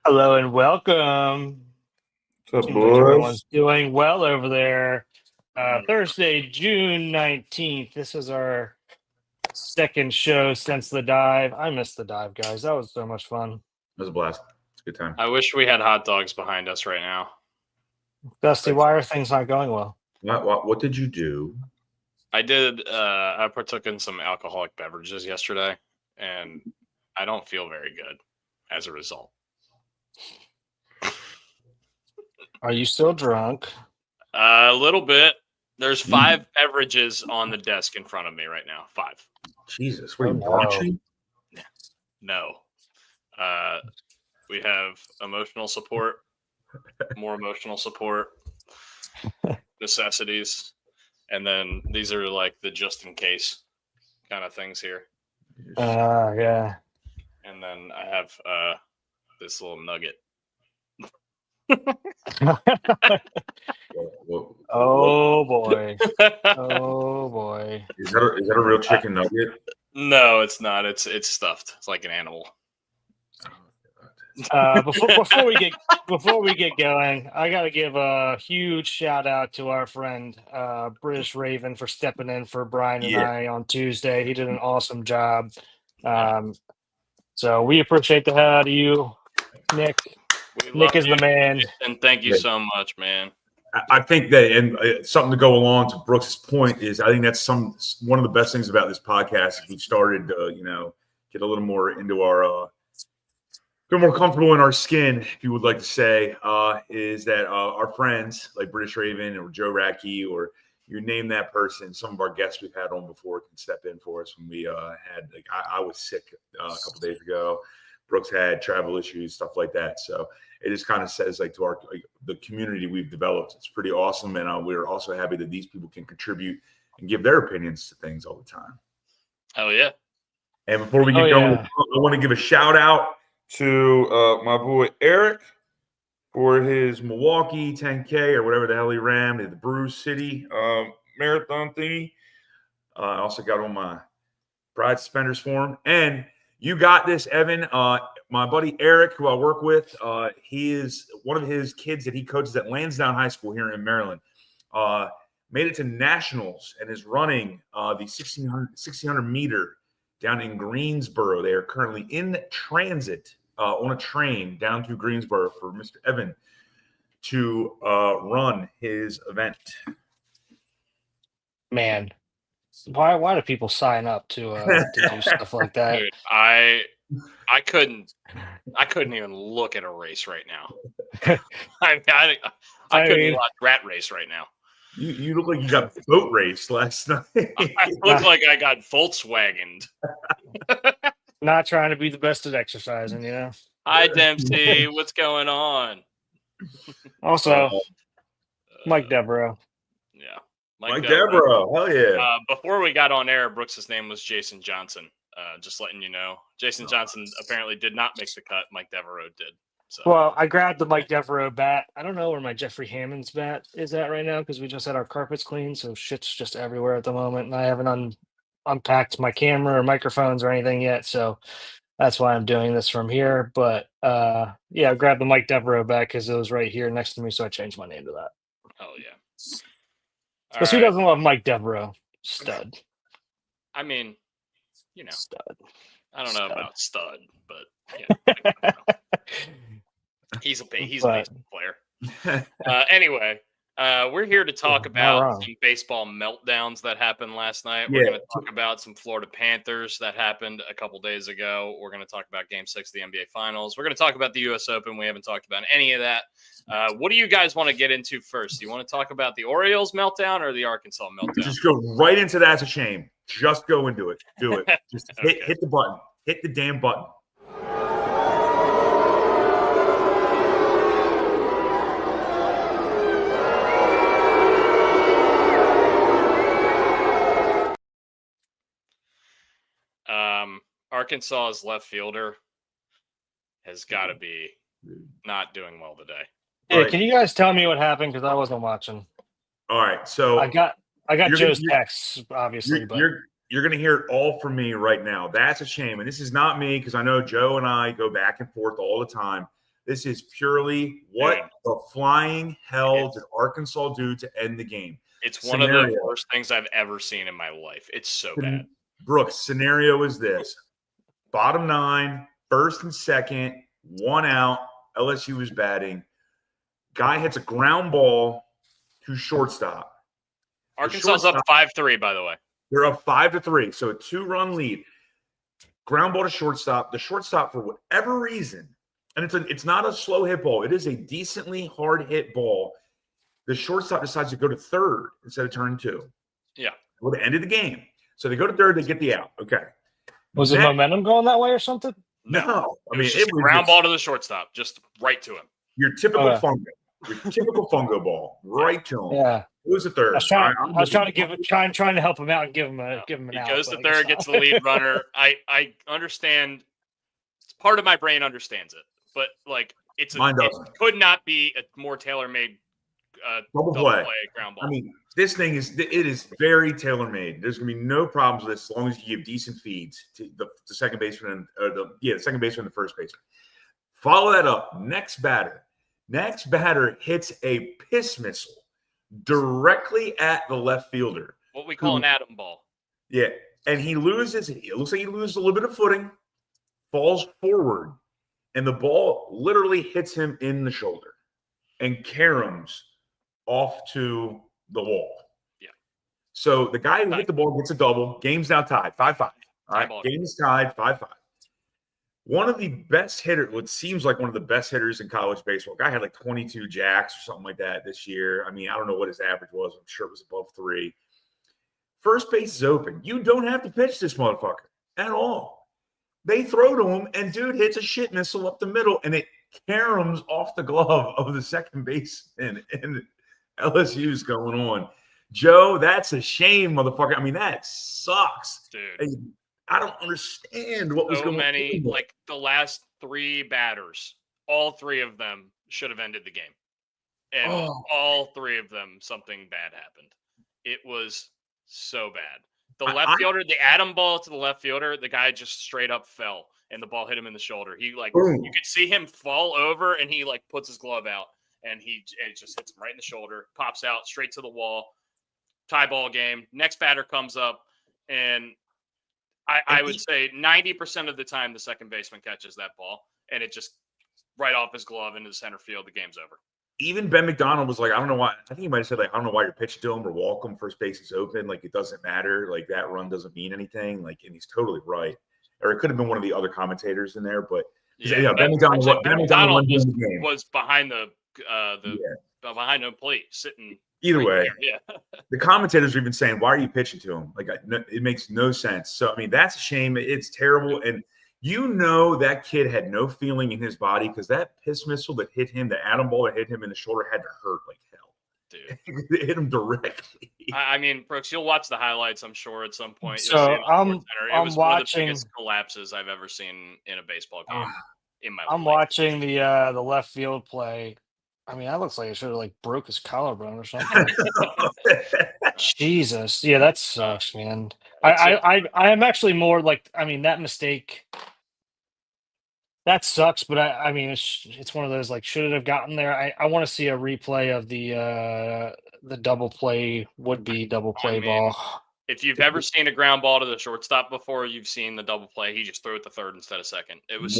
Hello and welcome. What's up, Seems like everyone's boys? doing well over there. Thursday, June 19th. This is our second show since the dive. I missed the dive, guys. That was so much fun. It was a blast. It's a good time. I wish we had hot dogs behind us right now. Dusty, why are things not going well? What did you do? I partook in some alcoholic beverages yesterday, and I don't feel very good as a result. Are you still drunk? A little bit. There's 5 beverages on the desk in front of me right now. 5. Jesus, what are you no. watching? No. We have emotional support, more emotional support, necessities, and then these are like the just in case kind of things here. Yeah. And then I have this little nugget. Oh boy. Oh boy. Is that a real chicken nugget? No, it's not. It's stuffed. It's like an animal. Before we get going, I got to give a huge shout out to our friend British Raven for stepping in for Brian and I on Tuesday. He did an awesome job. So we appreciate the hell out of you, Nick. Nick is the man. And thank you so much, man. I think that, and something to go along to Brooks's point is, I think that's one of the best things about this podcast. If we've started to, get a little more into our, feel more comfortable in our skin, if you would like to say, is that our friends like British Raven or Joe Racky, or you name that person, some of our guests we've had on before can step in for us when we had, like, I was sick a couple days ago. Brooks had travel issues, stuff like that. So it just kind of says, like, to the community we've developed, it's pretty awesome. And we're also happy that these people can contribute and give their opinions to things all the time. Hell yeah. And before we get going, I want to give a shout out to my boy Eric for his Milwaukee 10K or whatever the hell he ran at the Brews City marathon thingy. I also got on my bride suspenders for him. And you got this, Evan. My buddy Eric, who I work with, he is one of his kids that he coaches at Lansdowne High School here in Maryland. Made it to nationals and is running the 1600 meter down in Greensboro. They are currently in transit on a train down to Greensboro for Mr. Evan to run his event. Man, why do people sign up to do stuff like that? Dude, I couldn't even look at a race right now. I couldn't watch rat race right now. You look like you got boat raced last night. I look like I got Volkswagened. Not trying to be the best at exercising, you know. Hi, Dempsey. What's going on? Also, Mike Devereaux. Yeah. Mike Devereaux. Hell yeah. Before we got on air, Brooks' name was Jason Johnson. Just letting you know. Jason Johnson apparently did not make the cut. Mike Devereaux did. So. Well, I grabbed the Mike Devereaux bat. I don't know where my Jeffrey Hammond's bat is at right now because we just had our carpets cleaned, so shit's just everywhere at the moment, and I haven't unpacked my camera or microphones or anything yet, so that's why I'm doing this from here. But I grabbed the Mike Devereaux bat because it was right here next to me, so I changed my name to that. Oh yeah. Because who doesn't love Mike Devereaux? Stud. I mean, stud. I don't know about stud, but he's a baseball player. Anyway, we're here to talk about some baseball meltdowns that happened last night. We're going to talk about some Florida Panthers that happened a couple days ago. We're going to talk about Game 6 of the NBA Finals. We're going to talk about the U.S. Open. We haven't talked about any of that. What do you guys want to get into first? Do you want to talk about the Orioles meltdown or the Arkansas meltdown? Just go right into That's a Shame. Just go into it. Do it. Just hit the button. Hit the damn button. Arkansas's left fielder has got to be not doing well today. Yeah, right. Can you guys tell me what happened? Because I wasn't watching. All right, so I got Joe's texts, obviously, but you're going to hear it all from me right now. That's a shame, and this is not me because I know Joe and I go back and forth all the time. This is purely what the flying hell did Arkansas do to end the game? It's one of the worst things I've ever seen in my life. It's so bad. Brooks, scenario is this. Bottom 9, first and second, 1 out. LSU is batting. Guy hits a ground ball to shortstop. Arkansas is up 5-3, by the way. They're up 5-3, so a 2-run lead. Ground ball to shortstop. The shortstop, for whatever reason, and it's not a slow hit ball. It is a decently hard hit ball. The shortstop decides to go to third instead of turn 2. Yeah. Would have ended the game. So they go to third, they get the out. Okay. Was the momentum going that way or something? No. I mean, it was ground ball to the shortstop, just right to him. Your typical fungo. Your typical fungo ball, right to him. Yeah. It was a third. I was trying to help him out and give him an out. He goes to third, gets the lead runner. I understand. Part of my brain understands it, but like it could not be a more tailor-made double play ground ball. I mean, this thing is very tailor-made. There's gonna be no problems with this as long as you give decent feeds to the second baseman and the second baseman and the first baseman. Follow that up. Next batter hits a piss missile directly at the left fielder. What we call an atom ball. Yeah. And he loses, it looks like he loses a little bit of footing, falls forward, and the ball literally hits him in the shoulder and caroms off to the wall. Yeah. So the guy who hit the ball gets a double. Game's now tied, 5-5. All right. Game is tied, 5-5. One of the best hitters, what seems like one of the best hitters in college baseball. Guy had like 22 jacks or something like that this year. I mean, I don't know what his average was. I'm sure it was above 3. First base is open. You don't have to pitch this motherfucker at all. They throw to him, and dude hits a shit missile up the middle, and it caroms off the glove of the second baseman, and LSU's going on. Joe, that's a shame, motherfucker. I mean, that sucks. Dude. I don't understand what was going on. Like the last 3 batters, all 3 of them should have ended the game. And all 3 of them, something bad happened. It was so bad. The left fielder, the atom ball to the left fielder, the guy just straight up fell and the ball hit him in the shoulder. He you could see him fall over and he like puts his glove out and it just hits him right in the shoulder, pops out straight to the wall. Tie ball game. Next batter comes up and I would say 90% of the time the second baseman catches that ball and it just right off his glove into the center field. The game's over. Even Ben McDonald was like, I don't know why. I think he might have said, like, I don't know why you're pitching to him or walk him. First base is open. Like, it doesn't matter. Like, that run doesn't mean anything. Like, and he's totally right. Or it could have been one of the other commentators in there. But Ben McDonald was behind the behind the plate sitting. Either way, yeah. The commentators are even saying, why are you pitching to him? Like, it makes no sense. So, I mean, that's a shame. It's terrible. And that kid had no feeling in his body because that piss missile that hit him, the atom ball that hit him in the shoulder had to hurt like hell. Dude. It hit him directly. I mean, Brooks, you'll watch the highlights, I'm sure, at some point. So I'm watching one of the biggest collapses I've ever seen in a baseball game in my life. I'm watching the left field play. I mean, that looks like it should have like broke his collarbone or something. Jesus, yeah, that sucks, man. I am actually more like, I mean, that mistake that sucks, but I mean, it's one of those like, should it have gotten there? I want to see a replay of the double play ball. If you've ever seen a ground ball to the shortstop before, you've seen the double play. He just threw it to third instead of second. It was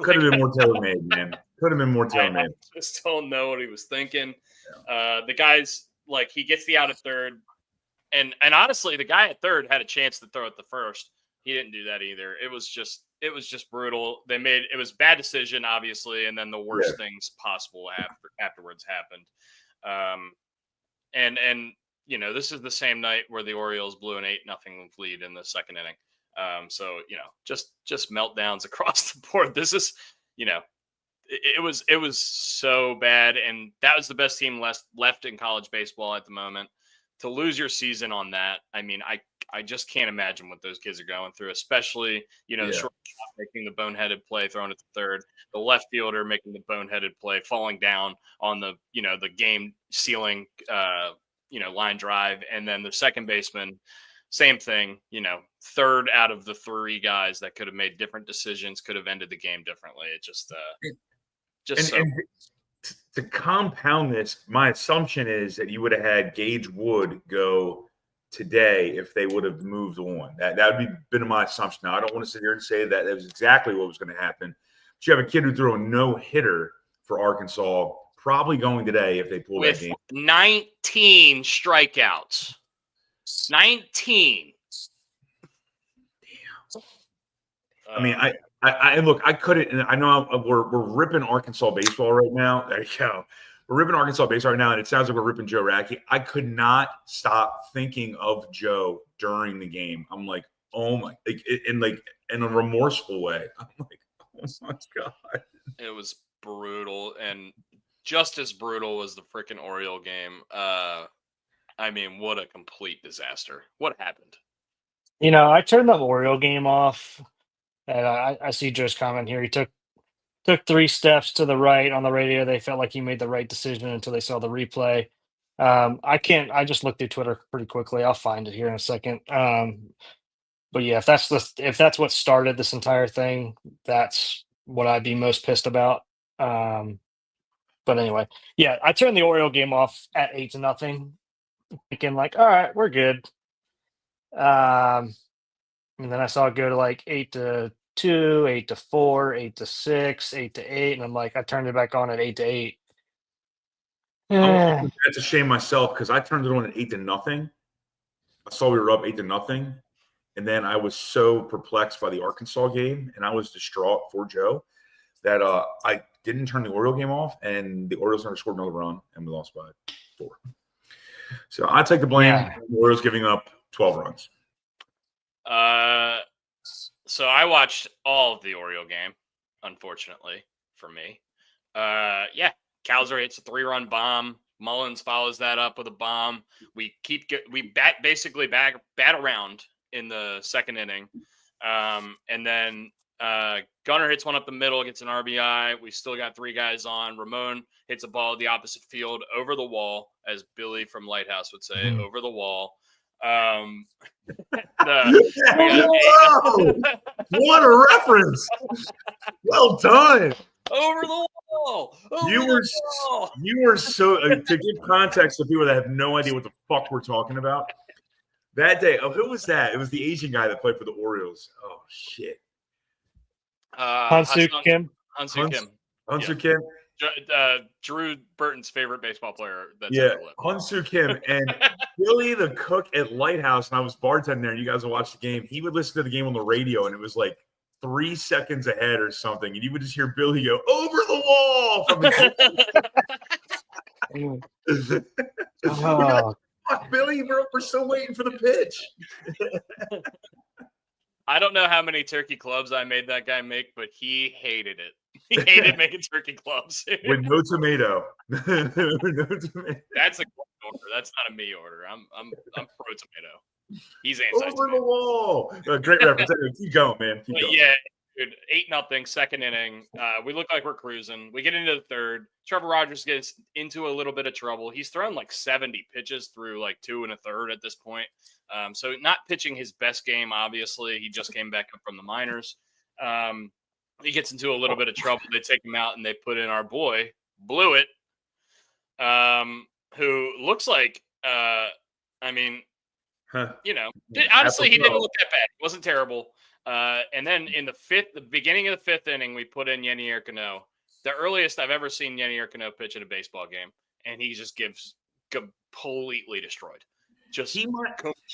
could have been more tailor-made, man. Could have been more tailor-made. I just don't know what he was thinking. Yeah. The guy's like, he gets the out at third, and honestly, the guy at third had a chance to throw it to first. He didn't do that either. It was just brutal. It was a bad decision, obviously, and then the worst things possible afterwards happened. And you know, this is the same night where the Orioles blew an 8-0 lead in the second inning. So, you know, just meltdowns across the board. This is, you know, it was so bad. And that was the best team left in college baseball at the moment. To lose your season on that, I mean, I just can't imagine what those kids are going through, especially, you know, the shortstop making the boneheaded play, throwing it to third, the left fielder making the boneheaded play, falling down on the, you know, the game sealing, line drive. And then the second baseman, same thing, you know, third out of the 3 guys that could have made different decisions, could have ended the game differently. It just, And to compound this, my assumption is that you would have had Gage Wood go today if they would have moved on. That would be been my assumption. Now, I don't want to sit here and say that was exactly what was going to happen. But you have a kid who threw a no-hitter for Arkansas, probably going today if they pull that game. 19 strikeouts. 19. Damn. I mean, I look, I couldn't, and I know we're ripping Arkansas baseball right now. There you go. We're ripping Arkansas baseball right now, and it sounds like we're ripping Joe Radke. I could not stop thinking of Joe during the game. I'm like, oh my, in a remorseful way. I'm like, oh my God. It was brutal, and just as brutal was the freaking Oriole game. I mean, what a complete disaster. What happened? I turned the Oriole game off, and I see Joe's comment here. He took 3 steps to the right on the radio. They felt like he made the right decision until they saw the replay. I just looked through Twitter pretty quickly. I'll find it here in a second. But yeah, if that's what started this entire thing, that's what I'd be most pissed about. But anyway, yeah, I turned the Oriole game off at 8-0, thinking like, all right, we're good. And then I saw it go to like 8-2, 8-4, 8-6, 8-8, and I'm like, I turned it back on at 8-8. That's a shame myself because I turned it on at 8-0. I saw we were up 8-0, and then I was so perplexed by the Arkansas game, and I was distraught for Joe that I didn't turn the Oriole game off, and the Orioles never scored another run, and we lost by 4. So I take the blame. Yeah. The Orioles giving up 12 runs. So I watched all of the Oriole game, unfortunately for me. Yeah, Cowser hits a 3-run bomb. Mullins follows that up with a bomb. We basically bat around in the second inning. And then Gunnar hits one up the middle, gets an RBI. We still got 3 guys on. Ramon hits a ball the opposite field over the wall, as Billy from Lighthouse would say, over the wall. What a reference! Well done. Over the wall. You were so to give context to people that have no idea what the fuck we're talking about. That day, who was that? It was the Asian guy that played for the Orioles. Oh shit. Hansu Kim. Hansu Kim. Drew Burton's favorite baseball player. Hansu Kim and Billy the cook at Lighthouse, and I was bartending there, and you guys would watch the game. He would listen to the game on the radio, and it was like 3 seconds ahead or something, and you would just hear Billy go over the wall from the fuck, Billy, we're still waiting for the pitch. I don't know how many turkey clubs I made that guy make, but he hated it. He hated making turkey clubs with no tomato. No tomato. That's a order. That's not a me order. I'm pro tomato. He's anti-tomato. Over the wall. Great reference. Keep going, man. Keep going. Yeah, dude. 8-0, second inning. We look like we're cruising. We get into the third. Trevor Rogers gets into a little bit of trouble. He's thrown like 70 pitches through like 2 1/3 at this point. So not pitching his best game, obviously. He just came back up from the minors. He gets into a little bit of trouble. They take him out and they put in our boy, Blewett, who looks like, honestly, he didn't look that bad. It wasn't terrible. And then in the beginning of the 5th inning, we put in Yenny Ercano, the earliest I've ever seen Yenny Ercano pitch in a baseball game. And he just gives completely destroyed.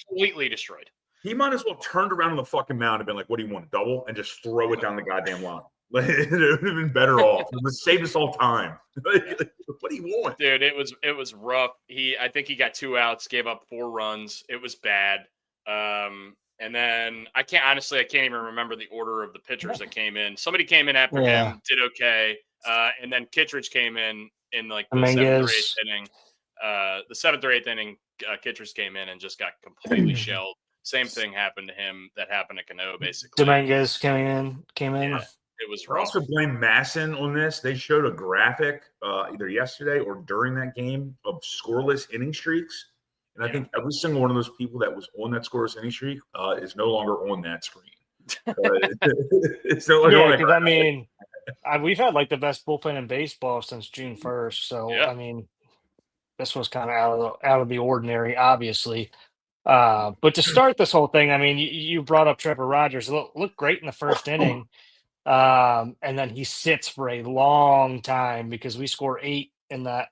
Completely destroyed. He might as well turned around on the fucking mound and been like, what do you want, a double? And just throw it down the goddamn line. It would have been better off. It would save us all time. What do you want? Dude, it was rough. I think he got 2 outs, gave up 4 runs. It was bad. And then I can't even remember the order of the pitchers that came in. Somebody came in after him, did okay. And then Kittredge came in like the 7th or 8th inning. The 7th or 8th inning, Kittredge came in and just got completely shelled. Same thing happened to him that happened to Cano, basically. Dominguez came in. Yeah, it was rough. I also blame Masson on this. They showed a graphic either yesterday or during that game of scoreless inning streaks. And I think every single one of those people that was on that scoreless inning streak is no longer on that screen. It's no longer because We've had like the best bullpen in baseball since June 1st. So Yeah. I mean, this was kind of out of the ordinary, obviously. But to start this whole thing, I mean, you brought up Trevor Rogers. Looked great in the first inning, and then he sits for a long time because we score 8 in that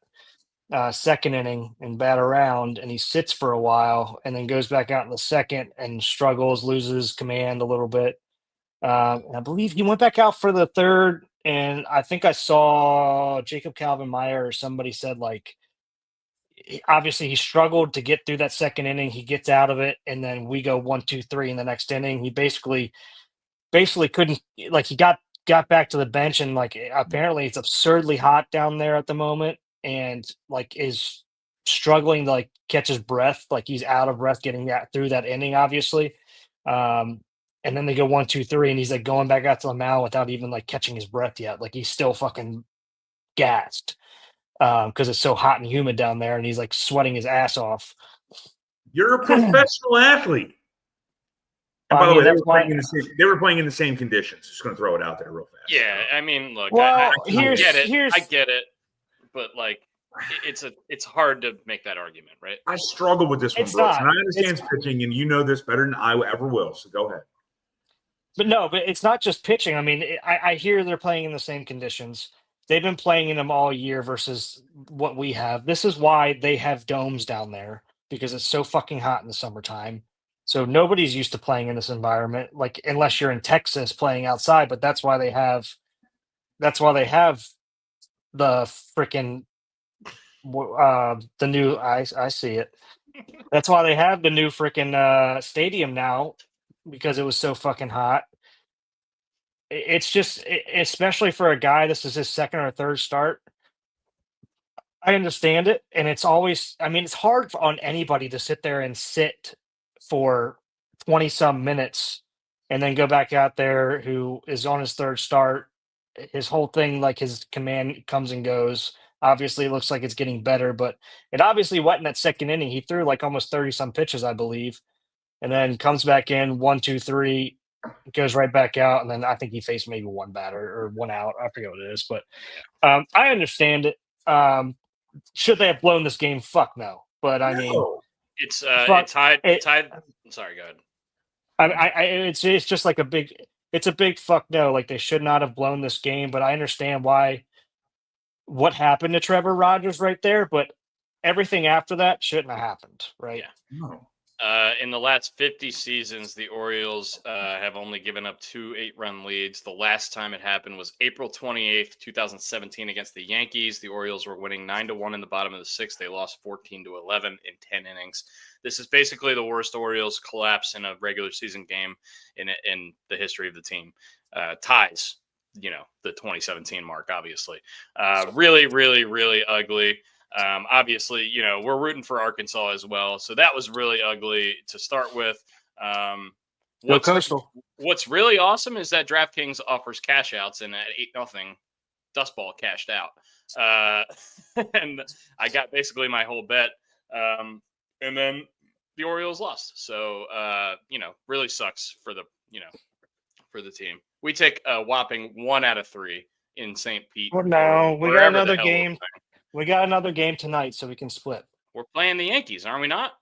second inning and bat around, and he sits for a while, and then goes back out in the second and struggles, loses command a little bit. And I believe he went back out for the third, and I think I saw Jacob Calvin Meyer or somebody said like obviously he struggled to get through that second inning. He gets out of it, and then we go 1, 2, 3 in the next inning. He basically couldn't like he got back to the bench, and like apparently it's absurdly hot down there at the moment, and like is struggling to like catch his breath. Like he's out of breath getting that through that inning, obviously. Um, and then they go 1, 2, 3, and he's like going back out to the mound without even like catching his breath yet. Like he's still fucking gassed because it's so hot and humid down there, and he's like sweating his ass off. You're a professional athlete. And by the way, they were playing in the same conditions. Just going to throw it out there real fast. Yeah, I mean, look, well, I get it, but like, it's hard to make that argument, right? I struggle with this one, Brooks, and I understand pitching, and you know this better than I ever will. So go ahead. But no, but it's not just pitching. I mean, I hear they're playing in the same conditions. They've been playing in them all year versus what we have. This is why they have domes down there, because it's so fucking hot in the summertime. So nobody's used to playing in this environment, like unless you're in Texas playing outside. But that's why they have the freaking the new. I see it. That's why they have the new freaking stadium now, because it was so fucking hot. It's just, especially for a guy, this is his second or third start. I understand it, and it's always. I mean, it's hard on anybody to sit there and sit for 20 some minutes and then go back out there who is on his third start. His whole thing, like his command comes and goes. Obviously, it looks like it's getting better, but it obviously went in that second inning. He threw like almost 30 some pitches, I believe, and then comes back in 1, 2, 3, goes right back out, and then I think he faced maybe one batter or one out. I forget what it is, but I understand it. Should they have blown this game? Fuck no. But I mean, it's tied. Sorry, go ahead. It's just like it's a big fuck no. Like they should not have blown this game. But I understand what happened to Trevor Rogers right there. But everything after that shouldn't have happened, right? Yeah. No. In the last 50 seasons, the Orioles have only given up 2 8-run leads. The last time it happened was April 28th, 2017 against the Yankees. The Orioles were winning 9-1 in the bottom of the 6th. They lost 14-11 in 10 innings. This is basically the worst Orioles collapse in a regular season game in the history of the team. Ties, the 2017 mark, obviously. Really, really, really ugly. Obviously, we're rooting for Arkansas as well. So that was really ugly to start with. What's really awesome is that DraftKings offers cash outs, and at 8-0, Dustball cashed out. And I got basically my whole bet. And then the Orioles lost. So, really sucks for the team. We take a whopping 1 out of 3 in St. Pete. Well, no, we got another game. We got another game tonight, so we can split. We're playing the Yankees, aren't we not?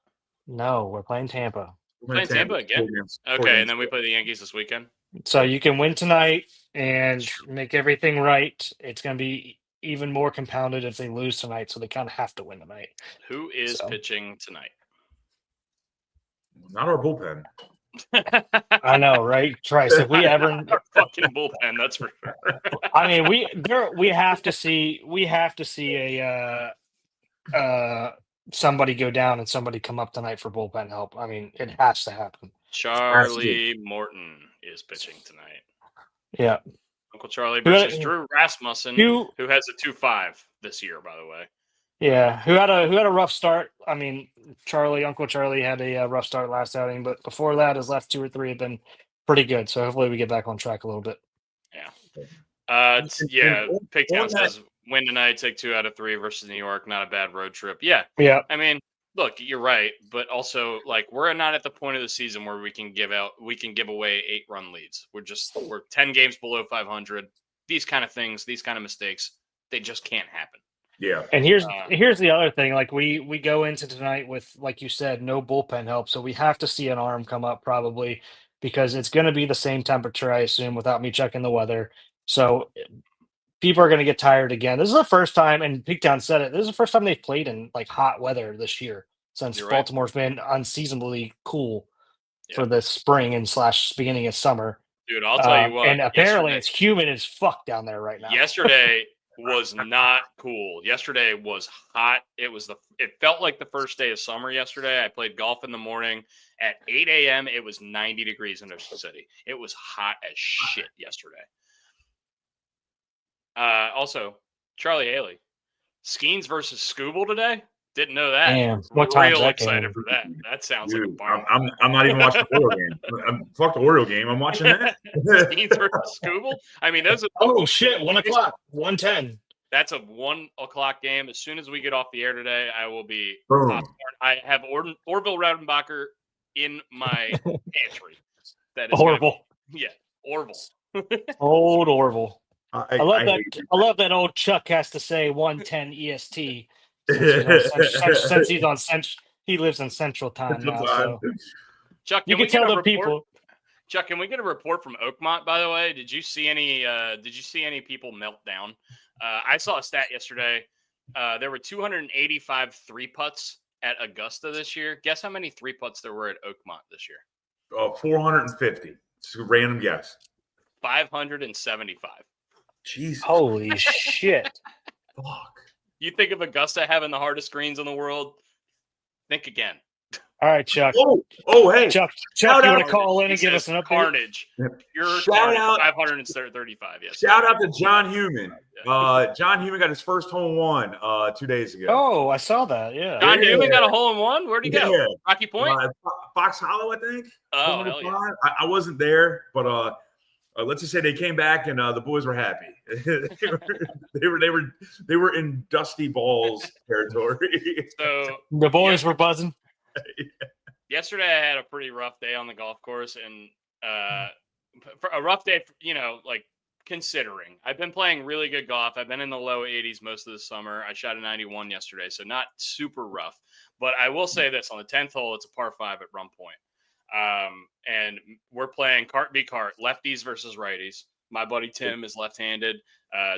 No, we're playing Tampa. We're playing Tampa again? Okay, and then we play the Yankees this weekend? So you can win tonight and make everything right. It's going to be even more compounded if they lose tonight, so they kind of have to win tonight. Who is pitching tonight? Not our bullpen. I know, right? Trice, if we ever fucking bullpen, that's for sure. I mean, we have to see a somebody go down and somebody come up tonight for bullpen help. I mean, it has to happen. Charlie Morton is pitching tonight. Yeah, Uncle Charlie versus Drew Rasmussen, who has a 2.5 this year, by the way. Yeah, who had a rough start. I mean, Uncle Charlie had a rough start last outing, but before that, his last 2 or 3 have been pretty good. So hopefully we get back on track a little bit. Yeah. Pigtown says win tonight, take 2 out of 3 versus New York. Not a bad road trip. Yeah. I mean, look, you're right, but also like we're not at the point of the season where we can give away 8-run leads. We're 10 games below 500. these kind of things, these kind of mistakes, they just can't happen. Yeah. And here's the other thing. Like we go into tonight with, like you said, no bullpen help. So we have to see an arm come up probably because it's going to be the same temperature, I assume, without me checking the weather. So people are going to get tired again. This is the first time, and Peaktown said it. This is the first time they've played in like hot weather this year since Baltimore's been unseasonably cool for the spring and / beginning of summer. Dude, I'll tell you what. And apparently it's humid as fuck down there right now. Yesterday was not cool. Yesterday was hot. It felt like the first day of summer yesterday. I played golf in the morning. At 8 a.m., it was 90 degrees in Ocean City. It was hot as shit yesterday. Also, Charlie Haley, Skeens versus Scooble today. Didn't know that. Damn, what time's Real that excited game? for that. That sounds Dude, like a barn. I'm not even watching the Oreo game. Fuck the Oreo game. I'm watching that. Skeens versus Scooble. I mean, those are shit, 1:00, 1:10. That's a 1:00 game. As soon as we get off the air today, I will be Boom. I have Orville Redenbacher in my pantry. That is Orville. Orville. Old Orville. I love I that. I love that old Chuck has to say 1:10 EST since he's on he lives in Central Time now. So Chuck, you can tell the people. Chuck, can we get a report from Oakmont? By the way, did you see any people melt down? I saw a stat yesterday. There were 285 three putts at Augusta this year. Guess how many three putts there were at Oakmont this year? 450. It's a random guess. 575. Jesus. Holy shit. Fuck. You think of Augusta having the hardest greens in the world? Think again. All right, Chuck. Oh, hey. Chuck, you want to call in and give us an update? Carnage. You're shout out 535. Yes. Shout out to John Heumann. John Heumann got his first hole-in-one 2 days ago. Oh, I saw that. Yeah. John Heumann got a hole-in-one. Where'd he go? Rocky Point. Fox Hollow, I think. Oh, hell yeah. I wasn't there, but let's just say they came back and the boys were happy. they were in Dusty Balls territory. So the boys were buzzing. Yesterday I had a pretty rough day on the golf course, and for a rough day, like considering I've been playing really good golf. I've been in the low 80s most of the summer. I shot a 91 yesterday, so not super rough. But I will say this: on the 10th hole, it's a par 5 at Rum Point. And we're playing cart v cart, lefties versus righties. My buddy Tim is left-handed.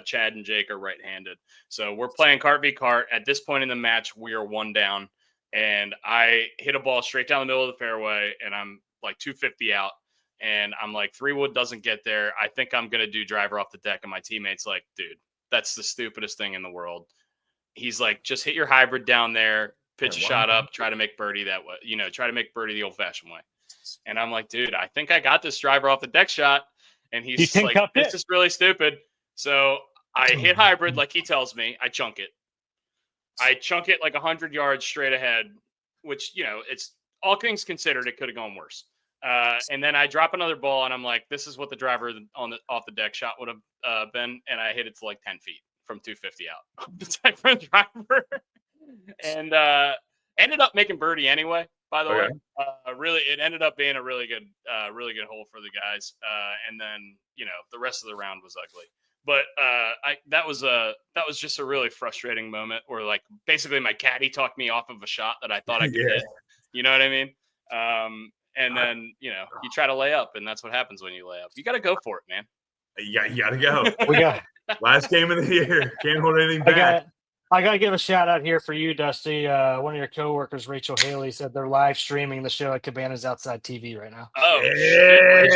Chad and Jake are right-handed. So we're playing cart v cart. At this point in the match, we are 1 down. And I hit a ball straight down the middle of the fairway, and I'm like 250 out. And I'm like, 3-wood doesn't get there. I think I'm going to do driver off the deck. And my teammate's like, dude, that's the stupidest thing in the world. He's like, just hit your hybrid down there, pitch a shot up, try to make birdie that way. Try to make birdie the old-fashioned way. And I'm like, dude, I think I got this driver off the deck shot. And he's like, this is really stupid. So I hit hybrid like he tells me. I chunk it. Like 100 yards straight ahead, which, it's all things considered, it could have gone worse. And then I drop another ball, and I'm like, this is what the driver off the deck shot would have been. And I hit it to like 10 feet from 250 out. The deck from the driver. And ended up making birdie anyway, by the way. Really, it ended up being a really good hole for the guys. And then, the rest of the round was ugly. But that was just a really frustrating moment where, like, basically my caddy talked me off of a shot that I thought I could hit. You know what I mean? And then, you try to lay up, and that's what happens when you lay up. You got to go for it, man. Yeah, you got to go. We got last game of the year. Can't hold anything back. I got to give a shout out here for you, Dusty. One of your coworkers, Rachel Haley, said they're live streaming the show at Cabana's Outside TV right now. Oh, shit.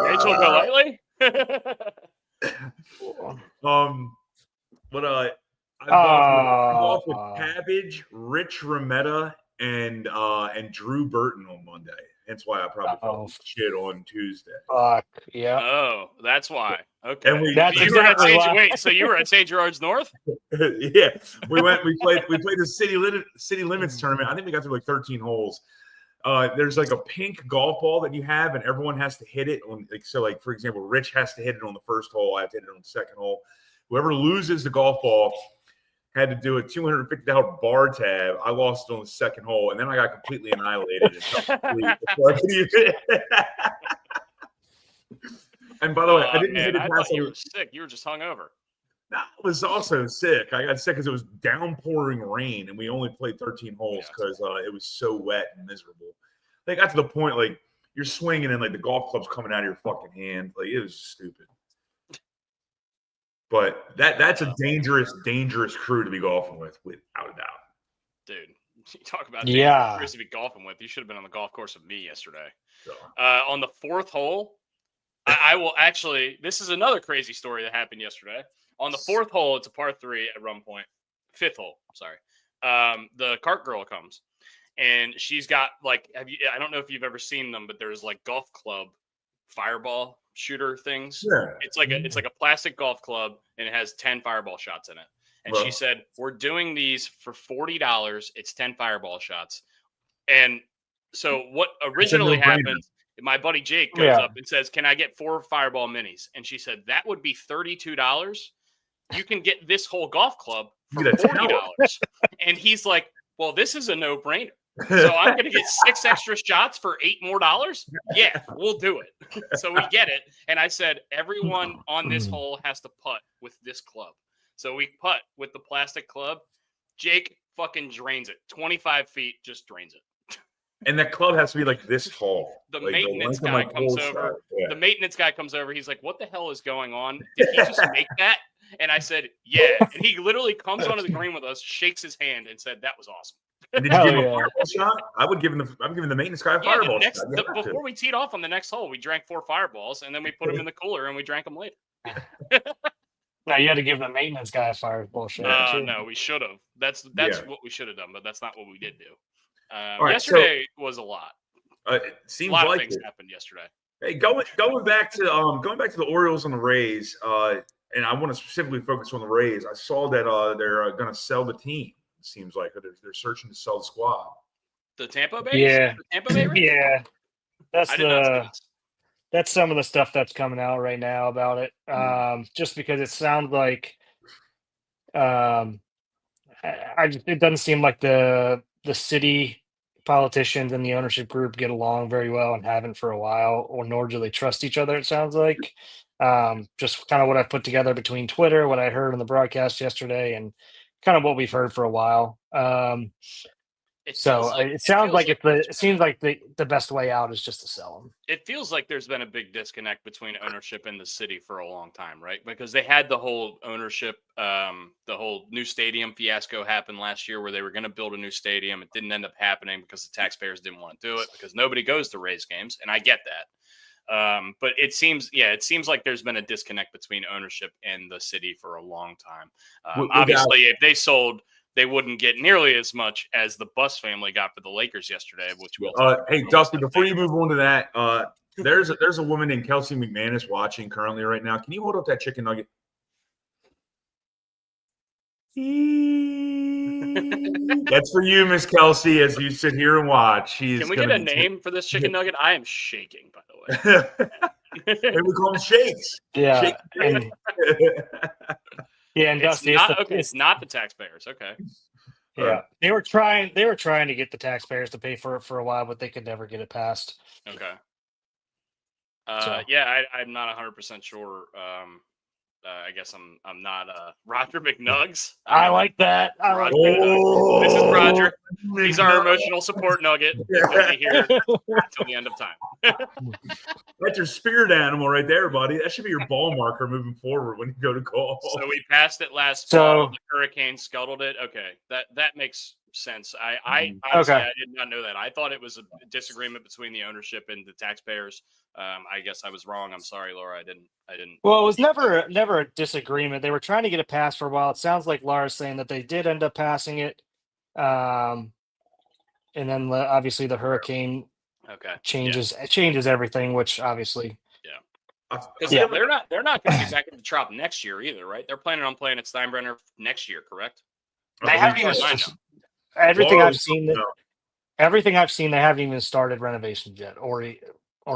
Rachel Golightly? I golf with Cabbage, Rich Remetta, and Drew Burton on Monday. That's why I probably felt shit on Tuesday. Fuck yeah. Oh, that's why. Okay. And so you were at St. George North? Yeah, we played the city limits tournament. I think we got through like 13 holes. There's like a pink golf ball that you have, and everyone has to hit it on. Like for example, Rich has to hit it on the first hole. I have to hit it on the second hole. Whoever loses the golf ball had to do a $250 bar tab. I lost it on the second hole, and then I got completely annihilated. And by the way, I didn't man, hit it I past. thought you were sick. You were just hungover. No, I was also sick. I got sick because it was downpouring rain, and we only played 13 holes because it was so wet and miserable. They got to the point like you're swinging and like the golf club's coming out of your fucking hand. Like it was stupid. But that's a dangerous crew to be golfing with, without a doubt. Dude, you talk about dangerous to be golfing with. You should have been on the golf course with me yesterday. On the 4th hole, I will actually. This is another crazy story that happened yesterday. On the 4th hole, it's a par 3 at Rum Point. 5th hole, sorry. The cart girl comes, and she's got like, I don't know if you've ever seen them, but there's like golf club fireball shooter things. Yeah. It's like a plastic golf club, and it has 10 fireball shots in it. And she said, "We're doing these for $40. It's 10 fireball shots." And so what originally happened? My buddy Jake goes up and says, "Can I get 4 fireball minis?" And she said, "That would be $32. You can get this whole golf club for $40." And he's like, "Well, this is a no-brainer. So I'm going to get 6 extra shots for $8 more? Yeah, we'll do it." So we get it. And I said, everyone on this hole has to putt with this club. So we putt with the plastic club. Jake fucking drains it. 25 feet, just drains it. And that club has to be like this tall. The like maintenance guy comes over. Yeah. The maintenance guy comes over. He's like, "What the hell is going on? Did he just make that?" And I said, "Yeah." And he literally comes onto the green with us, shakes his hand, and said, "That was awesome." And did you give him a fireball shot? I'm giving the maintenance guy a fireball shot. Before we teed off on the next hole, we drank 4 fireballs, and then we put them in the cooler, and we drank them later. No, you had to give the maintenance guy a fireball shot. No, we should have. That's what we should have done, but that's not what we did do. Yesterday was a lot. It seems a lot like of things happened yesterday. Hey, going back to the Orioles and the Rays, and I want to specifically focus on the Rays. I saw that they're going to sell the team. It seems like they're searching to sell the squad. The Tampa Bay, yeah, the Tampa Bay Rays? Yeah, that's some of the stuff that's coming out right now about it. Just because it sounds like, it doesn't seem like the city politicians and the ownership group get along very well and haven't for a while, or nor do they trust each other. It sounds like just kind of what I've put together between Twitter, what I heard on the broadcast yesterday, and kind of what we've heard for a while. It seems like the best way out is just to sell them. It feels like there's been a big disconnect between ownership and the city for a long time, right? Because they had the whole ownership, the whole new stadium fiasco happened last year where they were going to build a new stadium. It didn't end up happening because the taxpayers didn't want to do it because nobody goes to Rays games, and I get that. But it seems like there's been a disconnect between ownership and the city for a long time. Obviously, if they sold, they wouldn't get nearly as much as the Buss family got for the Lakers yesterday. Which hey, Dusty, before you move on to that, there's a woman named Kelsey McManus watching currently right now. Can you hold up that chicken nugget? That's for you, Miss Kelsey, as you sit here and watch. Can we get a name for this chicken nugget? I am shaking, by the way. Maybe we call them shakes. Yeah. Yeah, and Dusty, it's not the taxpayers. Okay. Yeah, they were trying to get the taxpayers to pay for it for a while, but they could never get it passed. Okay. Yeah, I'm not 100% sure. I guess I'm not Roger McNugs. I like that. This is Roger. He's our emotional support nugget. He's going to be here until the end of time. That's your spirit animal right there, buddy. That should be your ball marker moving forward when you go to golf. So we passed it last fall. The hurricane scuttled it. Okay, that makes sense. I honestly, I did not know that. I thought it was a disagreement between the ownership and the taxpayers. I guess I was wrong. I'm sorry, Laura. I didn't. Well, it was never a disagreement. They were trying to get it passed for a while. It sounds like Laura's saying that they did end up passing it. And then obviously the hurricane changes everything, which obviously because they're not going to be back at the Trop next year either, right? They're planning on playing at Steinbrenner next year, correct? They haven't even everything I've seen. Everything I've seen, they haven't even started renovations yet, or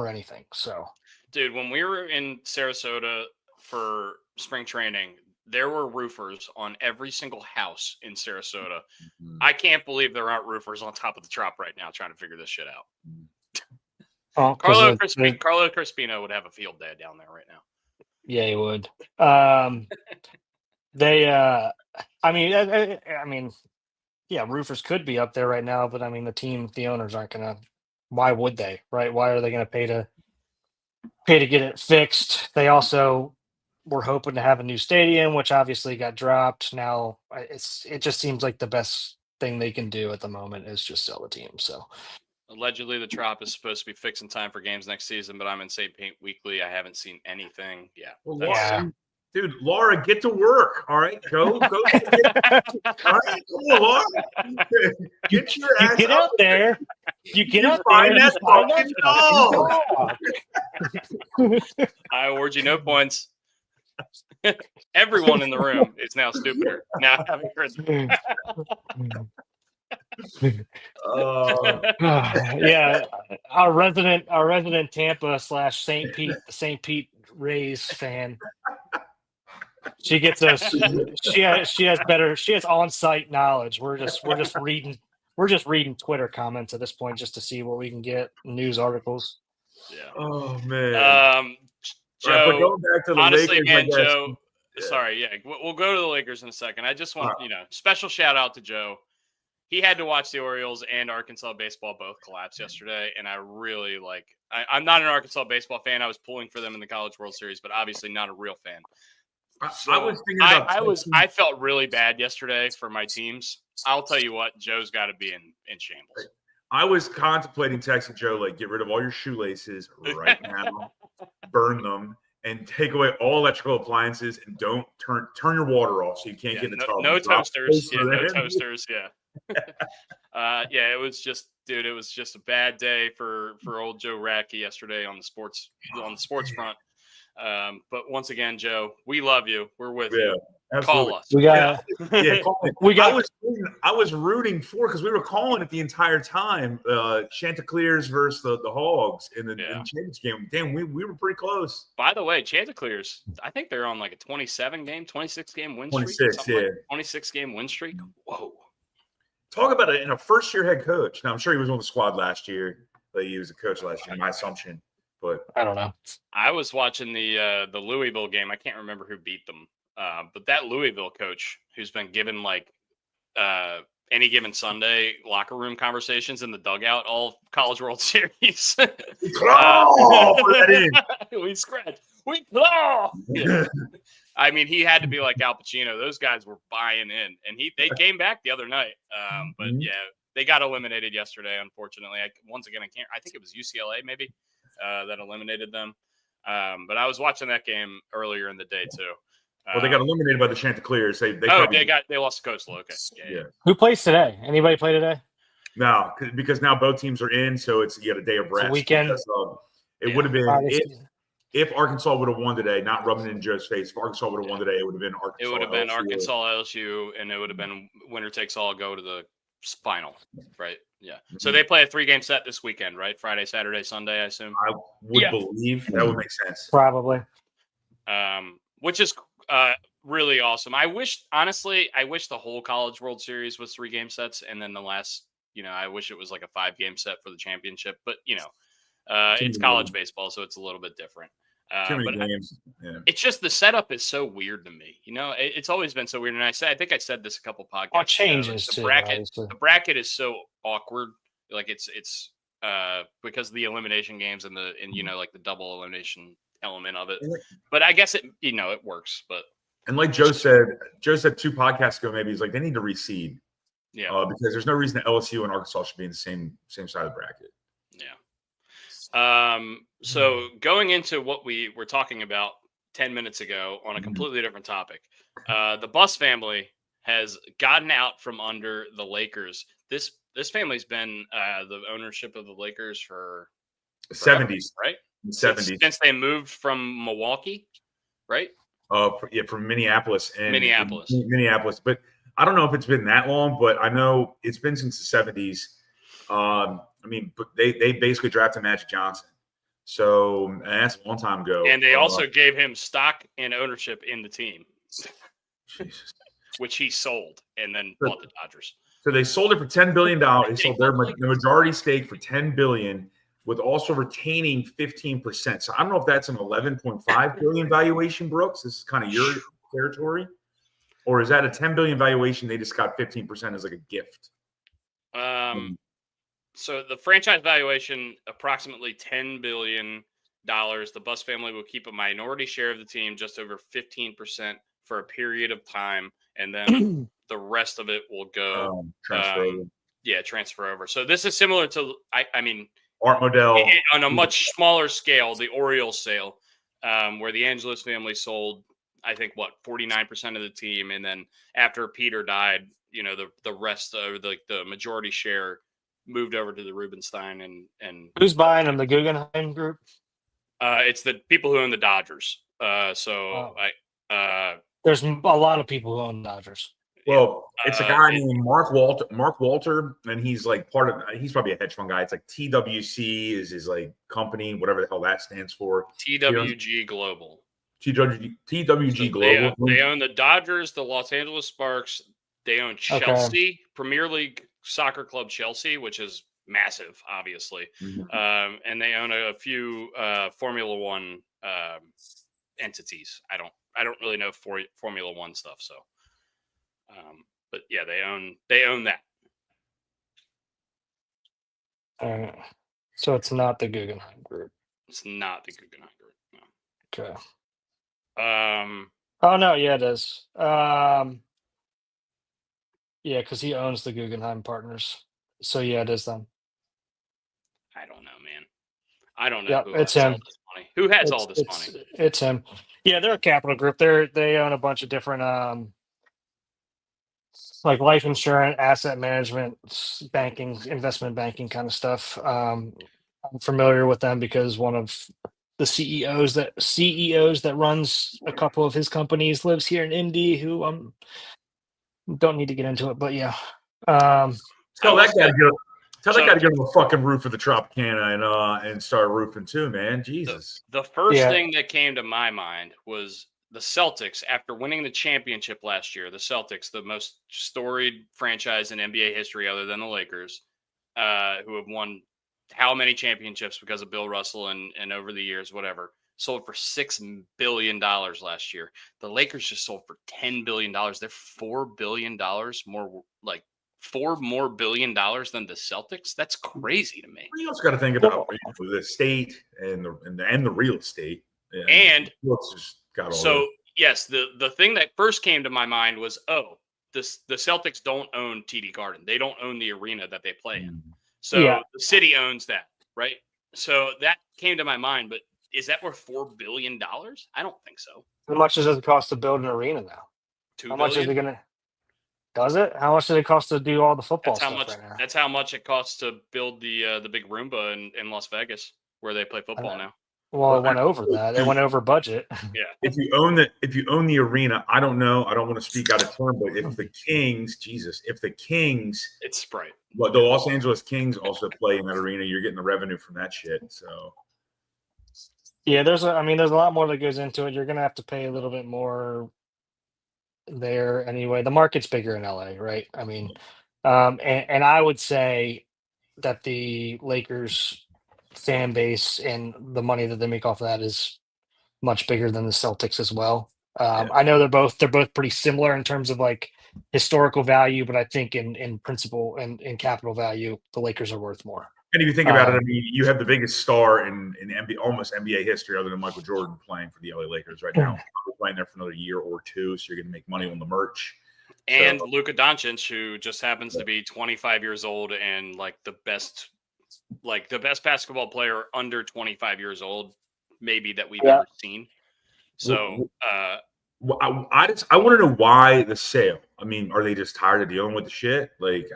anything. So, dude, when we were in Sarasota for spring training, there were roofers on every single house in Sarasota. Mm-hmm. I can't believe there aren't roofers on top of the Trop right now trying to figure this shit out. Carlo Crispino would have a field day down there right now. Yeah, he would. Yeah, roofers could be up there right now, but I mean, the owners aren't gonna. Why would they? Right? Why are they gonna pay to get it fixed? They also were hoping to have a new stadium, which obviously got dropped. Now it just seems like the best thing they can do at the moment is just sell the team. So allegedly the Trop is supposed to be fixed in time for games next season, but I'm in St. Pete Weekly. I haven't seen anything. Yeah. Well, dude, Laura, get to work. All right, go. All right, come on, Laura. Get your ass get out there. You get out there. That fucking dog. I award you no points. Everyone in the room is now stupider. Now having heard yeah, our resident Tampa / St. Pete Rays fan. She gets us. She has on-site knowledge. We're just reading Twitter comments at this point just to see what we can get, news articles. Yeah. Oh man. Joe, right, but going back to the honestly, Lakers, man, Joe. Yeah. Sorry, we'll go to the Lakers in a second. I just want special shout out to Joe. He had to watch the Orioles and Arkansas baseball both collapse yesterday, and I really I'm not an Arkansas baseball fan. I was pulling for them in the College World Series, but obviously not a real fan. So I was thinking about I felt really bad yesterday for my teams. I'll tell you what, Joe's got to be in shambles. I was contemplating texting Joe, get rid of all your shoelaces right now, burn them, and take away all electrical appliances, and don't turn your water off so you can't get in the tub. No toasters. No toasters. Yeah. It was just, dude, it was just a bad day for old Joe Racky yesterday on the sports front. But once again, Joe, we love you. We're with you. Absolutely. Call us. I was rooting for, because we were calling it the entire time. Chanticleers versus the Hogs in the championship game. Damn, we were pretty close. By the way, Chanticleers, I think they're on a 26 game win streak. 26, yeah. 26 game win streak. Whoa. Talk about it in a first-year head coach. Now, I'm sure he was on the squad last year, but he was a coach last year, my assumption. But I don't know. I was watching the Louisville game. I can't remember who beat them. But that Louisville coach who's been given any given Sunday locker room conversations in the dugout all College World Series. We scratch. We claw. Yeah. I mean, he had to be like Al Pacino. Those guys were buying in, and they came back the other night. But they got eliminated yesterday. Unfortunately, I think it was UCLA maybe that eliminated them. But I was watching that game earlier in the day too. Well, they got eliminated by the Chanticleers. They lost to Coastal. Okay. Yeah. Who plays today? Anybody play today? No, because now both teams are in, so you got a day of rest. Weekend. Because, it would have been if Arkansas would have won today, not rubbing it in Joe's face. If Arkansas would have won today, it would have been Arkansas. It would have been Arkansas LSU, and it would have been winner takes all. Go to the final, right? Yeah. So they play a 3-game set this weekend, right? Friday, Saturday, Sunday, I assume. I would believe that would make sense. Probably. Which is really awesome. I wish the whole College World Series was 3-game sets, and then the last, I wish it was like a 5-game set for the championship. But it's college baseball, so it's a little bit different. Too many games. It's just the setup is so weird to me. It's always been so weird. And I think I said this a couple podcasts. Changes the bracket. The bracket is so awkward. It's because of the elimination games and the double elimination element of it. But I guess it works. But like Joe said 2 podcasts ago, maybe he's like, they need to reseed. Yeah. Because there's no reason that LSU and Arkansas should be in the same side of the bracket. Yeah. So going into what we were talking about 10 minutes ago on a completely different topic, the Buss family has gotten out from under the Lakers. This family's been the ownership of the Lakers for 70s, right? 70s since they moved from Milwaukee, right? From Minneapolis and Minneapolis. But I don't know if it's been that long, but I know it's been since the 70s. But they basically drafted Magic Johnson. So that's a long time ago. And they also gave him stock and ownership in the team. Jesus. Which he sold and then bought the Dodgers. So they sold it for $10 billion. They sold their majority stake for $10 billion. with also retaining 15%. So I don't know if that's an 11.5 billion valuation, Brooks. This is kind of your territory, or is that a 10 billion valuation? They just got 15% as like a gift. So the franchise valuation approximately $10 billion. The Buss family will keep a minority share of the team, just over 15% for a period of time, and then the rest of it will go transfer over. Yeah, transfer over. So this is similar to, I mean, Art Modell on a much smaller scale, the Orioles sale, where the Angelos family sold, I think, 49% of the team, and then after Peter died, the rest of the majority share moved over to the Rubenstein and who's buying them? The Guggenheim Group. It's the people who own the Dodgers. There's a lot of people who own Dodgers. Well, it's a guy named Mark Walter, and he's like he's probably a hedge fund guy. It's like TWC is his like company, whatever the hell that stands for. TWG Global. TWG Global. They own the Dodgers, the Los Angeles Sparks. They own Chelsea, Premier League Soccer Club Chelsea, which is massive, obviously. Mm-hmm. And they own a few Formula One entities. I don't really know Formula One stuff, so. But yeah, they own that. So it's not the Guggenheim Group. It's not the Guggenheim Group. No. Okay. Oh no, yeah, it is. Yeah, because he owns the Guggenheim Partners. So yeah, it is them. I don't know, man. I don't know. Yep, Who it's has him. all this money? Who has all this money? It's him. Yeah, they're a capital group. They own a bunch of different like life insurance, asset management, banking, investment banking kind of stuff. I'm familiar with them because one of the CEOs that runs a couple of his companies lives here in Indy. Who don't need to get into it, but yeah. Tell that guy to get on the fucking roof of the Tropicana and start roofing too, man. Jesus. The first thing that came to my mind was the Celtics, after winning the championship last year. The Celtics, the most storied franchise in NBA history other than the Lakers, who have won how many championships because of Bill Russell and over the years, whatever, sold for $6 billion last year. The Lakers just sold for $10 billion. They're $4 billion more, like $4 more billion than the Celtics. That's crazy to me. You also got to think about the state and the real estate. And so, yes, the thing that first came to my mind was, the Celtics don't own TD Garden. They don't own the arena that they play in. So the city owns that, right? So that came to my mind, but is that worth $4 billion? I don't think so. How much does it cost to build an arena now? $2 billion? Much is it going to? Does it? How much does it cost to do all the football stuff right now? That's how much it costs to build the big Roomba in Las Vegas, where they play football now. Well, it went over that. It went over budget. Yeah. If you own the arena, I don't know. I don't want to speak out of turn, but if the Kings, it's Sprite. Well, the Los Angeles Kings also play in that arena. You're getting the revenue from that shit. So. Yeah, there's a lot more that goes into it. You're gonna have to pay a little bit more there anyway. The market's bigger in LA, right? I mean, and I would say that the Lakers fan base and the money that they make off of that is much bigger than the Celtics as well. I know they're both pretty similar in terms of like historical value, but I think in principle and in capital value, the Lakers are worth more. And if you think about it, I mean, you have the biggest star in almost NBA history, other than Michael Jordan, playing for the LA Lakers right now. We're playing there for another year or two, so you're going to make money on the merch. And Luka Doncic, who just happens to be 25 years old and like the best basketball player under 25 years old, maybe that we've ever seen. So, I want to know why the sale. I mean, are they just tired of dealing with the shit? Like,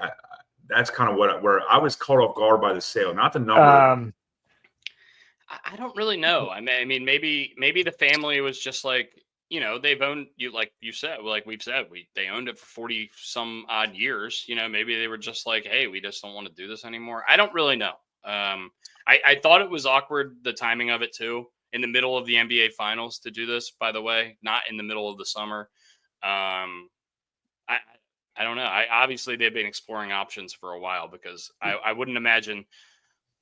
that's kind of where I was caught off guard by the sale, not the number. I don't really know. I mean, maybe the family was just like, they've owned you, like you said, like we've said, they owned it for 40 some odd years. Maybe they were just like, hey, we just don't want to do this anymore. I don't really know. I thought it was awkward, the timing of it too, in the middle of the NBA finals to do this, by the way, not in the middle of the summer. I don't know. Obviously they've been exploring options for a while, because I wouldn't imagine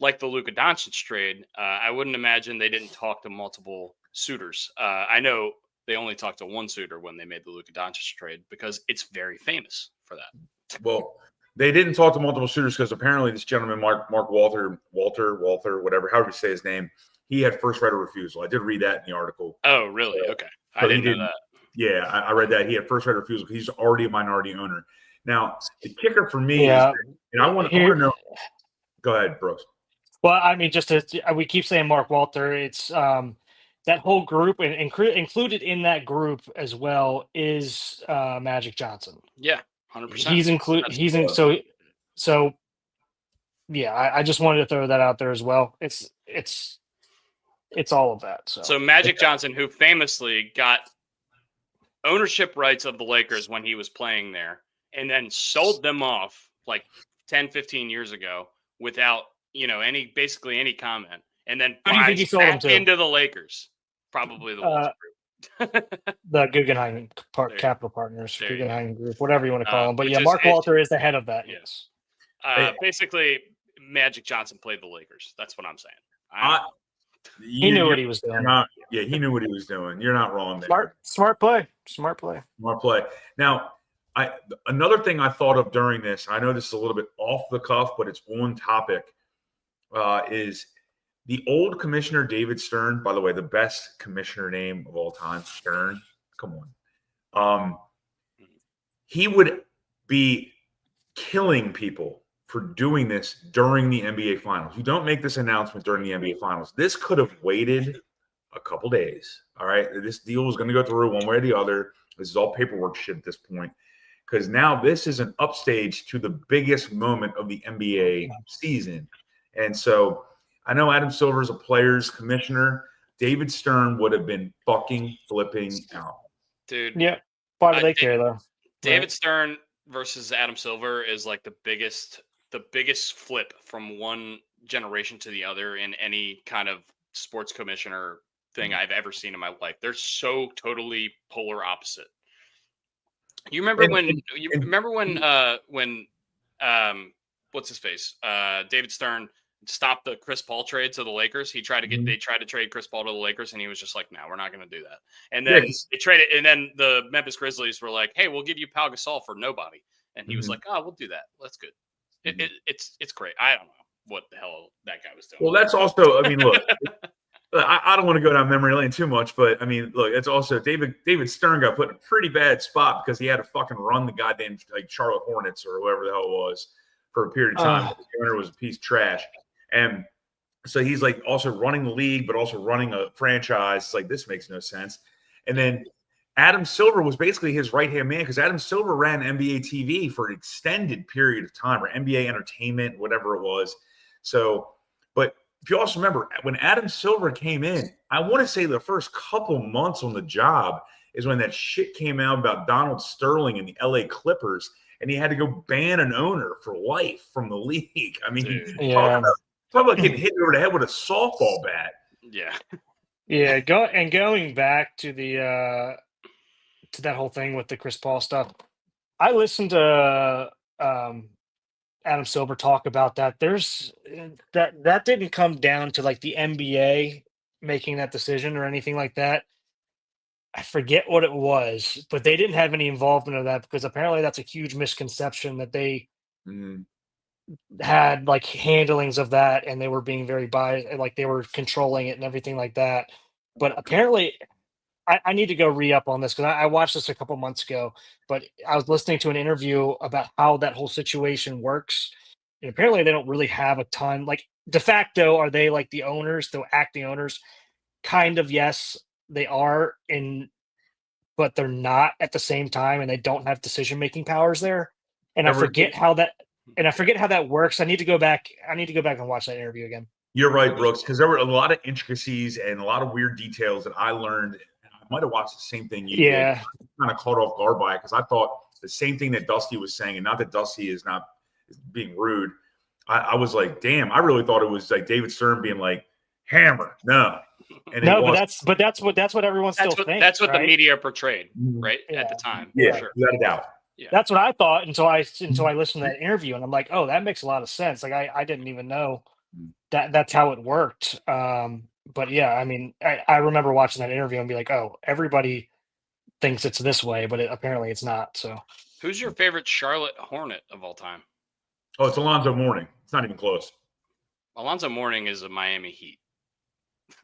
like the Luka Doncic trade, I wouldn't imagine they didn't talk to multiple suitors. I know they only talked to one suitor when they made the Luka Doncic trade because it's very famous for that. Well, they didn't talk to multiple suitors because apparently this gentleman, Mark Walter, whatever, however you say his name, he had first right of refusal. I did read that in the article. Oh, really? Okay. I didn't know that. Yeah, I read that. He had first right of refusal. He's already a minority owner. Now, the kicker for me is, and I want to know. Go ahead, Brooks. Well, I mean, we keep saying Mark Walter. It's that whole group, and included in that group as well is Magic Johnson. Yeah, 100%. He's included. So. Yeah, I just wanted to throw that out there as well. It's all of that. So Magic Johnson, who famously got ownership rights of the Lakers when he was playing there, and then sold them off like 10, 15 years ago without basically any comment, and then buys back into the Lakers. Probably the Wolves group. The Guggenheim Capital Partners, Guggenheim Group, whatever you want to call them. But yeah, Mark Walter is the head of that. Yes. Basically, Magic Johnson played the Lakers. That's what I'm saying. He knew what he was doing. He knew what he was doing. You're not wrong there. Smart play. Now, another thing I thought of during this, I know this is a little bit off the cuff, but it's on topic, is the old commissioner, David Stern, by the way, the best commissioner name of all time, Stern. Come on. He would be killing people for doing this during the NBA Finals. You don't make this announcement during the NBA Finals. This could have waited a couple days. All right. This deal was going to go through one way or the other. This is all paperwork shit at this point. Because now this is an upstage to the biggest moment of the NBA season. And so I know Adam Silver is a players commissioner. David Stern would have been fucking flipping out. Dude. Yeah. Why do they care, though? David Stern versus Adam Silver is like the biggest flip from one generation to the other in any kind of sports commissioner thing I've ever seen in my life. They're so totally polar opposite. You remember when what's his face? David Stern stopped the Chris Paul trade to the Lakers. They tried to trade Chris Paul to the Lakers, and he was just like, "No, we're not going to do that." And then they traded, and then the Memphis Grizzlies were like, "Hey, we'll give you Pau Gasol for nobody," and he was like, "Oh, we'll do that. That's good." It's great. I don't know what the hell that guy was doing. Well, that's also, I mean, look, I don't want to go down memory lane too much, but I mean, look, it's also David Stern got put in a pretty bad spot because he had to fucking run the goddamn like Charlotte Hornets or whoever the hell it was for a period of time. The owner was a piece of trash. And so he's like also running the league, but also running a franchise. It's like, this makes no sense. And then Adam Silver was basically his right-hand man because Adam Silver ran NBA TV for an extended period of time, or NBA Entertainment, whatever it was. So, but if you also remember, when Adam Silver came in, I want to say the first couple months on the job is when that shit came out about Donald Sterling and the LA Clippers, and he had to go ban an owner for life from the league. I mean, talk about getting hit over the head with a softball bat. Yeah. Yeah, going back to the to that whole thing with the Chris Paul stuff. I listened to Adam Silver talk about that. There's that didn't come down to like the NBA making that decision or anything like that. I forget what it was, but they didn't have any involvement of that because apparently that's a huge misconception that they had like handlings of that and they were being very biased, like they were controlling it and everything like that. But apparently I need to go re-up on this because I watched this a couple months ago, but I was listening to an interview about how that whole situation works. And apparently they don't really have a ton, like de facto, are they like the owners, the acting owners? Kind of, yes, they are but they're not at the same time and they don't have decision-making powers there. And I forget how that works. I need to go back and watch that interview again. You're right, Brooks, because there were a lot of intricacies and a lot of weird details that I learned. I might have watched the same thing you did. I kind of caught off guard by it because I thought the same thing that Dusty was saying, and not that Dusty is not being rude. I was like, damn, I really thought it was like David Stern being like, hammer, no. And but that's what everyone still thinks. That's what the media portrayed, right? At the time. Yeah, sure. Without a doubt. Yeah. That's what I thought until I listened to that interview, and I'm like, oh, that makes a lot of sense. Like I didn't even know that's how it worked. But yeah, I mean, I remember watching that interview and be like, oh, everybody thinks it's this way, but apparently it's not. So, who's your favorite Charlotte Hornet of all time? Oh, it's Alonzo Mourning. It's not even close. Alonzo Mourning is a Miami Heat.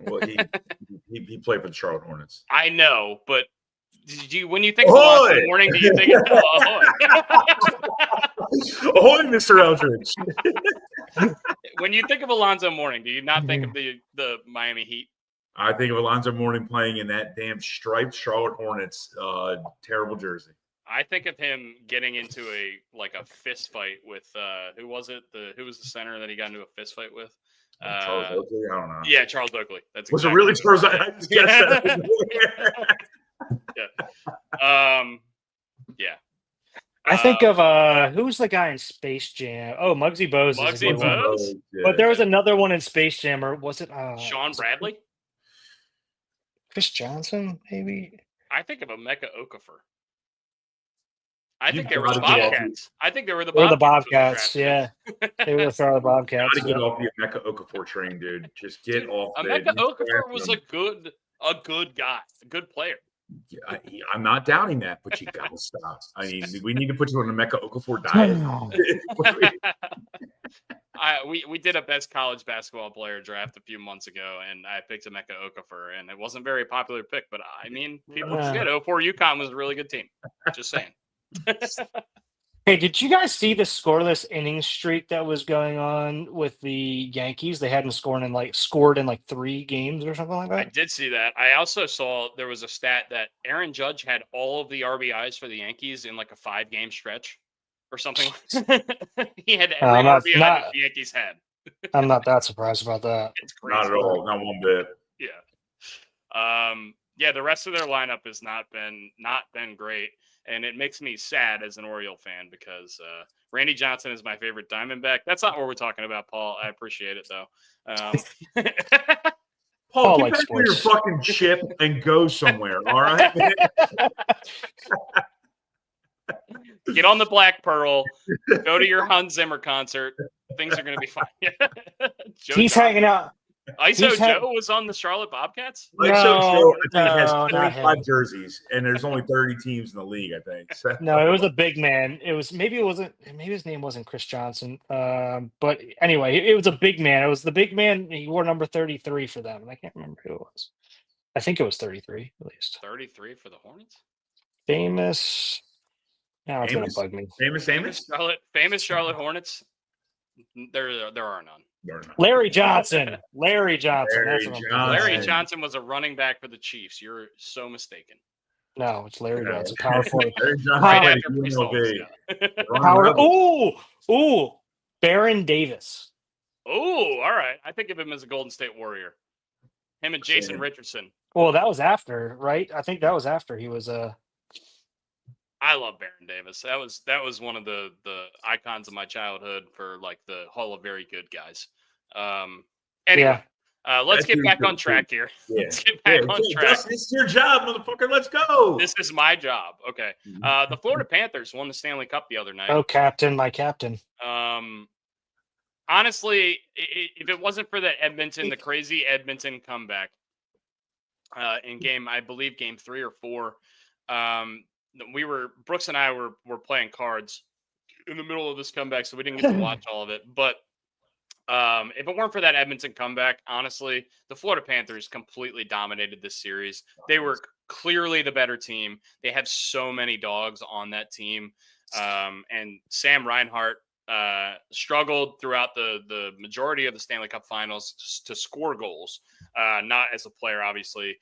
Well, he played for the Charlotte Hornets. I know, but when you think of Alonzo Mourning, do you think of ahoy? Ahoy, Mr. Eldridge. When you think of Alonzo Mourning, do you not think of the Miami Heat? I think of Alonzo Mourning playing in that damn striped Charlotte Hornets terrible jersey. I think of him getting into a fist fight with who was it? Who was the center that he got into a fist fight with? Charles Oakley? I don't know. Yeah, Charles Oakley. That's was it really Charles? I just guessed that. Yeah. I think of who's the guy in Space Jam? Oh, Muggsy Bogues. Muggsy Bogues. Yeah. But there was another one in Space Jam, or was it Sean Bradley? Chris Johnson, maybe. I think of Emeka Okafor. I think they were the Bobcats. I think they were the Bobcats. They were the Bobcats, yeah. They were the Bobcats. Got to get off the Emeka Okafor train, dude. Just get off. Emeka Okafor was a good guy, a good player. I'm not doubting that, but you got to stop. I mean, we need to put you on an Emeka Okafor diet. We did a best college basketball player draft a few months ago, and I picked Emeka Okafor, and it wasn't a very popular pick, but I mean, people forget 04 UConn was a really good team. Just saying. Hey, did you guys see the scoreless inning streak that was going on with the Yankees? They hadn't scored in like 3 games or something like that. I did see that. I also saw there was a stat that Aaron Judge had all of the RBIs for the Yankees in like a 5-game stretch or something. He had every RBI that the Yankees had. I'm not that surprised about that. It's crazy. Not at all. Not one bit. Yeah. Yeah, the rest of their lineup has not been great. And it makes me sad as an Oriole fan because Randy Johnson is my favorite Diamondback. That's not what we're talking about, Paul. I appreciate it, though. Paul, get back to your fucking chip and go somewhere, all right? Get on the Black Pearl. Go to your Hans Zimmer concert. Things are going to be fine. He's hanging out. ISO Joe was on the Charlotte Bobcats? ISO Joe, I think, has 25 jerseys, and there's only 30 teams in the league, I think. So. No, it was a big man. Maybe his name wasn't Chris Johnson. But anyway, it was a big man. It was the big man. He wore number 33 for them, and I can't remember who it was. I think it was 33, at least. 33 for the Hornets? Famous. Now it's going to bug me. Famous Charlotte Hornets? There are none. Larry Johnson. Larry Johnson was a running back for the Chiefs. You're so mistaken. No, it's Larry Johnson. Powerful. Right after Baron Davis. Oh, all right. I think of him as a Golden State Warrior. Him and Jason Richardson. Well, that was after, right? I think that was after he was I love Baron Davis. That was one of the icons of my childhood for like the Hall of Very Good guys. Anyway, let's get back on track here. Yeah. Let's get back on track. It's your job, motherfucker. Let's go. This is my job. Okay. The Florida Panthers won the Stanley Cup the other night. Oh, captain, my captain. Honestly, if it wasn't for the crazy Edmonton comeback in game 3 or 4, Brooks and I were playing cards in the middle of this comeback, so we didn't get to watch all of it. But if it weren't for that Edmonton comeback, honestly, the Florida Panthers completely dominated this series. They were clearly the better team. They have so many dogs on that team. And Sam Reinhart struggled throughout the majority of the Stanley Cup finals to score goals, not as a player, obviously.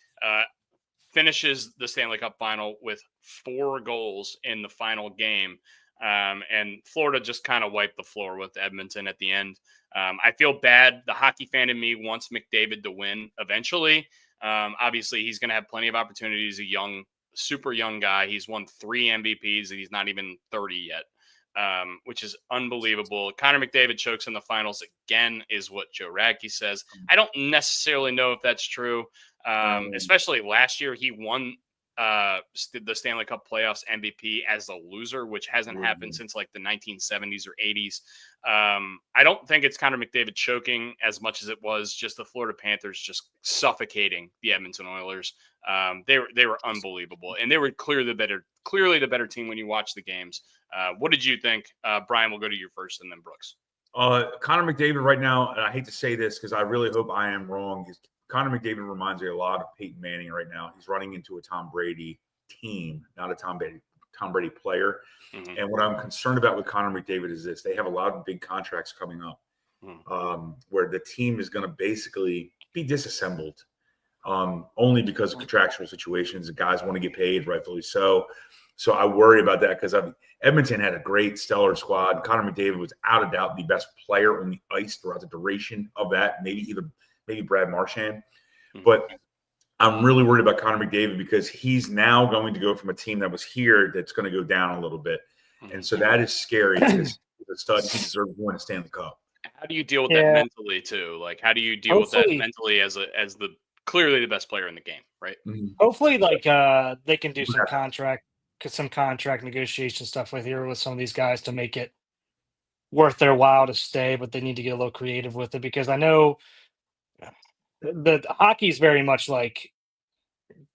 Finishes the Stanley Cup final with 4 goals in the final game. And Florida just kind of wiped the floor with Edmonton at the end. I feel bad. The hockey fan in me wants McDavid to win eventually. Obviously, he's going to have plenty of opportunities. A super young guy. He's won 3 MVPs, and he's not even 30 yet, which is unbelievable. Connor McDavid chokes in the finals again, is what Joe Radke says. I don't necessarily know if that's true. Especially last year, he won the Stanley Cup playoffs MVP as a loser, which hasn't happened since like the 1970s or 80s. I don't think it's Connor McDavid choking as much as it was just the Florida Panthers just suffocating the Edmonton Oilers. They were unbelievable, and they were clearly the better team when you watch the games. What did you think? Brian, we'll go to you first, and then Brooks. Connor McDavid right now, and I hate to say this because I really hope I am wrong. Connor McDavid reminds me a lot of Peyton Manning right now. He's running into a Tom Brady team, not a Tom Brady player. Mm-hmm. And what I'm concerned about with Connor McDavid is this: they have a lot of big contracts coming up, where the team is going to basically be disassembled, only because of contractual situations. The guys want to get paid, rightfully so. So I worry about that because Edmonton had a great, stellar squad. Connor McDavid was, out of doubt, the best player on the ice throughout the duration of that. Maybe Brad Marchand. Mm-hmm. But I'm really worried about Connor McDavid because he's now going to go from a team that was here that's going to go down a little bit. And so that is scary because the stud, he deserves to win a Stanley Cup. How do you deal with that mentally too? Like, how do you deal with that mentally as the clearly the best player in the game, right? Mm-hmm. Hopefully, they can do some contract negotiation stuff with some of these guys to make it worth their while to stay, but they need to get a little creative with it because I know the hockey is very much like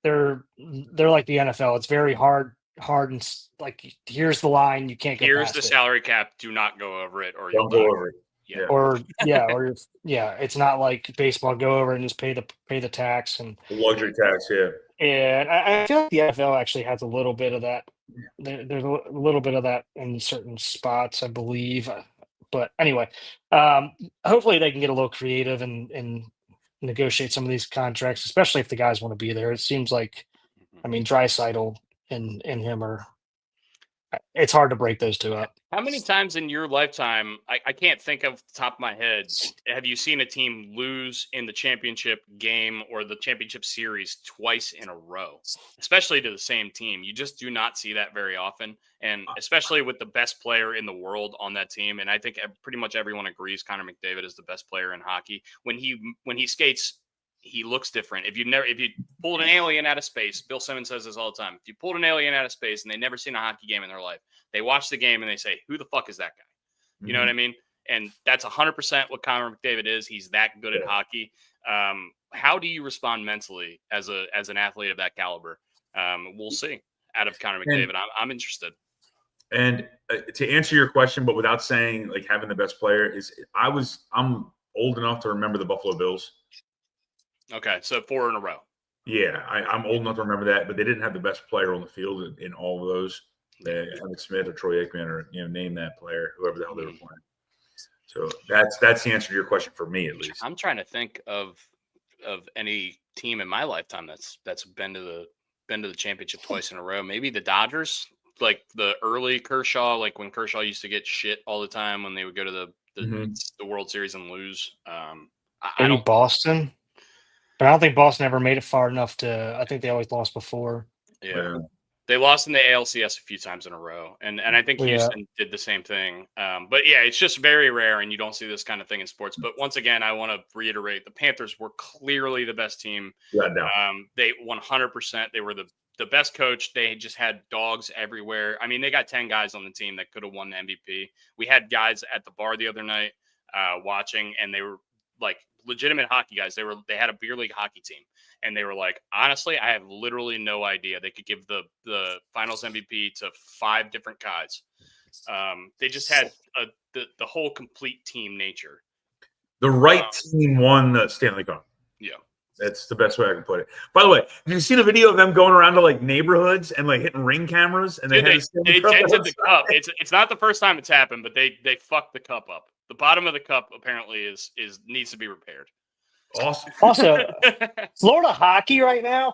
they're like the NFL. It's very hard and like here's the line, you can't go here's past the it. salary cap, do not go over it, or you'll go over it. It's not like baseball, go over and just pay the tax and the luxury tax. And I feel like the NFL actually has a little bit of that. There's a little bit of that in certain spots, I believe. But anyway, hopefully they can get a little creative and negotiate some of these contracts, especially if the guys want to be there. It seems like, Draisaitl and him it's hard to break those two up. How many times in your lifetime, I can't think of the top of my head, have you seen a team lose in the championship game or the championship series twice in a row, especially to the same team? You just do not see that very often. And especially with the best player in the world on that team. And I think pretty much everyone agrees Connor McDavid is the best player in hockey. When he skates, he looks different. If you pulled an alien out of space, Bill Simmons says this all the time. If you pulled an alien out of space and they never seen a hockey game in their life, they watch the game and they say, "Who the fuck is that guy?" You mm-hmm. know what I mean? And that's 100% what Connor McDavid is. He's that good at hockey. How do you respond mentally as an athlete of that caliber? We'll see. Out of Connor McDavid, I'm interested. And to answer your question, but without saying like having the best player I'm old enough to remember the Buffalo Bills. Okay, so 4 in a row. Yeah, I'm old enough to remember that, but they didn't have the best player on the field in all of those. Alex Smith or Troy Aikman or name that player, whoever the hell they were playing. So that's the answer to your question for me, at least. I'm trying to think of any team in my lifetime that's been to the championship twice in a row. Maybe the Dodgers, like the early Kershaw, like when Kershaw used to get shit all the time when they would go to the World Series and lose. I don't Boston. But I don't think Boston ever made it far enough I think they always lost before. Yeah. They lost in the ALCS a few times in a row. And I think Houston did the same thing. But yeah, it's just very rare and you don't see this kind of thing in sports. But once again, I want to reiterate the Panthers were clearly the best team. Yeah, no. They 100%, they were the best coach. They just had dogs everywhere. They got 10 guys on the team that could have won the MVP. We had guys at the bar the other night watching, and they were like legitimate hockey guys. They had a beer league hockey team, and they were like, honestly, I have literally no idea. They could give the finals MVP to 5 different guys. They just had the whole complete team nature. The right team won the Stanley Cup. Yeah. That's the best way I can put it. By the way, did you see the video of them going around to like neighborhoods and like hitting ring cameras? And they dented the cup. It's not the first time it's happened, but they fucked the cup up. The bottom of the cup apparently needs to be repaired. Awesome. Also, Florida hockey right now.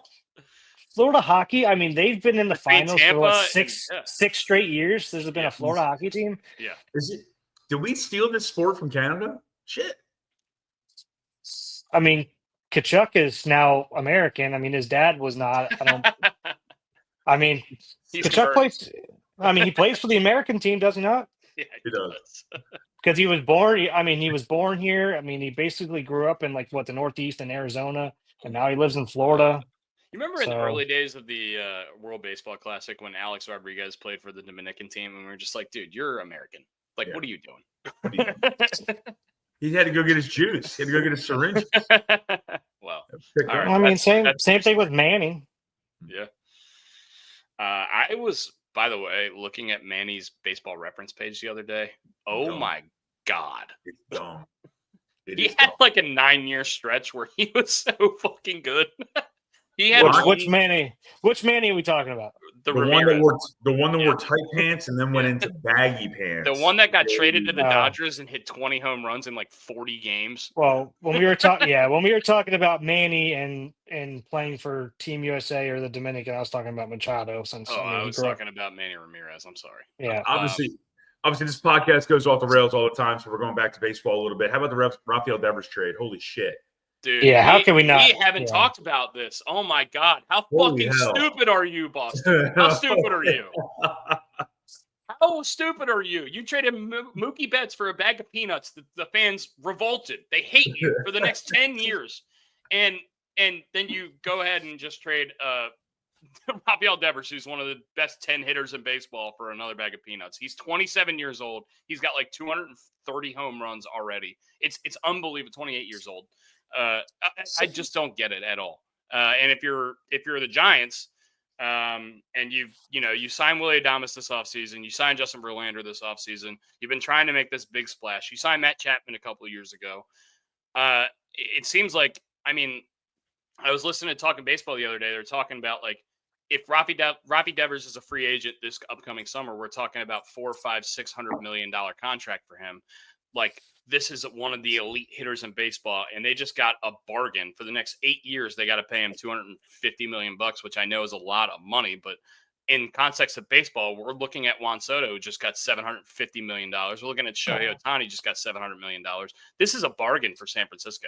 Florida hockey. They've been in the finals for like six straight years. There's been a Florida hockey team. Yeah. Did we steal this sport from Canada? Shit. Kachuk is now American. His dad was not. Kachuk plays. He plays for the American team, does he not? Yeah, he does. Because he was born. He was born here. He basically grew up in the Northeast in Arizona, and now he lives in Florida. You remember in the early days of the World Baseball Classic when Alex Rodriguez played for the Dominican team, and we were just like, dude, you're American. Like, what are you doing? He had to go get his juice. He had to go get his syringe. Well, I mean, same thing with Manny. Yeah. I was, by the way, looking at Manny's baseball reference page the other day. Oh my God. It's dumb. He had like a 9-year stretch where he was so fucking good. He had which Manny are we talking about? The one that wore tight pants and then went into baggy pants. The one that got traded to the Dodgers and hit 20 home runs in like 40 games. Well, when we were talking about Manny and playing for Team USA or the Dominican, I was talking about Machado. I was talking about Manny Ramirez. I'm sorry. Yeah. Obviously, this podcast goes off the rails all the time, so we're going back to baseball a little bit. How about the Rafael Devers trade? Holy shit. Dude, yeah, how can we not? We haven't talked about this. Oh my God. How fucking stupid are you, Boston? How stupid are you? How stupid are you? You traded Mookie Betts for a bag of peanuts. The fans revolted. They hate you for the next 10 years. And then you go ahead and just trade Rafael Devers, who's one of the best 10 hitters in baseball, for another bag of peanuts. He's 27 years old. He's got like 230 home runs already. It's unbelievable. 28 years old. I just don't get it at all. And if you're the Giants, and you signed Willie Adames this offseason, you signed Justin Verlander this offseason, you've been trying to make this big splash. You signed Matt Chapman a couple of years ago. It seems like, I mean, I was listening to Talking Baseball the other day. They're talking about like, if Rafi Devers is a free agent this upcoming summer, we're talking about $400, $500, $600 million contract for him. Like, this is one of the elite hitters in baseball, and they just got a bargain for the next 8 years. They got to pay him $250 million, which I know is a lot of money, but in context of baseball, we're looking at Juan Soto, who just got $750 million. We're looking at Shohei Ohtani, just got $700 million. This is a bargain for San Francisco.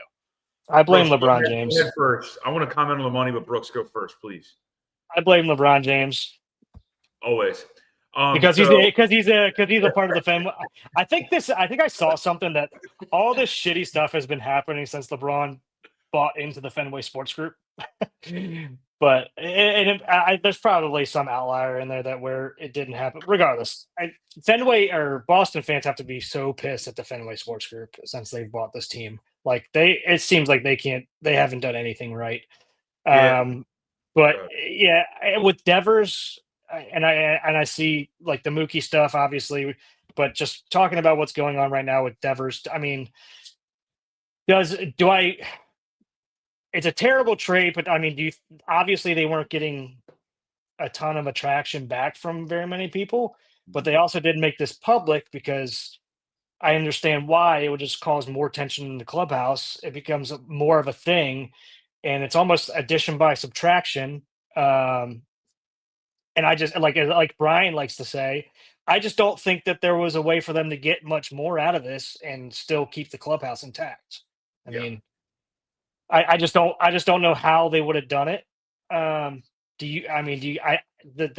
I blame LeBron James. First, I want to comment on the money, but Brooks, go first, please. I blame LeBron James. Always. Because he's a part of the family. I think I saw something that all this shitty stuff has been happening since LeBron bought into the Fenway Sports Group. But there's probably some outlier in there where it didn't happen. Regardless, Fenway or Boston fans have to be so pissed at the Fenway Sports Group since they've bought this team. Like it seems like they haven't done anything right. But yeah, with Devers. And I see like the Mookie stuff, obviously, but just talking about what's going on right now with Devers. I mean, it's a terrible trade, but I mean, obviously they weren't getting a ton of attraction back from very many people, but they also did make this public because I understand why. It would just cause more tension in the clubhouse. It becomes more of a thing, and it's almost addition by subtraction. And I just like Brian likes to say, I just don't think that there was a way for them to get much more out of this and still keep the clubhouse intact. I mean, I just don't know how they would have done it. The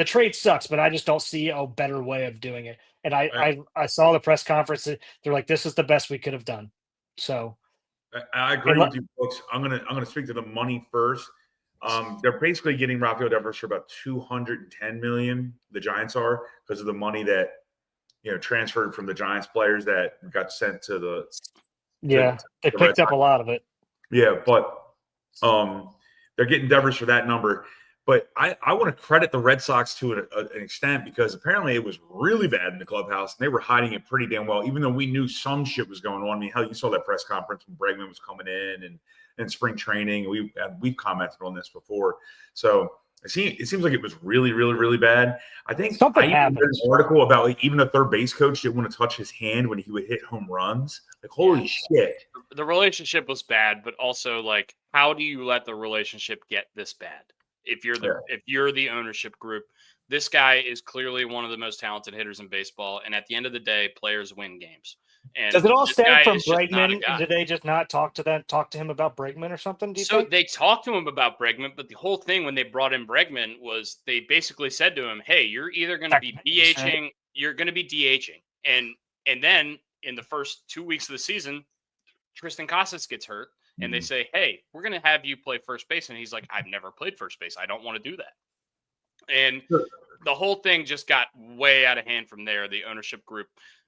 trade sucks, but I just don't see a better way of doing it. And I saw the press conference. They're like, this is the best we could have done. So I agree with you folks. I'm gonna speak to the money first. They're basically getting Rafael Devers for about $210 million. The Giants are, because of the money that transferred from the Giants players that got sent to the. They picked up a lot of it. Yeah, but they're getting Devers for that number. But I want to credit the Red Sox to an extent, because apparently it was really bad in the clubhouse and they were hiding it pretty damn well, even though we knew some shit was going on. I mean, hell, you saw that press conference when Bregman was coming in and spring training. We've commented on this before. So it seems like it was really, really, really bad. I think something happened. Read an article about like even the third base coach didn't want to touch his hand when he would hit home runs. Like, holy shit. The relationship was bad, but also like, how do you let the relationship get this bad? If you're the ownership group, this guy is clearly one of the most talented hitters in baseball. And at the end of the day, players win games. And does it all stem from Bregman? Did they just not talk to him about Bregman or something? Do you think? They talked to him about Bregman, but the whole thing when they brought in Bregman was they basically said to him, "Hey, you're either going to be DHing, you're going to be DHing," and then in the first 2 weeks of the season, Tristan Casas gets hurt, and they say, hey, we're going to have you play first base. And he's like, I've never played first base. I don't want to do that. And the whole thing just got way out of hand from there, the ownership group.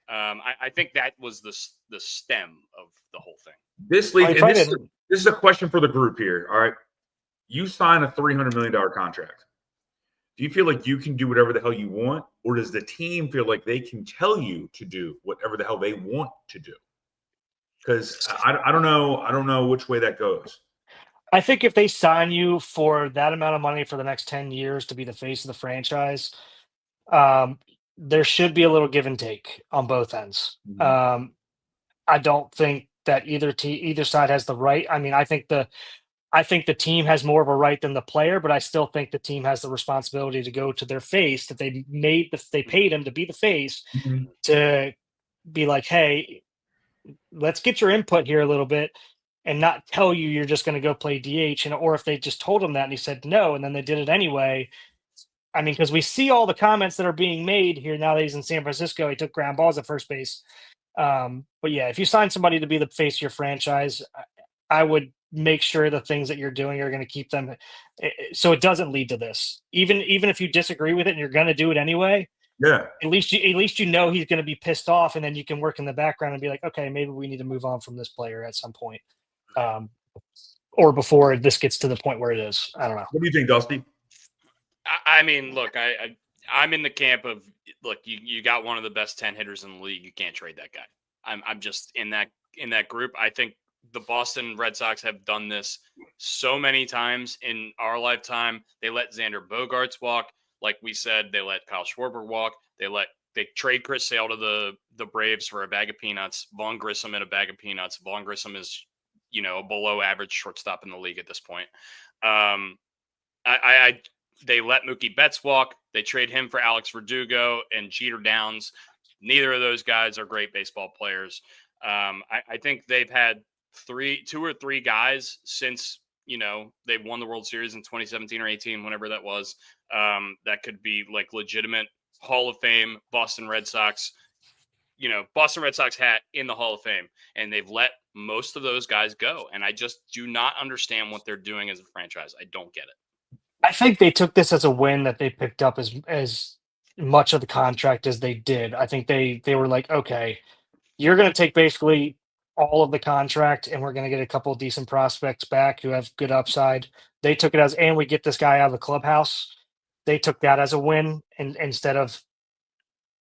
I think that was the stem of the whole thing. This is a question for the group here. All right. You sign a $300 million contract. Do you feel like you can do whatever the hell you want, or does the team feel like they can tell you to do whatever the hell they want to do? Because I don't know. I don't know which way that goes. I think if they sign you for that amount of money for the next 10 years to be the face of the franchise, there should be a little give and take on both ends. Mm-hmm. I don't think that either side has the right. I mean, I think the team has more of a right than the player, but I still think the team has the responsibility to go to their face that they paid him to be the face, Mm-hmm. to be like, hey, let's get your input here a little bit, and not tell you you're just going to go play DH. Or if they just told him that and he said no, and then they did it anyway. I mean, because we see all the comments that are being made here now that he's in San Francisco. He took ground balls at first base. But yeah, if you sign somebody to be the face of your franchise, I would make sure the things that you're doing are going to keep them, so it doesn't lead to this. Even if you disagree with it and you're going to do it anyway, yeah, at least you know he's going to be pissed off, and then you can work in the background and be like, okay, maybe we need to move on from this player at some point, or before this gets to the point where it is. I don't know. What do you think, Dusty? I mean, look, I'm in the camp of, look, you got one of the best 10 hitters in the league. You can't trade that guy. I'm just in that group. I think the Boston Red Sox have done this so many times in our lifetime. They let Xander Bogaerts walk. Like we said, they let Kyle Schwarber walk. They trade Chris Sale to the Braves for a bag of peanuts. Vaughn Grissom in a bag of peanuts. Vaughn Grissom is, a below average shortstop in the league at this point. They let Mookie Betts walk. They trade him for Alex Verdugo and Jeter Downs. Neither of those guys are great baseball players. I think they've had two or three guys since, they won the World Series in 2017 or 18, whenever that was, that could be like legitimate Hall of Fame Boston Red Sox, Boston Red Sox hat in the Hall of Fame. And they've let most of those guys go. And I just do not understand what they're doing as a franchise. I don't get it. I think they took this as a win that they picked up as much of the contract as they did. I think they were like, okay, you're going to take basically all of the contract, and we're going to get a couple of decent prospects back who have good upside. They took it as, and we get this guy out of the clubhouse. They took that as a win, and instead of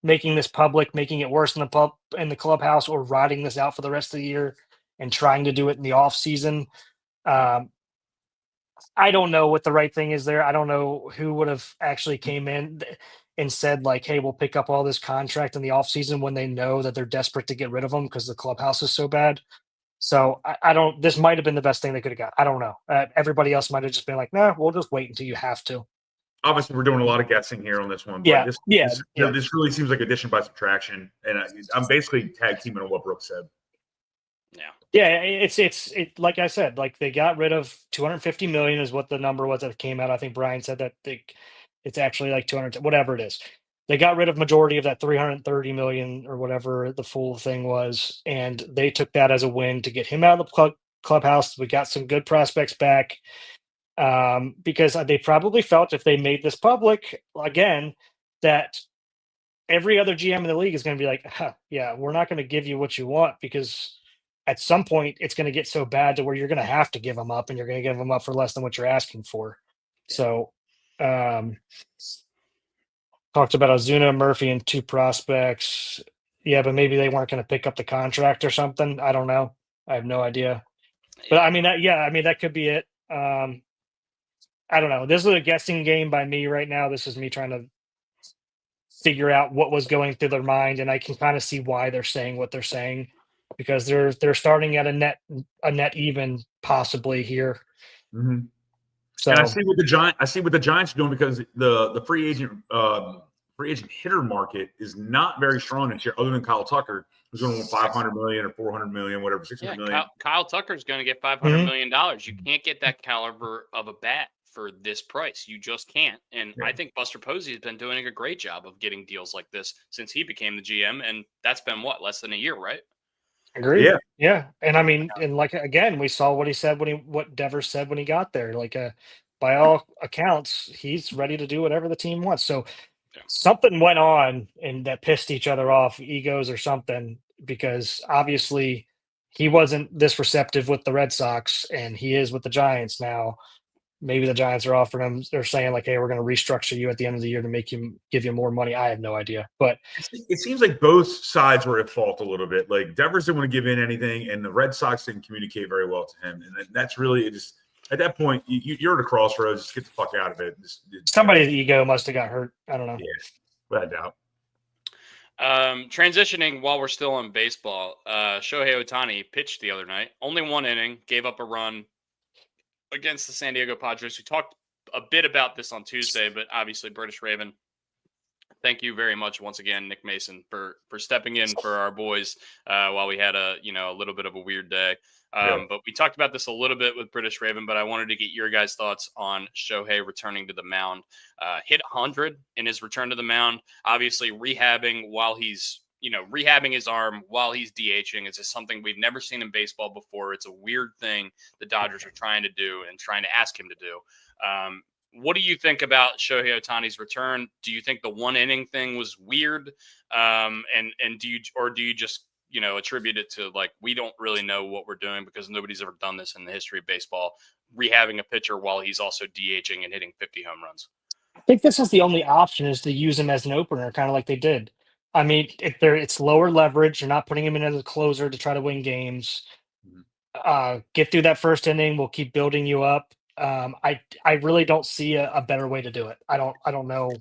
making this public, making it worse in the clubhouse, or riding this out for the rest of the year and trying to do it in the off season. I don't know what the right thing is there. I don't know who would have actually came in and said, like, hey, we'll pick up all this contract in the offseason when they know that they're desperate to get rid of them because the clubhouse is so bad. So I don't, this might have been the best thing they could have got. I don't know. Everybody else might have just been like, nah, we'll just wait until you have to. Obviously, we're doing a lot of guessing here on this one. But this really seems like addition by subtraction. And I'm basically tag teaming on what Brooks said. Yeah, it's like I said, like they got rid of $250 million is what the number was that came out. I think Brian said that it's actually like 200, whatever it is. They got rid of majority of that $330 million or whatever the full thing was, and they took that as a win to get him out of the clubhouse. We got some good prospects back, because they probably felt if they made this public again that every other GM in the league is going to be like, yeah, we're not going to give you what you want, because at some point it's going to get so bad to where you're going to have to give them up, and you're going to give them up for less than what you're asking for. So, talked about Ozuna, Murphy, and two prospects. Yeah, but maybe they weren't going to pick up the contract or something. I don't know. I have no idea. But I mean, that could be it. I don't know. This is a guessing game by me right now. This is me trying to figure out what was going through their mind, and I can kind of see why they're saying what they're saying, because they're starting at a net even possibly here. Mm-hmm. So and I see what the Giants are doing, because the free agent hitter market is not very strong this year, other than Kyle Tucker, who's going to want $500 million or $400 million, whatever, $600 million. Kyle Tucker's going to get $500 million. You can't get that caliber of a bat for this price. You just can't. And I think Buster Posey has been doing a great job of getting deals like this since he became the GM, and that's been less than a year, right? Agreed. Yeah. And I mean, and like again, we saw what he said what Devers said when he got there. Like by all accounts, he's ready to do whatever the team wants. So something went on and that pissed each other off, egos or something, because obviously he wasn't this receptive with the Red Sox and he is with the Giants now. Maybe the Giants are offering him, they're saying like, hey, we're going to restructure you at the end of the year to give you more money. I have no idea. But it seems like both sides were at fault a little bit. Like Devers didn't want to give in anything, and the Red Sox didn't communicate very well to him. And that's really just at that point, you're at a crossroads. Just get the fuck out of it. Somebody's ego must have got hurt. I don't know. Yeah, without doubt. Transitioning while we're still on baseball, Shohei Ohtani pitched the other night. Only one inning, gave up a run against the San Diego Padres. We talked a bit about this on Tuesday, but obviously British Raven. Thank you very much once again, Nick Mason, for stepping in for our boys while we had a little bit of a weird day. But we talked about this a little bit with British Raven, but I wanted to get your guys' thoughts on Shohei returning to the mound. Hit 100 in his return to the mound, obviously rehabbing while he's rehabbing his arm while he's DHing. It's just something we've never seen in baseball before. It's a weird thing the Dodgers are trying to do and trying to ask him to do. What do you think about Shohei Ohtani's return? Do you think the one inning thing was weird? And do you just attribute it to like, we don't really know what we're doing because nobody's ever done this in the history of baseball, rehabbing a pitcher while he's also DHing and hitting 50 home runs? I think this is the only option, is to use him as an opener, kind of like they did. I mean, it's lower leverage. You're not putting him in as a closer to try to win games. Get through that first inning. We'll keep building you up. I really don't see a better way to do it. I don't know.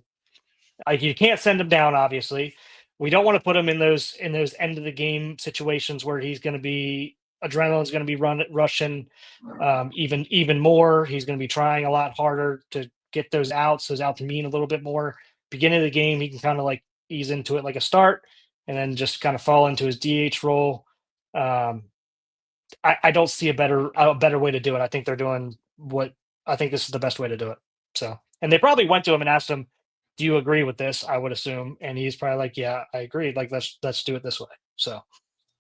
You can't send him down, obviously. We don't want to put him in those end of the game situations where he's going to be adrenaline's going to be rushing even more. He's going to be trying a lot harder to get those outs. Those outs mean a little bit more. Beginning of the game, he can kind of like ease into it like a start, and then just kind of fall into his DH role. I don't see a better way to do it. I think they're doing I think this is the best way to do it. So, and they probably went to him and asked him, do you agree with this? I would assume. And he's probably like, yeah, I agree. Like, let's do it this way. So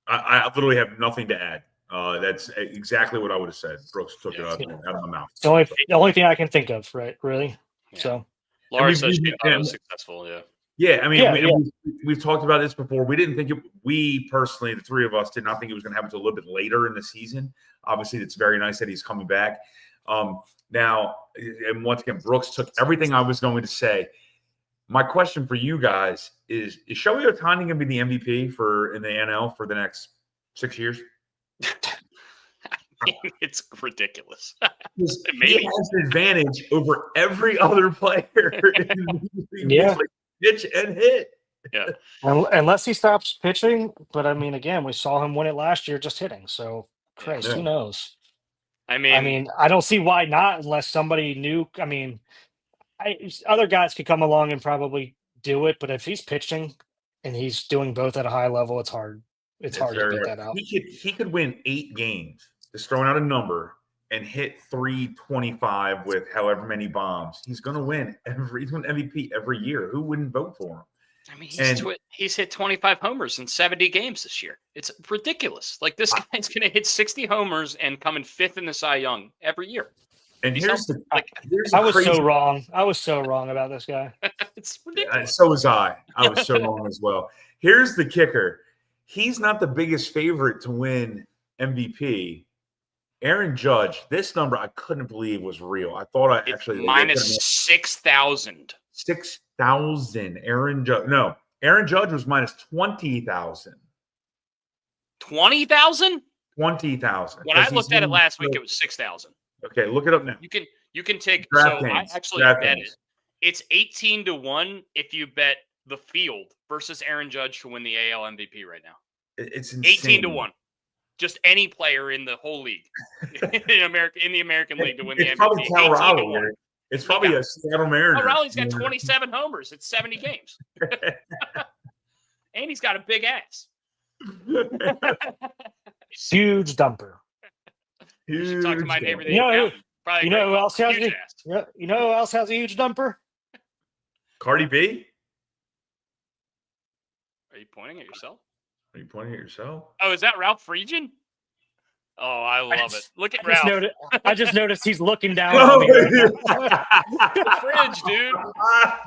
I literally have nothing to add. That's exactly what I would have said. Brooks took it out of my mouth. The only thing I can think of, right? Really? Yeah. So Laura says she thought it was successful. Yeah. Yeah, I mean, we've talked about this before. We didn't think we personally, the three of us, did not think it was going to happen until a little bit later in the season. Obviously, it's very nice that he's coming back. Now, and once again, Brooks took everything I was going to say. My question for you guys is Shohei Ohtani going to be the MVP in the NL for the next 6 years? It's ridiculous. He has an advantage over every other player. Yeah. Pitch and hit. Yeah. Unless he stops pitching. But I mean, again, we saw him win it last year just hitting. So, Christ, who knows? I mean, I don't see why not, unless somebody new. I mean, other guys could come along and probably do it. But if he's pitching and he's doing both at a high level, it's hard. It's hard to beat that out. He could win 8 games. Just throwing out a number and hit 325 with however many bombs. He's going to win. He's going to MVP every year. Who wouldn't vote for him? I mean, he's hit 25 homers in 70 games this year. It's ridiculous. Like, this guy's going to hit 60 homers and come in 5th in the Cy Young every year. And I was so wrong. I was so wrong about this guy. It's ridiculous. So was I. I was so wrong as well. Here's the kicker. He's not the biggest favorite to win MVP. Aaron Judge, this number I couldn't believe was real. I thought it's minus 6,000. 6,000. Aaron Judge was minus 20,000. 20,000? 20,000. When I looked at it last week, it was 6,000. Okay, look it up now. You can take. Draft so games. I actually bet it. It's 18-1 if you bet the field versus Aaron Judge to win the AL MVP right now. It's insane. 18-1. Just any player in the whole league in the American League to win the MVP. Probably Cal Raleigh. It's probably a Seattle Mariners. Raleigh's got 27 homers. It's 70 games. And he's got a big ass. Huge dumper. You should talk to my neighbor. You know who else has a huge dumper? Cardi B. Are you pointing at yourself? Are you pointing at yourself? Oh, is that Ralph Friedgen? Oh, I love it. Look at Ralph. I just noticed he's looking down on me right now. Fridge, dude.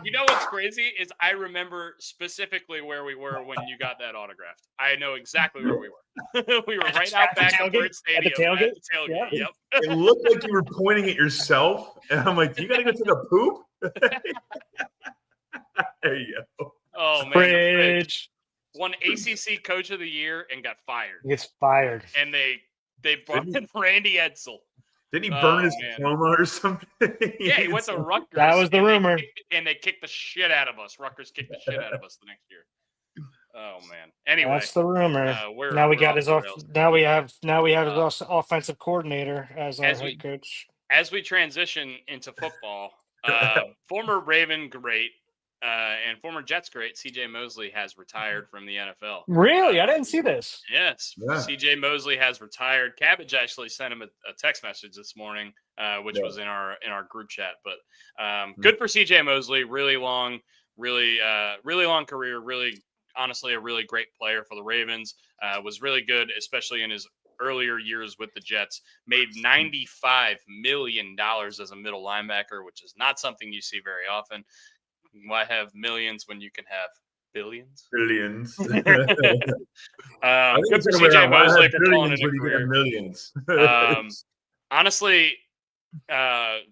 You know what's crazy is I remember specifically where we were when you got that autographed. I know exactly where we were. We were right out back at Bird Stadium. At the tailgate? Yeah. Yep. It looked like you were pointing at yourself, and I'm like, "You got to go take a poop." There you go. Oh man, Fridge won ACC Coach of the Year and got fired. He gets fired, and they brought in Randy Edsall. Didn't he burn his diploma or something? Yeah, he went to Rutgers. That was the rumor. They kicked the shit out of us. Rutgers kicked the shit out of us the next year. Oh man. Anyway, that's the rumor. Now we got his off. Now we have his offensive coordinator as our head coach. As we transition into football, former Raven great and former Jets great CJ Mosley has retired from the NFL. Really? I didn't see this. Yes. Yeah. CJ Mosley has retired. Cabbage actually sent him a text message this morning, which was in our group chat. But good for CJ Mosley. Really long career. Really, honestly, a really great player for the Ravens. Was really good, especially in his earlier years with the Jets. Made $95 million as a middle linebacker, which is not something you see very often. Why have millions when you can have billions? Billions. Good for CJ Mosley for calling it a career. Millions. Honestly,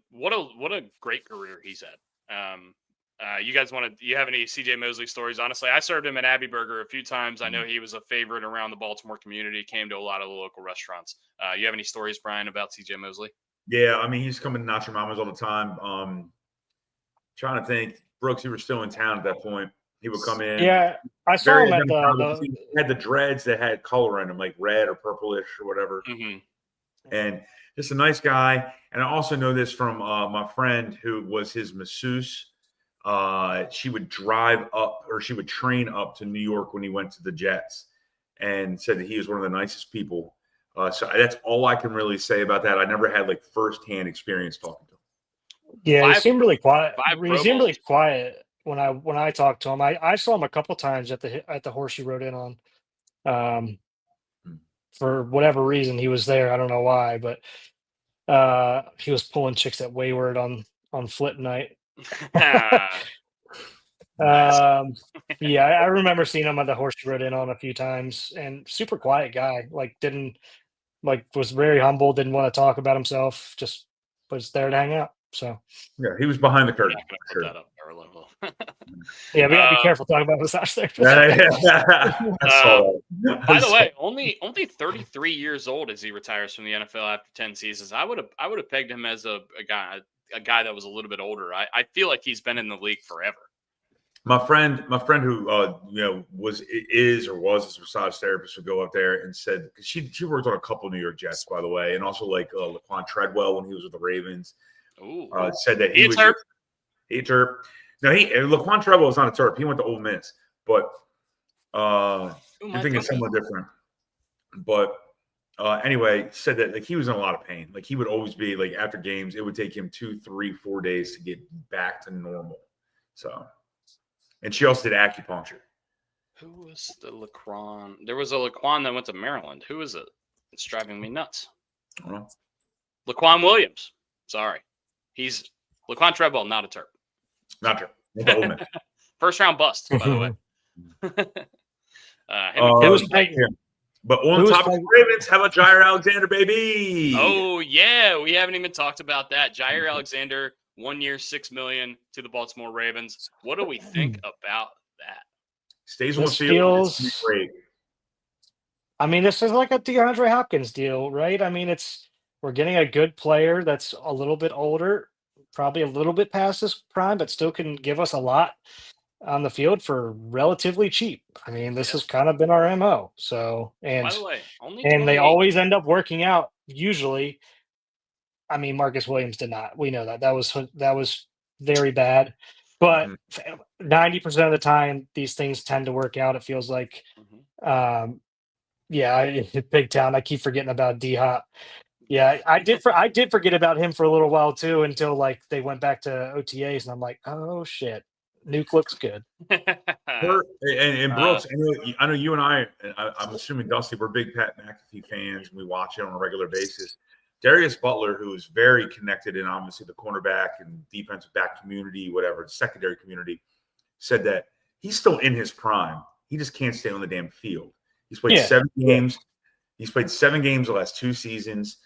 what a great career he's had. You guys you have any CJ Mosley stories? Honestly, I served him at Abbey Burger a few times. I know he was a favorite around the Baltimore community, came to a lot of the local restaurants. You have any stories, Brian, about CJ Mosley? Yeah, I mean, he's coming to Nacho Mamas all the time. Trying to think. Brooks, you were still in town at that point. He would come in. Yeah, I saw him at he had the dreads that had color in them, like red or purplish or whatever. Mm-hmm. And just a nice guy. And I also know this from my friend who was his masseuse. She would drive up, or she would train up to New York when he went to the Jets, and said that he was one of the nicest people. So that's all I can really say about that. I never had like firsthand experience talking to him. Yeah, he seemed really quiet. He seemed really quiet when I talked to him. I saw him a couple times at the horse he rode in on. For whatever reason, he was there. I don't know why, but he was pulling chicks at Wayward on flip night. Yeah, I remember seeing him at the horse he rode in on a few times, and super quiet guy. Was very humble. Didn't want to talk about himself. Just was there to hang out. So yeah, he was behind the curtain. Put that up there a little. Yeah, we gotta be careful talking about massage there. By the way, only 33 years old as he retires from the NFL after 10 seasons. I would have pegged him as a guy that was a little bit older. I feel like he's been in the league forever. My friend who was a massage therapist would go up there and said, because she worked on a couple New York Jets, by the way, and also like Laquan Treadwell when he was with the Ravens. Said that he was Terp. He Terp. No, Laquan Treadwell was not a Terp. He went to Ole Miss, but you're thinking somewhat different. But anyway, said that like he was in a lot of pain. Like he would always be like after games, it would take him 2, 3, 4 days to get back to normal. So, and she also did acupuncture. Who was the Laquan? There was a Laquan that went to Maryland. Who is it? It's driving me nuts. I don't know. Laquan Williams. Sorry. He's Laquan Treadwell, not a Terp. Not true. First round bust, by the way. But on top of the Ravens, how about Jair Alexander, baby? Oh, yeah. We haven't even talked about that. Jair Alexander, 1 year, $6 million to the Baltimore Ravens. What do we think about that? Stays on the field. It's great. I mean, this is like a DeAndre Hopkins deal, right? I mean, we're getting a good player that's a little bit older, probably a little bit past his prime, but still can give us a lot on the field for relatively cheap. I mean, this has kind of been our MO. So, and by the way, they always end up working out usually. I mean, Marcus Williams did not. We know that was very bad, but 90% of the time, these things tend to work out. It feels like, Big Town. I keep forgetting about D-Hop. Yeah, I did forget about him for a little while too, until like they went back to OTAs, and I'm like, oh shit, Nuke looks good. And Brooks, I know you and I'm assuming Dusty, we're big Pat McAfee fans, and we watch it on a regular basis. Darius Butler, who is very connected in obviously the cornerback and defensive back community, whatever, secondary community, said that he's still in his prime. He just can't stay on the damn field. He's played 7 games. He's played 7 games the last 2 seasons.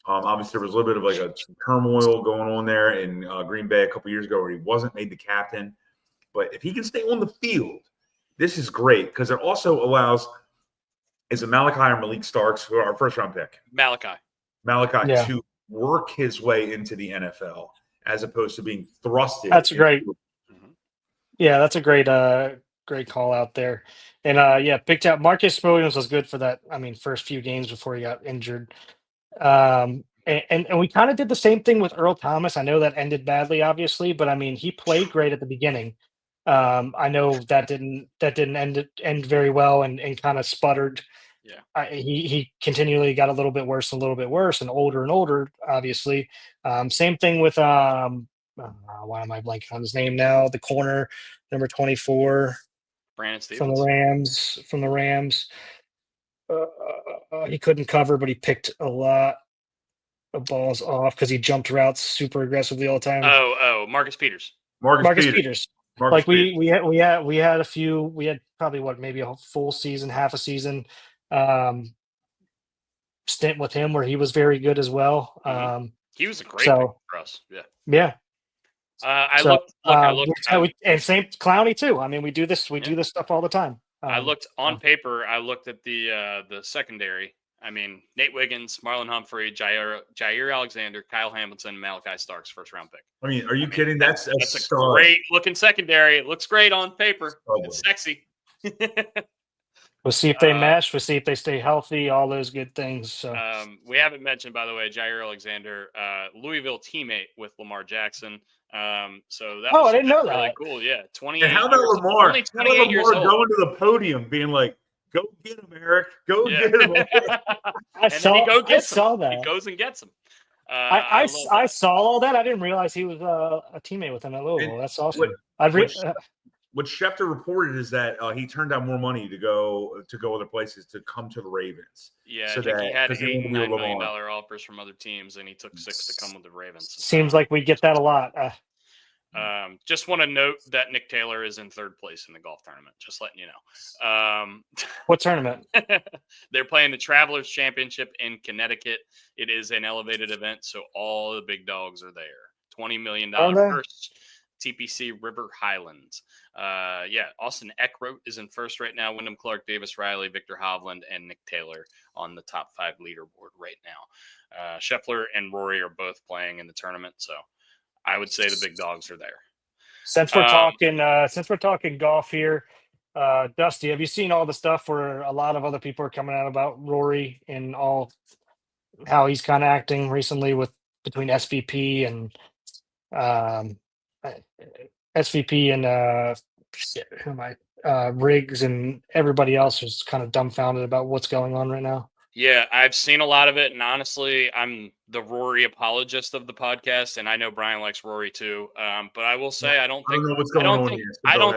Obviously, there was a little bit of like a turmoil going on there in Green Bay a couple years ago where he wasn't made the captain. But if he can stay on the field, this is great because it also allows is it Malachi or Malik Starks, who are our first-round pick? Malachi to work his way into the NFL as opposed to being thrusted. That's great. Yeah, that's a great call out there. And picked out Marcus Williams was good for that. I mean, first few games before he got injured. And we kind of did the same thing with Earl Thomas. I know that ended badly, obviously, but I mean, he played great at the beginning. I know that didn't end very well and kind of sputtered. Yeah, he continually got a little bit worse, and older, obviously. Same thing with why am I blanking on his name now? The corner, number 24, Brandon Stevens from the Rams. He couldn't cover, but he picked a lot of balls off because he jumped routes super aggressively all the time. Marcus Peters. Marcus Peters. We had a few. We had probably maybe a full season, half a season stint with him where he was very good as well. He was a great pick for us. Yeah. I looked, and same Clowney too. I mean, we do this stuff all the time. I looked on paper. I looked at the secondary. I mean, Nate Wiggins, Marlon Humphrey, Jair Alexander, Kyle Hamilton, Malachi Starks, first-round pick. I mean, are you kidding? That's a great-looking secondary. It looks great on paper. It's sexy. We'll see if they mesh. We'll see if they stay healthy. All those good things. So. We haven't mentioned, by the way, Jair Alexander, Louisville teammate with Lamar Jackson. So that was I didn't know really that. cool. Yeah, 28. And how about Lamar? Only 28 years old. Going to the podium, being like, "Go get him, Eric! Go get him!" I saw that. He goes and gets him. I saw all that. I didn't realize he was a teammate with him at Louisville. That's awesome. What Schefter reported is that he turned down more money to go other places to come to the Ravens. Yeah, so he had $8-9 million offers from other teams, and he took 6 to come with the Ravens. Seems like we get that a lot. Just want to note that Nick Taylor is in 3rd place in the golf tournament. Just letting you know. What tournament? They're playing the Travelers Championship in Connecticut. It is an elevated event, so all the big dogs are there. $20 million purse. TPC River Highlands. Austin Eckroat is in 1st right now. Wyndham Clark, Davis Riley, Victor Hovland, and Nick Taylor on the top 5 leaderboard right now. Scheffler and Rory are both playing in the tournament, so I would say the big dogs are there. Since we're talking golf here, Dusty, have you seen all the stuff where a lot of other people are coming out about Rory and all how he's kind of acting recently between SVP and Riggs and everybody else is kind of dumbfounded about what's going on right now? Yeah, I've seen a lot of it, and honestly, I'm the Rory apologist of the podcast, and I know Brian likes Rory too. But I will say I don't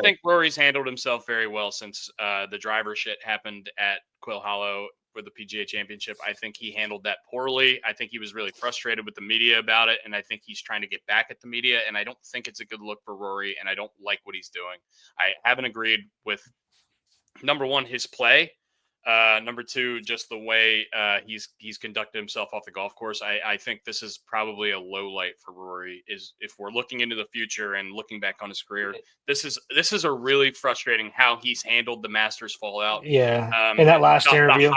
think Rory's handled himself very well since the driver shit happened at Quill Hollow for the PGA Championship. I think he handled that poorly. I think he was really frustrated with the media about it, and I think he's trying to get back at the media, and I don't think it's a good look for Rory, and I don't like what he's doing. I haven't agreed with, number one, his play. Number 2, just the way he's conducted himself off the golf course. I think this is probably a low light for Rory. Is if we're looking into the future and looking back on his career, this is a really frustrating how he's handled the Masters fallout. Yeah, in that last interview,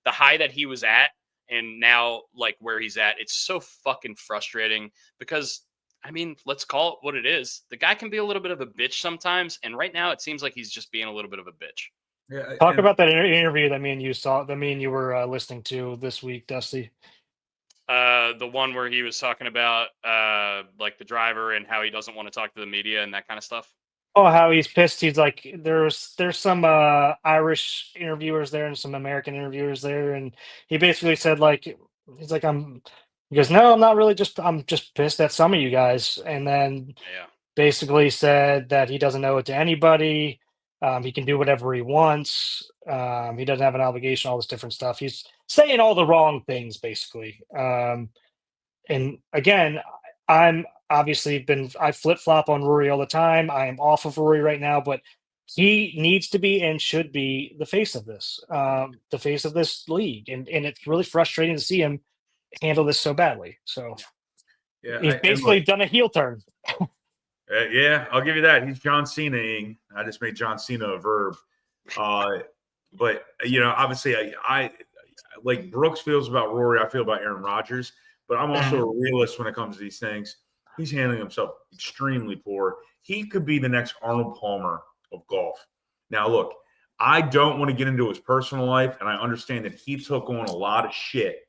the high that he was at, and now like where he's at, it's so fucking frustrating because. I mean, let's call it what it is. The guy can be a little bit of a bitch sometimes, and right now it seems like he's just being a little bit of a bitch. Yeah, Talk about that interview that me and you were listening to this week, Dusty. The one where he was talking about like the driver and how he doesn't want to talk to the media and that kind of stuff. Oh, how he's pissed. He's like, there's some Irish interviewers there and some American interviewers there, and he basically said he goes, no, I'm not really I'm just pissed at some of you guys, and then basically said that he doesn't owe it to anybody. He can do whatever he wants. He doesn't have an obligation, all this different stuff. He's saying all the wrong things, basically. And again, I'm obviously I flip flop on Rory all the time. I am off of Rory right now, but he needs to be and should be the face of this, the face of this league. And it's really frustrating to see him handle this so badly. So he's basically done a heel turn. Yeah, I'll give you that. He's John Cena-ing. I just made John Cena a verb. But, obviously, I like Brooks feels about Rory. I feel about Aaron Rodgers. But I'm also a realist when it comes to these things. He's handling himself extremely poor. He could be the next Arnold Palmer of golf. Now, look, I don't want to get into his personal life, and I understand that he took on a lot of shit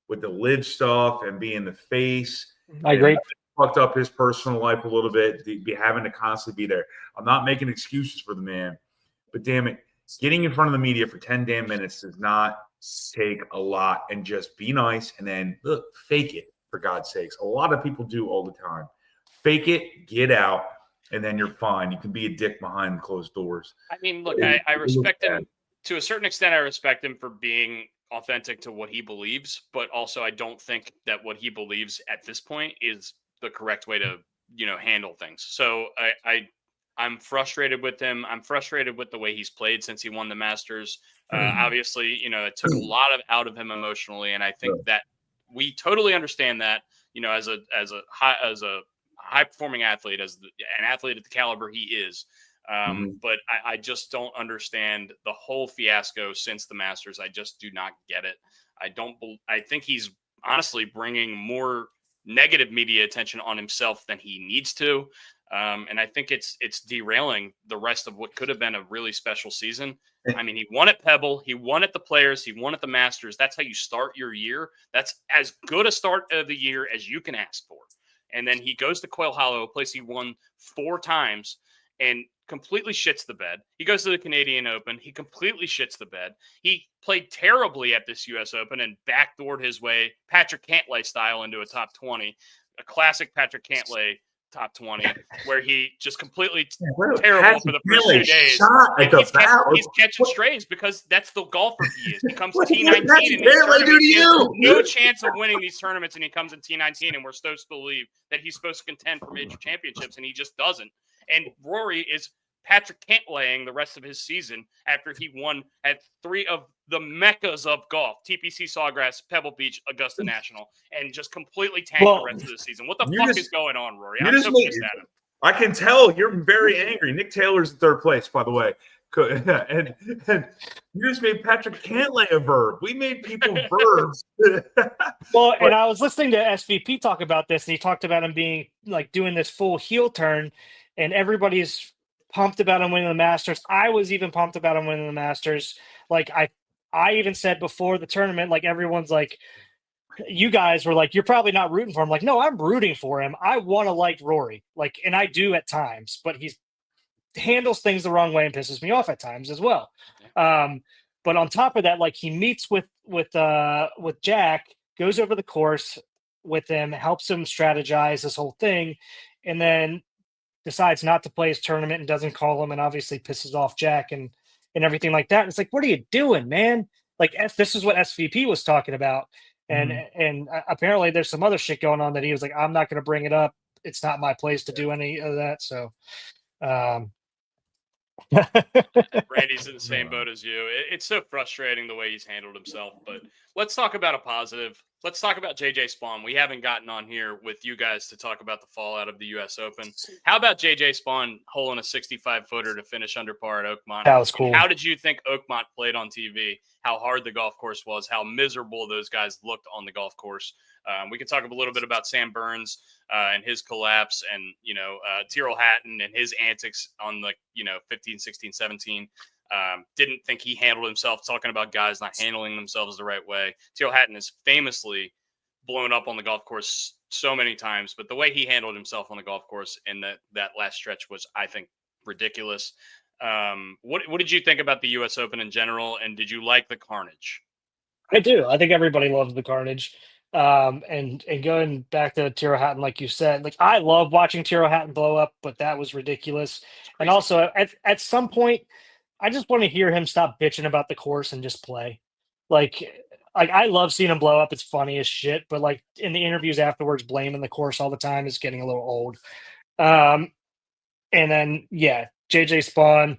with the live stuff and being the face. I agree. Fucked up his personal life a little bit, be having to constantly be there. I'm not making excuses for the man, but damn it, getting in front of the media for 10 damn minutes does not take a lot, and just be nice and then fake it, for God's sakes. A lot of people do all the time. Fake it, get out, and then you're fine. You can be a dick behind closed doors. I mean, look, I respect him to a certain extent. I respect him for being authentic to what he believes, but also I don't think that what he believes at this point is the correct way to, handle things. So I'm frustrated with him. I'm frustrated with the way he's played since he won the Masters. Obviously, it took a lot out of him emotionally, and I think that we totally understand that. As a high performing athlete, an athlete at the caliber he is. But I just don't understand the whole fiasco since the Masters. I just do not get it. I think he's honestly bringing more negative media attention on himself than he needs to. And I think it's derailing the rest of what could have been a really special season. I mean, he won at Pebble, he won at the Players, he won at the Masters. That's how you start your year. That's as good a start of the year as you can ask for. And then he goes to Quail Hollow, a place he won 4 times, and completely shits the bed. He goes to the Canadian Open. He completely shits the bed. He played terribly at this U.S. Open and backdoored his way, Patrick Cantlay style, into a top 20, a classic Patrick Cantlay top 20, where he just completely terrible for the first 2 days. He's catching strays because that's the golfer he is. He comes to T19 and he has no chance of winning these tournaments, and he comes in T19, and we're supposed to believe that he's supposed to contend for major championships, and he just doesn't. And Rory is Patrick Cantlaying the rest of his season after he won at 3 of the meccas of golf: TPC Sawgrass, Pebble Beach, Augusta National, and just completely tanked the rest of the season. What the fuck is going on, Rory? I'm so pissed at him. I can tell you're very angry. Nick Taylor's in 3rd place, by the way. And you just made Patrick Cantlay a verb. We made people verbs. And I was listening to SVP talk about this, and he talked about him being like doing this full heel turn, and everybody's pumped about him winning the Masters. I was even pumped about him winning the Masters. Like I even said before the tournament, like everyone's like, you guys were like, you're probably not rooting for him. Like, no, I'm rooting for him. I want to like Rory, like, and I do at times, but he handles things the wrong way and pisses me off at times as well. But on top of that, like, he meets with Jack, goes over the course with him, helps him strategize this whole thing, and then decides not to play his tournament and doesn't call him, and obviously pisses off Jack and everything like that. And it's like, what are you doing, man? Like, this is what SVP was talking about. And apparently there's some other shit going on that he was like, I'm not going to bring it up. It's not my place to do any of that. So, Randy's in the same boat as you. It's so frustrating the way he's handled himself, but let's talk about a positive. Let's talk about JJ Spawn. We haven't gotten on here with you guys to talk about the fallout of the U.S. Open. How about JJ Spawn holing a 65-footer to finish under par at Oakmont? That was cool. And how did you think Oakmont played on TV? How hard the golf course was, how miserable those guys looked on the golf course. We can talk a little bit about Sam Burns and his collapse, and, Tyrrell Hatton and his antics on the, 15, 16, 17. Didn't think he handled himself, talking about guys not handling themselves the right way. Tyrrell Hatton is famously blown up on the golf course so many times, but the way he handled himself on the golf course in that last stretch was, I think, ridiculous. What did you think about the U.S. Open in general, and did you like the carnage? I do. I think everybody loves the carnage. And going back to Tiro Hatton, like you said, like I love watching Tiro Hatton blow up, but that was ridiculous. And also at some point, I just want to hear him stop bitching about the course and just play. Like I love seeing him blow up. It's funny as shit, but like in the interviews afterwards, blaming the course all the time is getting a little old. And then JJ Spawn.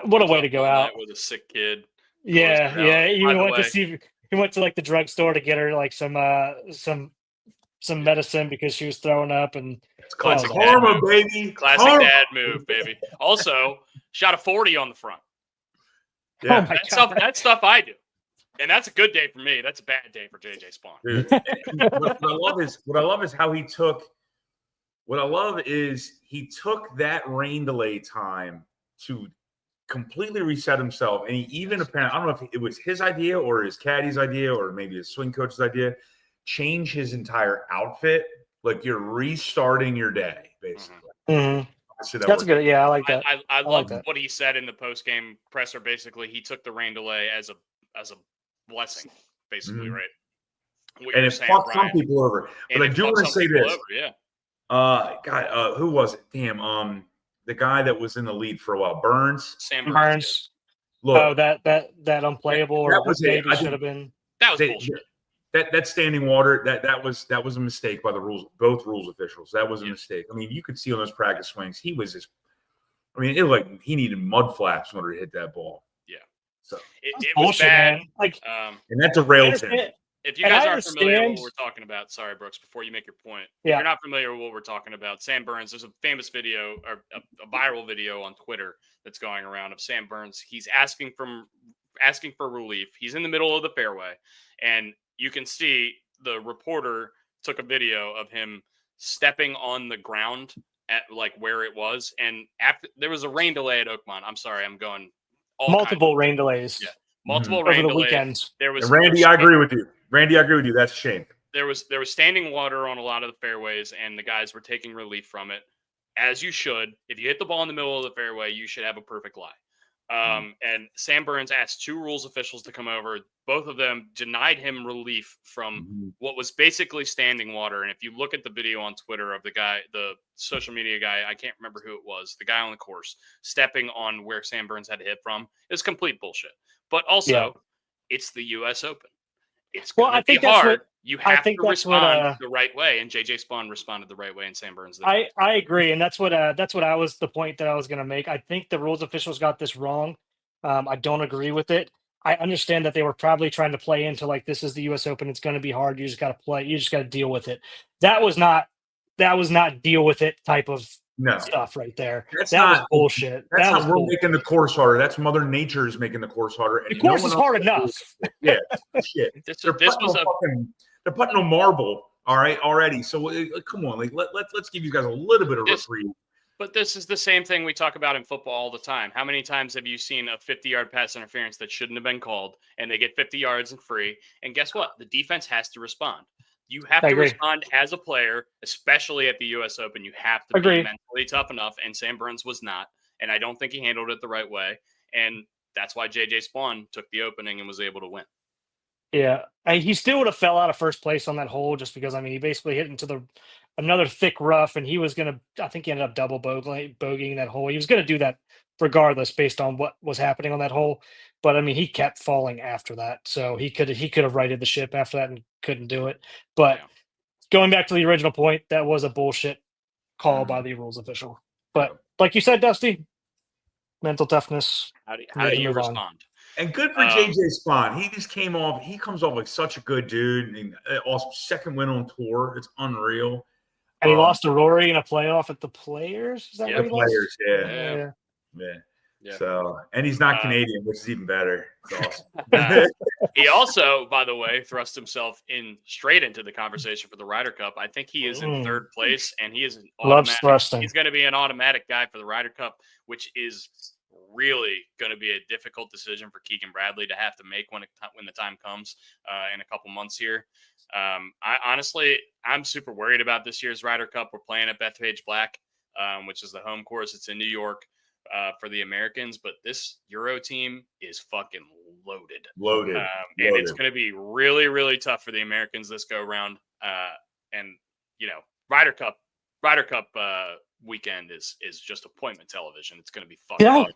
What a way to go out with a sick kid. Yeah. He went to like the drugstore to get her like some medicine because she was throwing up, and it's classic karma, baby. Classic dad move, baby. Also, shot a 40 on the front. Yeah, that stuff I do, and that's a good day for me. That's a bad day for JJ Spawn. Dude, what I love is how he took. What I love is he took that rain delay time to completely reset himself, and he even apparently, I don't know if it was his idea or his caddy's idea or maybe his swing coach's idea, change his entire outfit. Like you're restarting your day, basically. Mm-hmm. That's good. Yeah, I like that. I love what he said in the post game presser. Basically, he took the rain delay as a blessing, basically, right? And it fucked some people over. But I do want to say this. Who was it? Damn, the guy that was in the lead for a while, Sam Burns. Look, that unplayable, or that was maybe should have been. That was bullshit. That standing water, that was a mistake by both rules officials. That was a mistake. I mean, you could see on those practice swings, he was just. I mean, it was like he needed mud flaps in order to hit that ball. Yeah. So it was bad. Man. Like, and that derailed him. If you guys aren't familiar with what we're talking about, sorry, Brooks, before you make your point. If you're not familiar with what we're talking about, Sam Burns, there's a famous video or a viral video on Twitter that's going around of Sam Burns. He's asking for relief. He's in the middle of the fairway, and you can see the reporter took a video of him stepping on the ground at like where it was. And after there was a rain delay at Oakmont. I'm sorry, I'm going multiple rain delays. Yeah. Multiple rain over the delays. Weekends. There was Randy, I agree with you. That's a shame. There was standing water on a lot of the fairways, and the guys were taking relief from it, as you should. If you hit the ball in the middle of the fairway, you should have a perfect lie. And Sam Burns asked two rules officials to come over. Both of them denied him relief from what was basically standing water. And if you look at the video on Twitter of the guy, the social media guy, I can't remember who it was, the guy on the course, stepping on where Sam Burns had to hit from, it's complete bullshit. But also, it's the U.S. Open. It's going to be hard. You have to respond the right way, and JJ Spawn responded the right way, and Sam Burns. I agree, and that's what I was the point that I was going to make. I think the rules officials got this wrong. I don't agree with it. I understand that they were probably trying to play into like this is the U.S. Open. It's going to be hard. You just got to play. You just got to deal with it. That was not deal with it type of stuff right there. That was bullshit. That's not we're making the course harder. That's Mother Nature is making the course harder. And the course is hard enough. Yeah, shit. They're putting a marble. All right, already. So come on, like let's give you guys a little bit of reprieve. But this is the same thing we talk about in football all the time. How many times have you seen a 50-yard pass interference that shouldn't have been called, and they get 50 yards and free? And guess what? The defense has to respond. You have to respond as a player, especially at the U.S. Open. You have to be mentally tough enough, and Sam Burns was not. And I don't think he handled it the right way. And that's why J.J. Spawn took the opening and was able to win. Yeah. He still would have fell out of first place on that hole just because, I mean, he basically hit into another thick rough, and he was going to – I think he ended up double bogeying that hole. He was going to do that regardless based on what was happening on that hole. But, I mean, he kept falling after that. So he could have righted the ship after that and couldn't do it. But going back to the original point, that was a bullshit call by the rules official. But like you said, Dusty, mental toughness. How do you respond? And good for JJ Spawn. He just came off. He comes off like such a good dude. And awesome second win on tour. It's unreal. And he lost to Rory in a playoff at the Players. Is that the Players? Yeah. So, and he's not Canadian, which is even better. It's awesome. He also, by the way, thrust himself straight into the conversation for the Ryder Cup. I think he is in third place, and he is loves thrusting. He's going to be an automatic guy for the Ryder Cup, which is really going to be a difficult decision for Keegan Bradley to have to make when the time comes in a couple months here. I'm super worried about this year's Ryder Cup. We're playing at Bethpage Black, which is the home course. It's in New York for the Americans, but this Euro team is fucking loaded. Loaded. And it's going to be really, really tough for the Americans this go around. And Ryder Cup weekend is just appointment television. It's going to be fucking fun.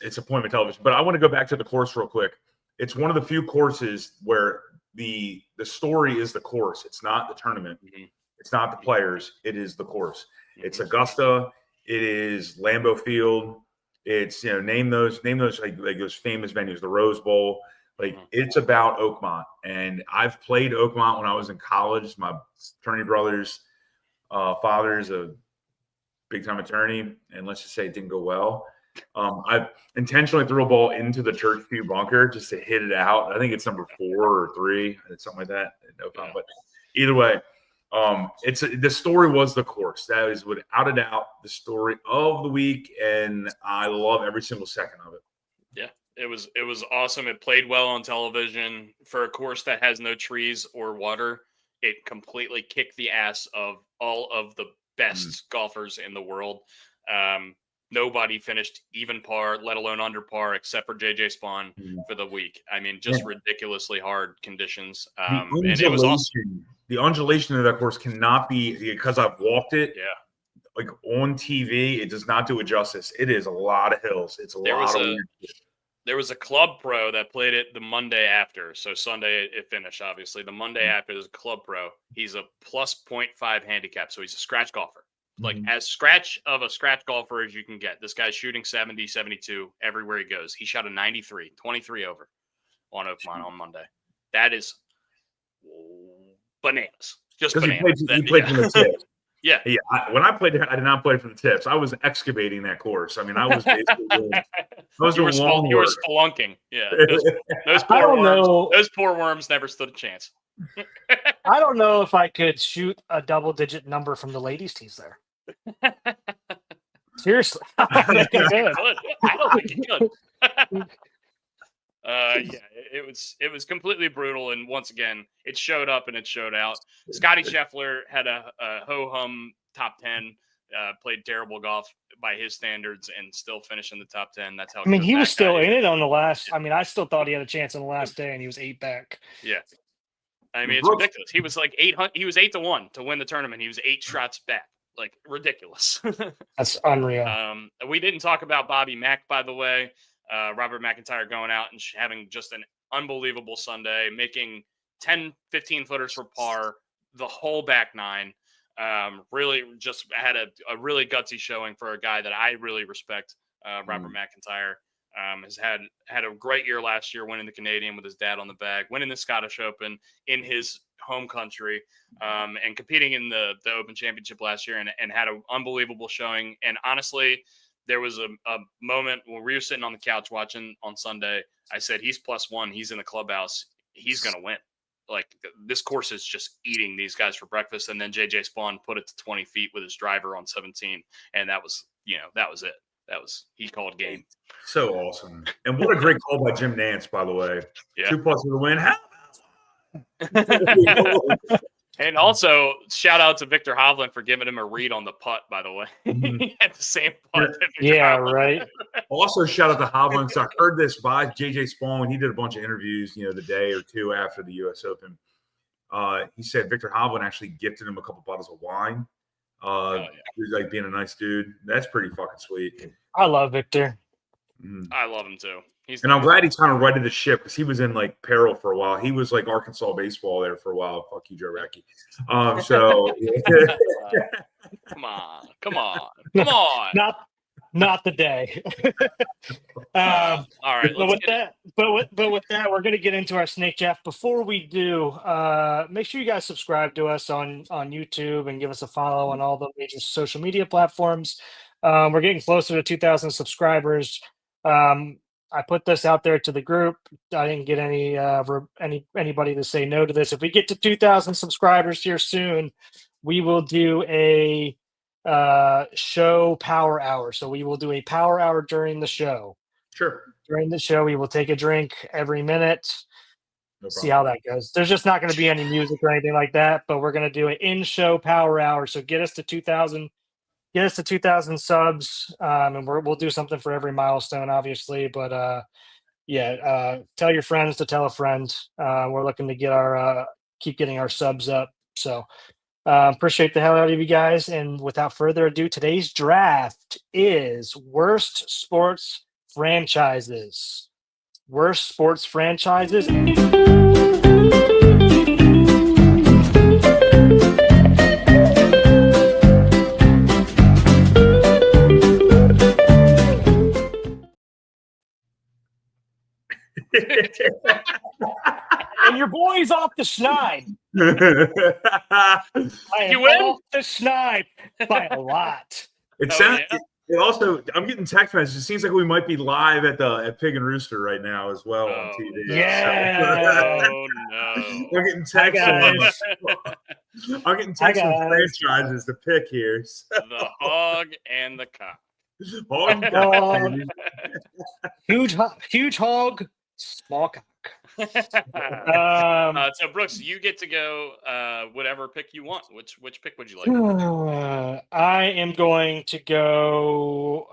It's appointment television. But I want to go back to the course real quick. It's one of the few courses where the story is the course. It's not the tournament. Mm-hmm. It's not the players. It is the course. Mm-hmm. It's Augusta. It is Lambeau Field. It's name those like those famous venues, the Rose Bowl. Like it's about Oakmont, and I've played Oakmont when I was in college. My attorney brother's father's a big time attorney, and let's just say it didn't go well. I intentionally threw a ball into the church pew bunker just to hit it out. I think it's number 4 or 3, something like that. Yeah. But either way, the story was the course. That is without a doubt the story of the week, and I love every single second of it. Yeah, it was awesome. It played well on television for a course that has no trees or water. It completely kicked the ass of all of the best golfers in the world. Nobody finished even par, let alone under par, except for JJ Spawn for the week. I mean, just ridiculously hard conditions. And it was awesome. The undulation of that course cannot be, because I've walked it. Yeah. Like on TV, it does not do it justice. It is a lot of hills. It's a lot of weird shit. There was a club pro that played it the Monday after. So Sunday it finished, obviously. The Monday after, there's a club pro. He's a plus 0.5 handicap, so he's a scratch golfer. Like as scratch of a scratch golfer as you can get. This guy's shooting 70, 72 everywhere he goes. He shot a 93, 23 over on Oakmont on Monday. That is bananas. Just bananas. He played from the tips. Yeah. When I played, I did not play from the tips. I was excavating that course. I mean, I was basically you were spelunking. Yeah. Those poor worms never stood a chance. I don't know if I could shoot a double-digit number from the ladies' tees there. Seriously, I don't think it could. It was completely brutal, and once again, it showed up and it showed out. Scotty Scheffler had a ho-hum top 10, played terrible golf by his standards, and still finished in the top 10. That's how. I mean, he was still in it on the last. I mean, I still thought he had a chance on the last day, and he was 8 back. Yeah. I mean, it's ridiculous. He was like 800. He was 8-1 to win the tournament. He was 8 shots back. Like ridiculous. That's unreal. We didn't talk about Bobby Mack, by the way. Robert McIntyre going out and having just an unbelievable Sunday, making 10, 15 footers for par, the whole back 9. Really just had a really gutsy showing for a guy that I really respect. Robert McIntyre has had a great year last year, winning the Canadian with his dad on the bag, winning the Scottish Open in his home country, and competing in the Open Championship last year, and had an unbelievable showing. And honestly, there was a moment when we were sitting on the couch watching on Sunday. I said, he's +1. He's in the clubhouse. He's going to win. Like, this course is just eating these guys for breakfast. And then JJ Spawn put it to 20 feet with his driver on 17. And that was it. He called game. So awesome. And what a great call by Jim Nance, by the way. Yeah. 2+ for the win. How And also, shout out to Victor Hovland for giving him a read on the putt, by the way. He had the same putt. Right. Also, shout out to Hovland. So I heard this by JJ Spawn when he did a bunch of interviews, the day or two after the U.S. Open. He said Victor Hovland actually gifted him a couple bottles of wine. He was like being a nice dude. That's pretty fucking sweet. I love Victor. I love him too. I'm glad he's kind of righted the ship, because he was in like peril for a while. He was like Arkansas baseball there for a while. Fuck you, Joe Racky. Come on. Not the day. All right. But with that, we're going to get into our Snake Draft. Before we do, make sure you guys subscribe to us on YouTube and give us a follow on all the major social media platforms. We're getting closer to 2,000 subscribers. I put this out there to the group. I didn't get anybody to say no to this. If we get to 2,000 subscribers here soon, we will do a show power hour. So we will do a power hour during the show. Sure. During the show, we will take a drink every minute. No see how that goes. There's just not going to be any music or anything like that, but we're going to do an in-show power hour. So get us to 2,000. Get us to 2,000 subs, and we'll do something for every milestone, obviously. But tell your friends to tell a friend. We're looking to get keep getting our subs up. So appreciate the hell out of you guys. And without further ado, today's draft is worst sports franchises. Worst sports franchises. And your boy's off the schneid. I am off the schneid by a lot. It also, I'm getting text messages. It seems like we might be live at Pig and Rooster right now as well on TV. Yeah. Oh no. I'm getting text. I'm getting text from franchises to pick here. So. The hog and the cock. Hog. Huge hog, small cock. So Brooks, you get to go whatever pick you want. Which pick would you like? I am going to go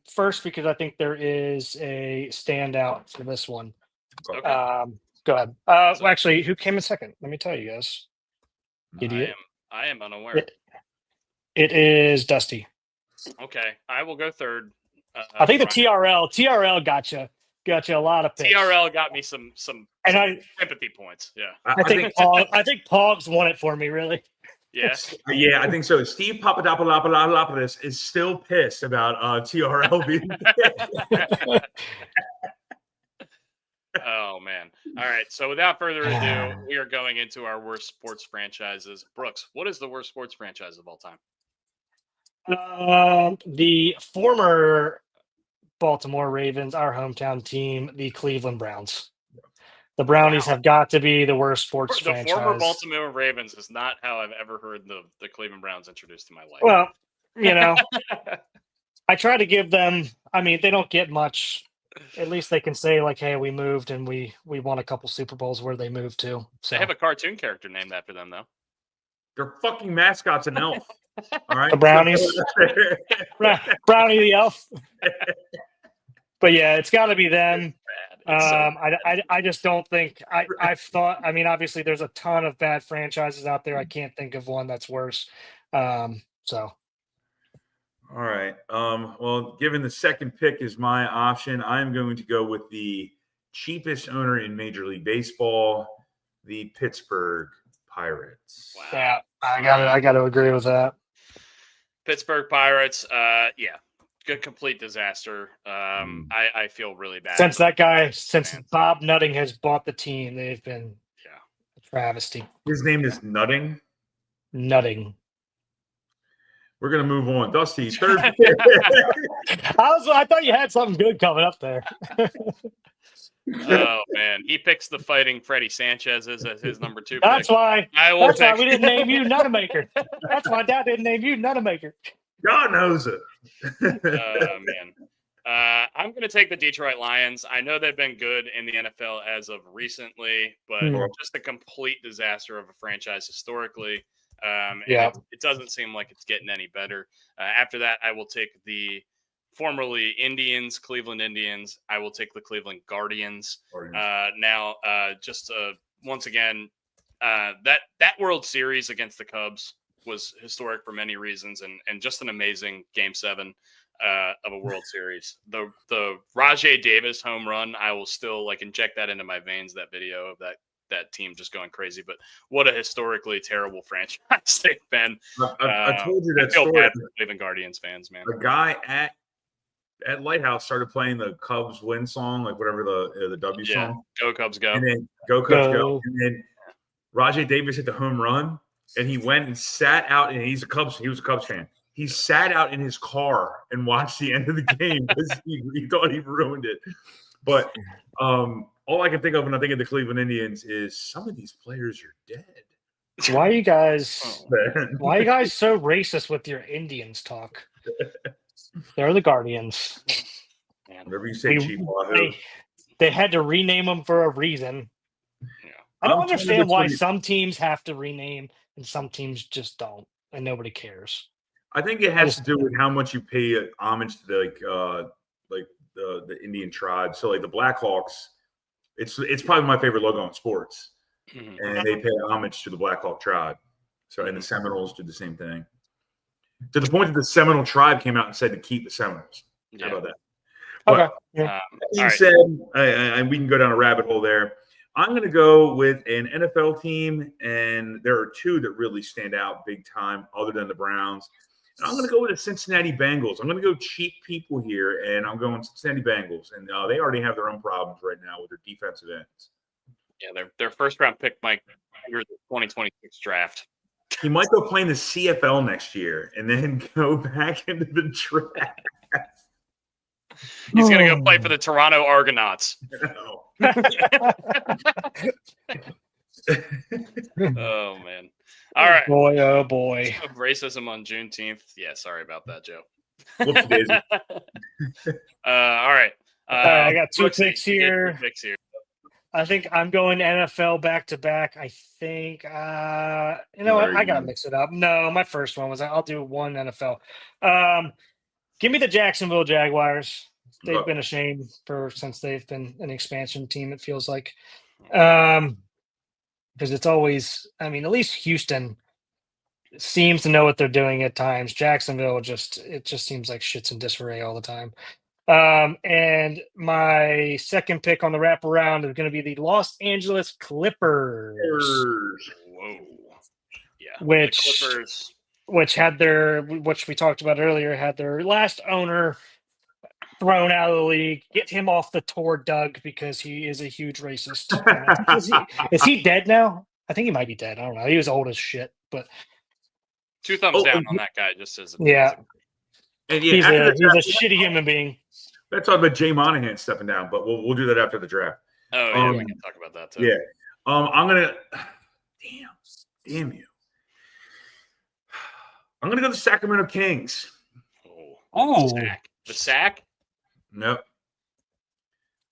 first because I think there is a standout for this one. Okay. Go ahead. Actually, who came in second? Let me tell you guys. Idiot. I am unaware. It is Dusty. Okay, I will go third. I think the TRL gotcha a lot of picks. TRL got me some sympathy points. Yeah, I think Pogs won it for me. Really. Yes. Yeah, I think so. Steve Papadopoulos is still pissed about TRL being. Oh man! All right. So without further ado, we are going into our worst sports franchises. Brooks, what is the worst sports franchise of all time? The former Baltimore Ravens, our hometown team, the Cleveland Browns. The Brownies have got to be the worst sports franchise. The former Baltimore Ravens is not how I've ever heard the Cleveland Browns introduced in my life. Well, I try to give them. I mean, they don't get much. At least they can say like, "Hey, we moved and we won a couple Super Bowls where they moved to." So. They have a cartoon character named after them, though. Their fucking mascot's an elf. All right, the Brownies, Brownie the elf. But yeah, it's got to be them. I just don't think I've thought. I mean, obviously, there's a ton of bad franchises out there. I can't think of one that's worse. So. All right. Well, given the second pick is my option, I'm going to go with the cheapest owner in Major League Baseball, the Pittsburgh Pirates. Wow. Yeah, I got to agree with that. Pittsburgh Pirates. Yeah. Good complete disaster. I feel really bad. Since Bob Nutting has bought the team, they've been a travesty. His name is Nutting. Nutting. We're gonna move on. Dusty, third pick. I thought you had something good coming up there. Oh man, he picks the fighting Freddie Sanchez as his number 2 pick. That's why we didn't name you Nuttamaker. That's why Dad didn't name you Nuttamaker. God knows it. Oh man. I'm going to take the Detroit Lions. I know they've been good in the NFL as of recently, but just a complete disaster of a franchise historically. It doesn't seem like it's getting any better. After that, I will take the formerly Cleveland Indians. I will take the Cleveland Guardians. Once again, that World Series against the Cubs was historic for many reasons, and just an amazing Game 7 of a World Series. The Rajay Davis home run, I will still inject that into my veins. That video of that team just going crazy. But what a historically terrible franchise they've been. I told you that I feel story. bad for Cleveland Guardians fans, man. A guy at Lighthouse started playing the Cubs win song, whatever the W song. Go Cubs go. And then Go Cubs go. And then Rajay Davis hit the home run, and he went and sat out, and he was a Cubs fan. He sat out in his car and watched the end of the game because he thought he ruined it. But all I can think of when I think of the Cleveland Indians is some of these players are dead. Why are you guys so racist with your Indians talk? They're the Guardians. Whatever you say, Chief Wahoo. They had to rename them for a reason. Yeah. I don't understand why some teams have to rename and some teams just don't, and nobody cares. I think it has to do with how much you pay homage to the Indian tribe. So like the Blackhawks, it's probably my favorite logo in sports, and they pay homage to the Blackhawk tribe. So and the Seminoles did the same thing, to the point that the Seminole tribe came out and said to keep the Seminoles. How about that? Okay. That being said, we can go down a rabbit hole there. I'm going to go with an NFL team, and there are two that really stand out big time other than the Browns. And I'm going to go with the Cincinnati Bengals. I'm going to go cheap people here, and I'm going Cincinnati Bengals. And they already have their own problems right now with their defensive ends. Yeah, their first-round pick might enter the 2026 draft. He might go play in the CFL next year and then go back into the draft. He's going to go play for the Toronto Argonauts. Oh, man. All right. Boy, oh, boy. Racism on Juneteenth. Yeah, sorry about that, Joe. All right. I got two picks here. I think I'm going NFL back-to-back. I think, you know what? I got to mix it up. No, my first one was I'll do one NFL. Give me the Jacksonville Jaguars. They've been a shame since they've been an expansion team, it feels like. Because it's always, I mean, at least Houston seems to know what they're doing at times. Jacksonville it just seems like shit's in disarray all the time. And my second pick on the wraparound is going to be the Los Angeles Clippers. Whoa. Yeah. Which we talked about earlier, had their last owner thrown out of the league, get him off the tour, Doug, because he is a huge racist. Is he dead now? I think he might be dead. I don't know. He was old as shit, but 2 thumbs down on that guy. Just as he's a shitty human being. Let's talk about Jay Monahan stepping down, but we'll do that after the draft. Oh yeah, we can talk about that too. Yeah, I'm gonna. Damn you! I'm gonna go to the Sacramento Kings. The sack. Nope.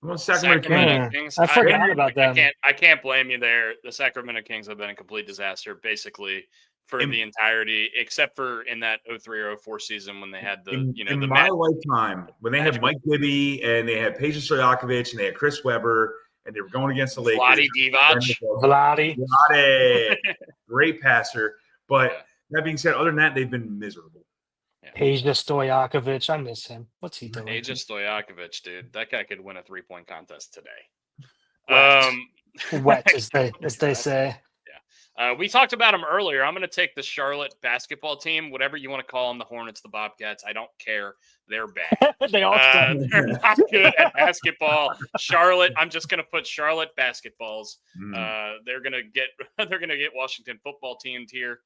I'm on Sacramento Kings. I forgot about them. I can't blame you there. The Sacramento Kings have been a complete disaster, basically, for the entirety, except for in that 03 or 04 season when they had lifetime, when they had Mike Bibby and they had Peja Stojakovic and they had Chris Webber and they were going against the Lakers. Vlade. Great passer. But that being said, other than that, they've been miserable. Peja Stojakovic, I miss him. What's he doing? Peja Stojakovic, dude, that guy could win a 3-point contest today. Wet, as they say. Yeah, we talked about them earlier. I'm going to take the Charlotte basketball team, whatever you want to call them, the Hornets, the Bobcats. I don't care. They're bad. They're not good at basketball. Charlotte. I'm just going to put Charlotte basketballs. They're going to get Washington football teamed here.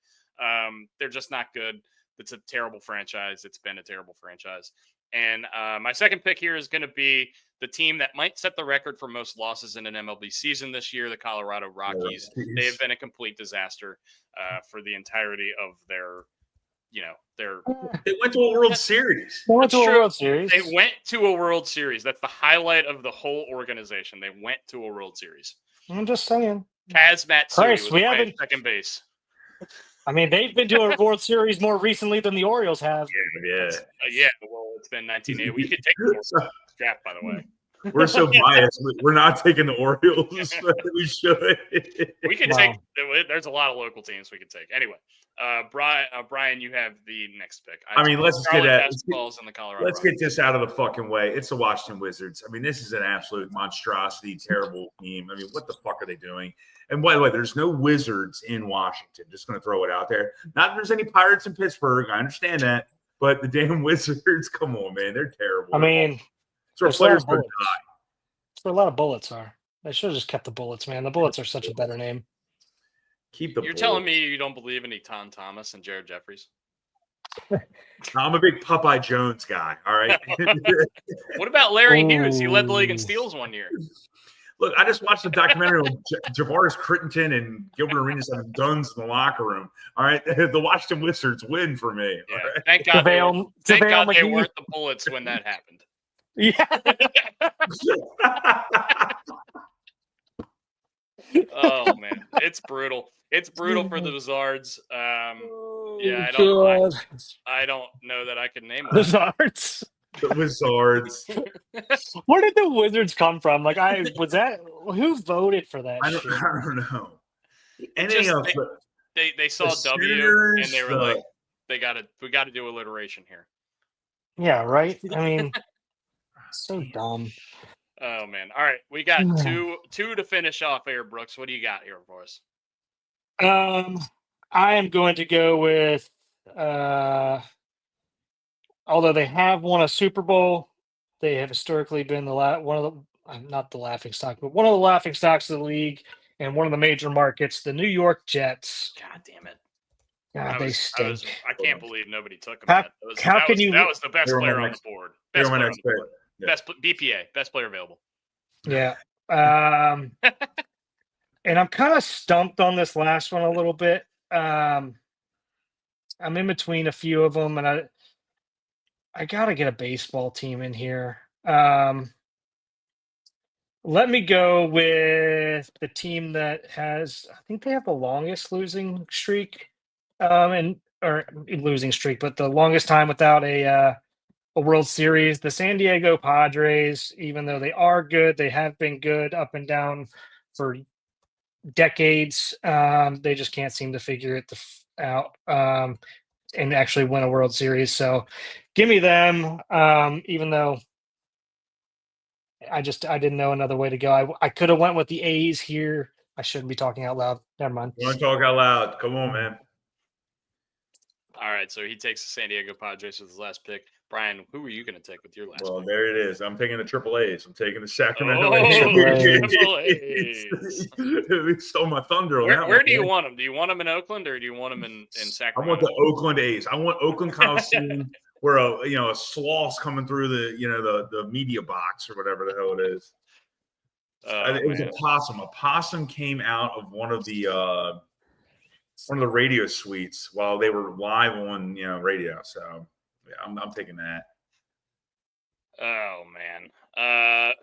They're just not good. It's a terrible franchise. It's been a terrible franchise. And my second pick here is going to be the team that might set the record for most losses in an MLB season this year, the Colorado Rockies. They have been a complete disaster for the entirety of their. They went to a World Series. They went to a World Series. That's the highlight of the whole organization. They went to a World Series. I'm just saying. Kaz Matsui was playing second base. I mean, they've been to a World Series more recently than the Orioles have. Yeah. Well, it's been 1980. We could take the draft, by the way. We're so biased. We're not taking the Orioles. We should. We could take. There's a lot of local teams we could take. Anyway, Brian, you have the next pick. Let's just get that. Let's get this out of the fucking way. It's the Washington Wizards. I mean, this is an absolute monstrosity, terrible team. I mean, what the fuck are they doing? And by the way, there's no Wizards in Washington. Just going to throw it out there. Not that there's any Pirates in Pittsburgh. I understand that. But the damn Wizards, come on, man. They're terrible. I mean, so players could die. That's where a lot of Bullets are. They should have just kept the Bullets, man. The Bullets are such a better name. Keep the You're telling me you don't believe in Etan Thomas and Jared Jeffries? I'm a big Popeye Jones guy, all right? What about Larry Hughes? He led the league in steals one year. Look, I just watched a documentary on Javaris Crittenton and Gilbert Arenas having guns in the locker room. All right, the Washington Wizards win for me. Yeah, right? Thank God they weren't the Bullets when that happened. Yeah. Oh man, it's brutal. It's brutal for the Wizards. I don't know that I can name them. Wizards. The Wizards. Where did the Wizards come from? Like, who voted for that shit? I don't know. Anything else? They saw W and they were like, we got to do alliteration here. Yeah, right. I mean, so dumb. Oh man! All right, we got two to finish off here, Brooks. What do you got here for us? I am going to go with. Although they have won a Super Bowl, they have historically been one of the not the laughing stock, but one of the laughing stocks of the league and one of the major markets, the New York Jets. God damn it! God, they stink. I can't believe nobody took them. That was the best player on the board. Best player on the board. Yeah. Best BPA. Best player available. Yeah. And I'm kind of stumped on this last one a little bit. I'm in between a few of them, and I got to get a baseball team in here. Let me go with the team that has, I think they have the longest losing streak, but the longest time without a World Series. The San Diego Padres, even though they are good, they have been good up and down for decades. They just can't seem to figure it out. And actually win a World Series. So give me them, even though I didn't know another way to go. I could have went with the A's here. I shouldn't be talking out loud. Never mind. You want to talk out loud? Come on, man. All right, so he takes the San Diego Padres with his last pick. Brian, who are you going to take with your last pick? Well, there it is. I'm taking the Triple A's. I'm taking the Sacramento A's. They stole my thunder on that. Where do you want them? Do you want them in Oakland or do you want them in Sacramento? I want the Oakland A's. I want Oakland Coliseum where a sloth's coming through the media box or whatever the hell it is. It was a possum. A possum came out of one of the radio suites while they were live on radio. So yeah, I'm taking that. Oh man,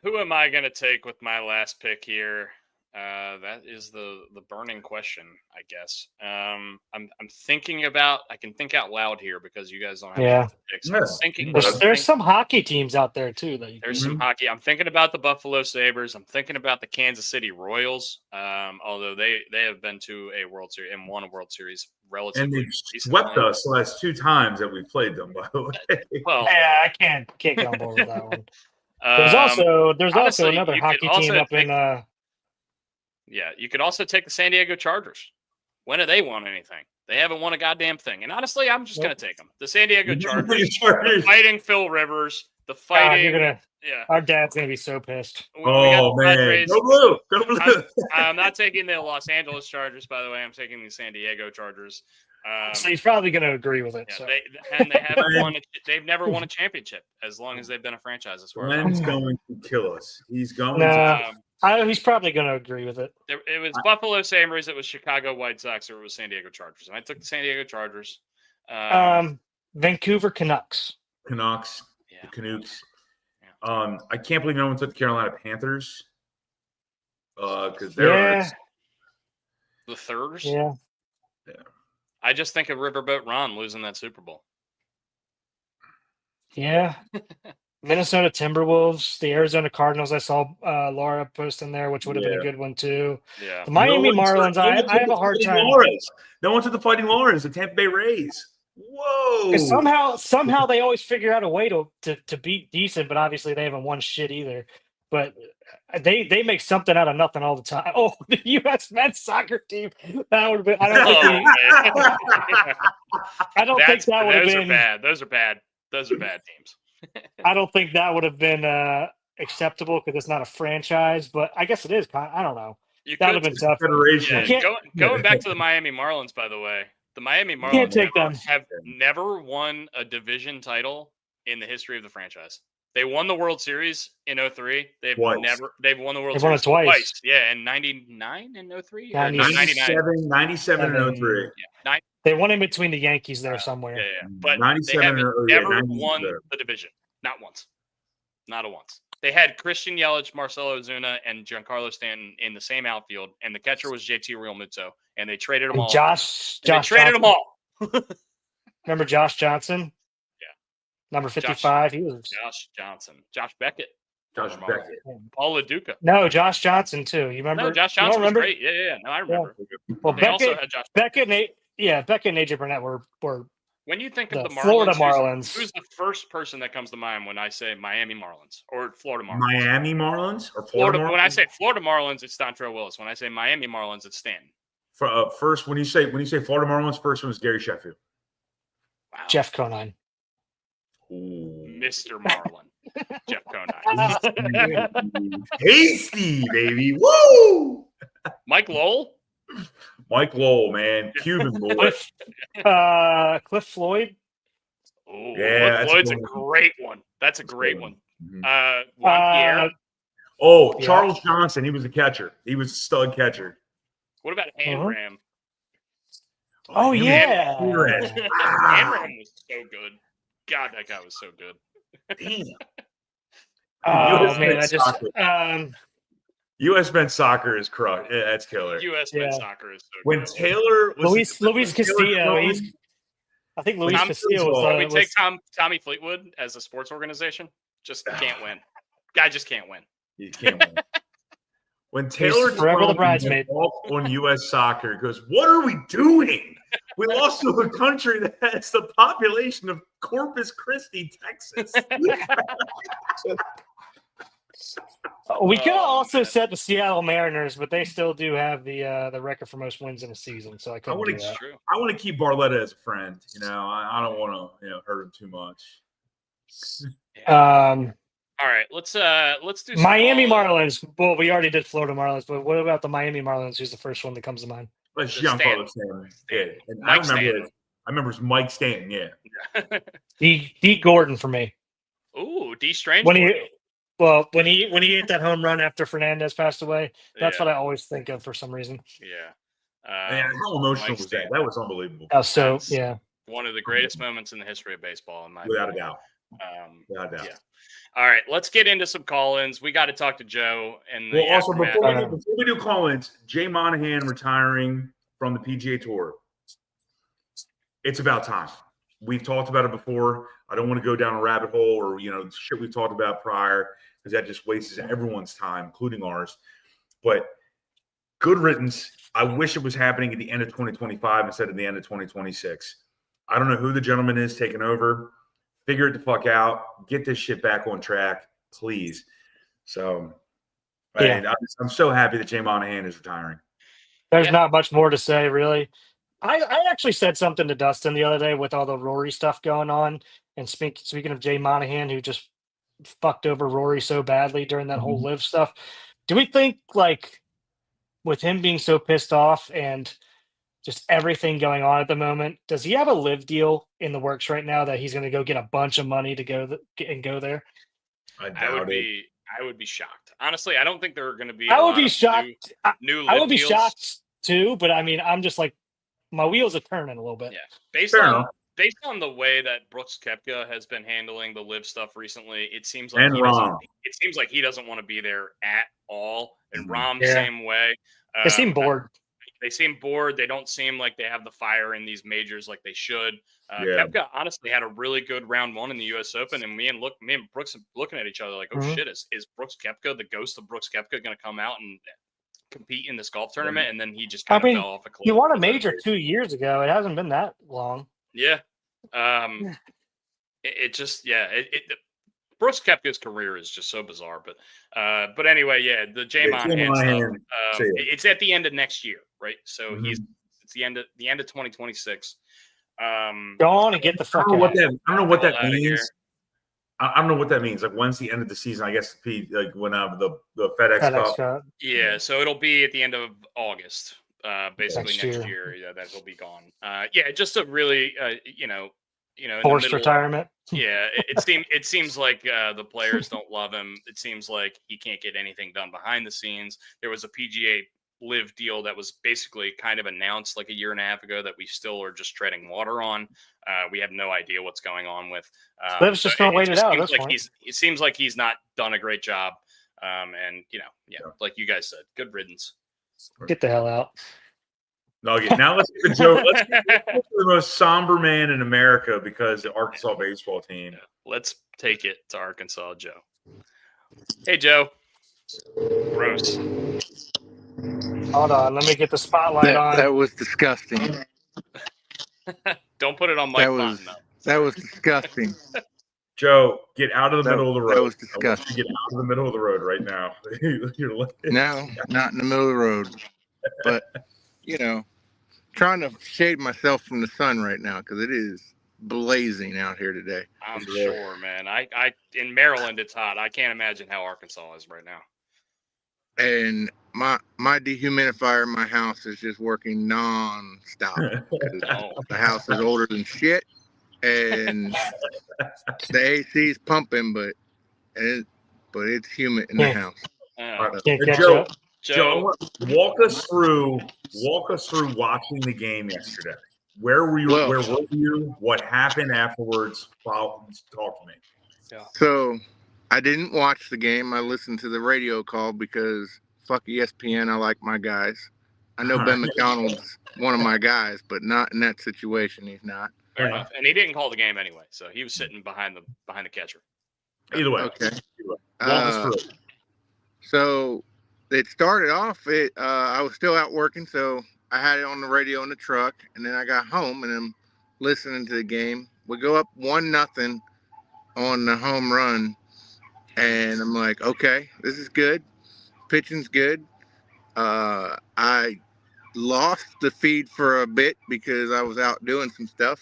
who am I going to take with my last pick here? That is the burning question, I guess. I'm thinking about. I can think out loud here because you guys don't have picks. There's some hockey teams out there too. There's some hockey. I'm thinking about the Buffalo Sabres. I'm thinking about the Kansas City Royals. Although they have been to a World Series and won a World Series relatively. And they swept us the last 2 times that we played them. By the way, well, yeah, I can't get on board with that one. There's also another hockey team up in. Yeah, you could also take the San Diego Chargers. When have they won anything? They haven't won a goddamn thing. And honestly, I'm just going to take them. The San Diego Chargers, fighting Phil Rivers, our dad's going to be so pissed. Man. Go blue. Go blue. I'm not taking the Los Angeles Chargers, by the way. I'm taking the San Diego Chargers. So he's probably going to agree with it. Yeah, so. They haven't won. They've never won a championship as long as they've been a franchise. As far as Glenn's going to kill us. He's going to. He's probably going to agree with it. It was Buffalo Sabres, it was Chicago White Sox, or it was San Diego Chargers. And I took the San Diego Chargers. Vancouver Canucks. The Canucks. Yeah. I can't believe no one took the Carolina Panthers. Because they're the Thurs. Yeah. I just think of Riverboat Ron losing that Super Bowl. Yeah. Minnesota Timberwolves, the Arizona Cardinals. I saw Laura post in there, which would have been a good one too. Yeah. The Miami Marlins. I have a hard time. No one took the Fighting Laurens, the Tampa Bay Rays. Whoa! Somehow they always figure out a way to beat decent, but obviously they haven't won shit either. But they make something out of nothing all the time. Oh, the U.S. men's soccer team. That would have been. I don't think that would have been. Those are bad. Those are bad teams. I don't think that would have been acceptable because it's not a franchise, but I guess it is. I don't know. That would have been tough. Going back to the Miami Marlins, by the way, the Miami Marlins have never won a division title in the history of the franchise. They won the World Series in 2003. They've won the World Series twice. Yeah, in 99 and 2003? 97 and 2003. Yeah, they won in between the Yankees there somewhere. Yeah. But they haven't never won the division. Not once. Not a once. They had Christian Yelich, Marcelo Ozuna, and Giancarlo Stanton in the same outfield, and the catcher was JT Realmuto, and they traded them all. They traded them all. Remember Josh Johnson? Yeah. Number 55. He was Josh Johnson. Josh Beckett. Josh Beckett. Paul LaDuca. No, Josh Johnson too. You remember? No, Josh Johnson was great. Yeah. No, I remember. Yeah. Well, they also had Josh. Beckett and AJ Burnett were. When you think of the Marlins, Florida Marlins, who's the first person that comes to mind when I say Miami Marlins or Florida Marlins? Miami Marlins or Florida Marlins? When I say Florida Marlins, it's Dontrelle Willis. When I say Miami Marlins, it's Stanton. First, when you say Florida Marlins, first one was Gary Sheffield. Wow. Jeff Conine. Ooh. Mr. Marlin. Jeff Conine. Tasty, baby. Woo! Mike Lowell? Mike Lowell, man. Cuban boy. Cliff Floyd. Oh, yeah, Cliff Floyd's a great one. That's a great one. Mm-hmm. Pierre. Charles Johnson. He was a catcher. He was a stud catcher. What about Hanram? Oh, yeah. Hanram was so good. God, that guy was so good. Damn. Oh, man. U.S. men's soccer is crushed. That's killer. U.S. men's soccer is so good. When Taylor was Luis Castillo, I think Luis Castillo was. Can we take Tommy Fleetwood as a sports organization? Just can't win. Guy just can't win. He can't win. When Taylor forever the bridesmaid on U.S. soccer goes, what are we doing? We lost to a country that has the population of Corpus Christi, Texas. We could have also said the Seattle Mariners, but they still do have the record for most wins in a season. So I couldn't do that. I want to keep Barletta as a friend. I don't want to hurt him too much. All right, let's do some Miami Marlins. Well, we already did Florida Marlins, but what about the Miami Marlins? Who's the first one that comes to mind? Giancarlo Stanley. Yeah, and I remember it was Mike Stanton. Yeah, D. Gordon for me. Ooh, D. Strange. When he hit that home run after Fernandez passed away, that's what I always think of for some reason. Yeah. Man, how emotional was that? That was unbelievable. One of the greatest moments in the history of baseball, in my without opinion. a doubt. Yeah. All right, let's get into some call-ins. We got to talk to Joe. And also before we do call-ins, Jay Monahan retiring from the PGA Tour. It's about time. We've talked about it before. I don't want to go down a rabbit hole or shit we've talked about prior because that just wastes everyone's time, including ours. But good riddance. I wish it was happening at the end of 2025 instead of the end of 2026. I don't know who the gentleman is taking over. Figure it the fuck out. Get this shit back on track, please. So, I'm so happy that Jay Monahan is retiring. There's not much more to say, really. I actually said something to Dustin the other day with all the Rory stuff going on. And speaking of Jay Monahan, who just fucked over Rory so badly during that whole live stuff, do we think, with him being so pissed off and just everything going on at the moment, does he have a live deal in the works right now that he's going to go get a bunch of money to go there? I would be shocked. Honestly, I don't think there are going to be. I would be shocked. I would be shocked too, but I mean, I'm just my wheels are turning a little bit. Yeah, based on the way that Brooks Koepka has been handling the live stuff recently, it seems like he doesn't want to be there at all. And Rahm, same way. They seem bored. They don't seem like they have the fire in these majors like they should. Koepka honestly had a really good round one in the U.S. Open, and me and Brooks looking at each other like, oh shit, is Brooks Koepka, the ghost of Brooks Koepka, going to come out and compete in this golf tournament? And then he just kind of fell off a cliff. He won a major 2 years ago. It hasn't been that long. Yeah. Brooks Koepka's career is just so bizarre, but anyway, the Jay Monahan stuff. It's at the end of next year, right? So it's the end of 2026. Go on and get the fuck out. I don't know what that means. I don't know what that means. Like, when's the end of the season? I guess when the FedEx Cup. Yeah, so it'll be at the end of August. Basically next year. Yeah, that will be gone. Just a really forced retirement. Yeah, it seems like the players don't love him. It seems like he can't get anything done behind the scenes. There was a PGA live deal that was basically kind of announced like a year and a half ago that we still are just treading water on. We have no idea what's going on with. Liv's just going to wait it out. It seems like he's not done a great job. Like you guys said, good riddance. Get the hell out. No, now let's get the Joe. Let's get the most somber man in America because the Arkansas baseball team. Let's take it to Arkansas, Joe. Hey, Joe. Gross. Hold on, let me get the spotlight on. That was disgusting. Don't put it on Mike Fonten, though. That was disgusting. Joe, get out of the middle of the road. That was disgusting. Get out of the middle of the road right now. No, not in the middle of the road. But, trying to shade myself from the sun right now because it is blazing out here today. I'm sure, man. I in Maryland it's hot. I can't imagine how Arkansas is right now. And my dehumidifier in my house is just working non-stop. The house is older than shit, and the AC is pumping, but it's humid in the house. Joe, walk us through watching the game yesterday. Where were you? Where were you? What happened afterwards? Talk to me. Yeah. So I didn't watch the game. I listened to the radio call because fuck ESPN. I like my guys. I know Ben McDonald's one of my guys, but not in that situation. He's not. Fair enough. And he didn't call the game anyway, so he was sitting behind the catcher. Either way. Okay. Walk us through it. So it started off. I was still out working, so I had it on the radio in the truck, and then I got home and I'm listening to the game. We go up 1-0 on the home run, and I'm like, okay, this is good. Pitching's good. I lost the feed for a bit because I was out doing some stuff.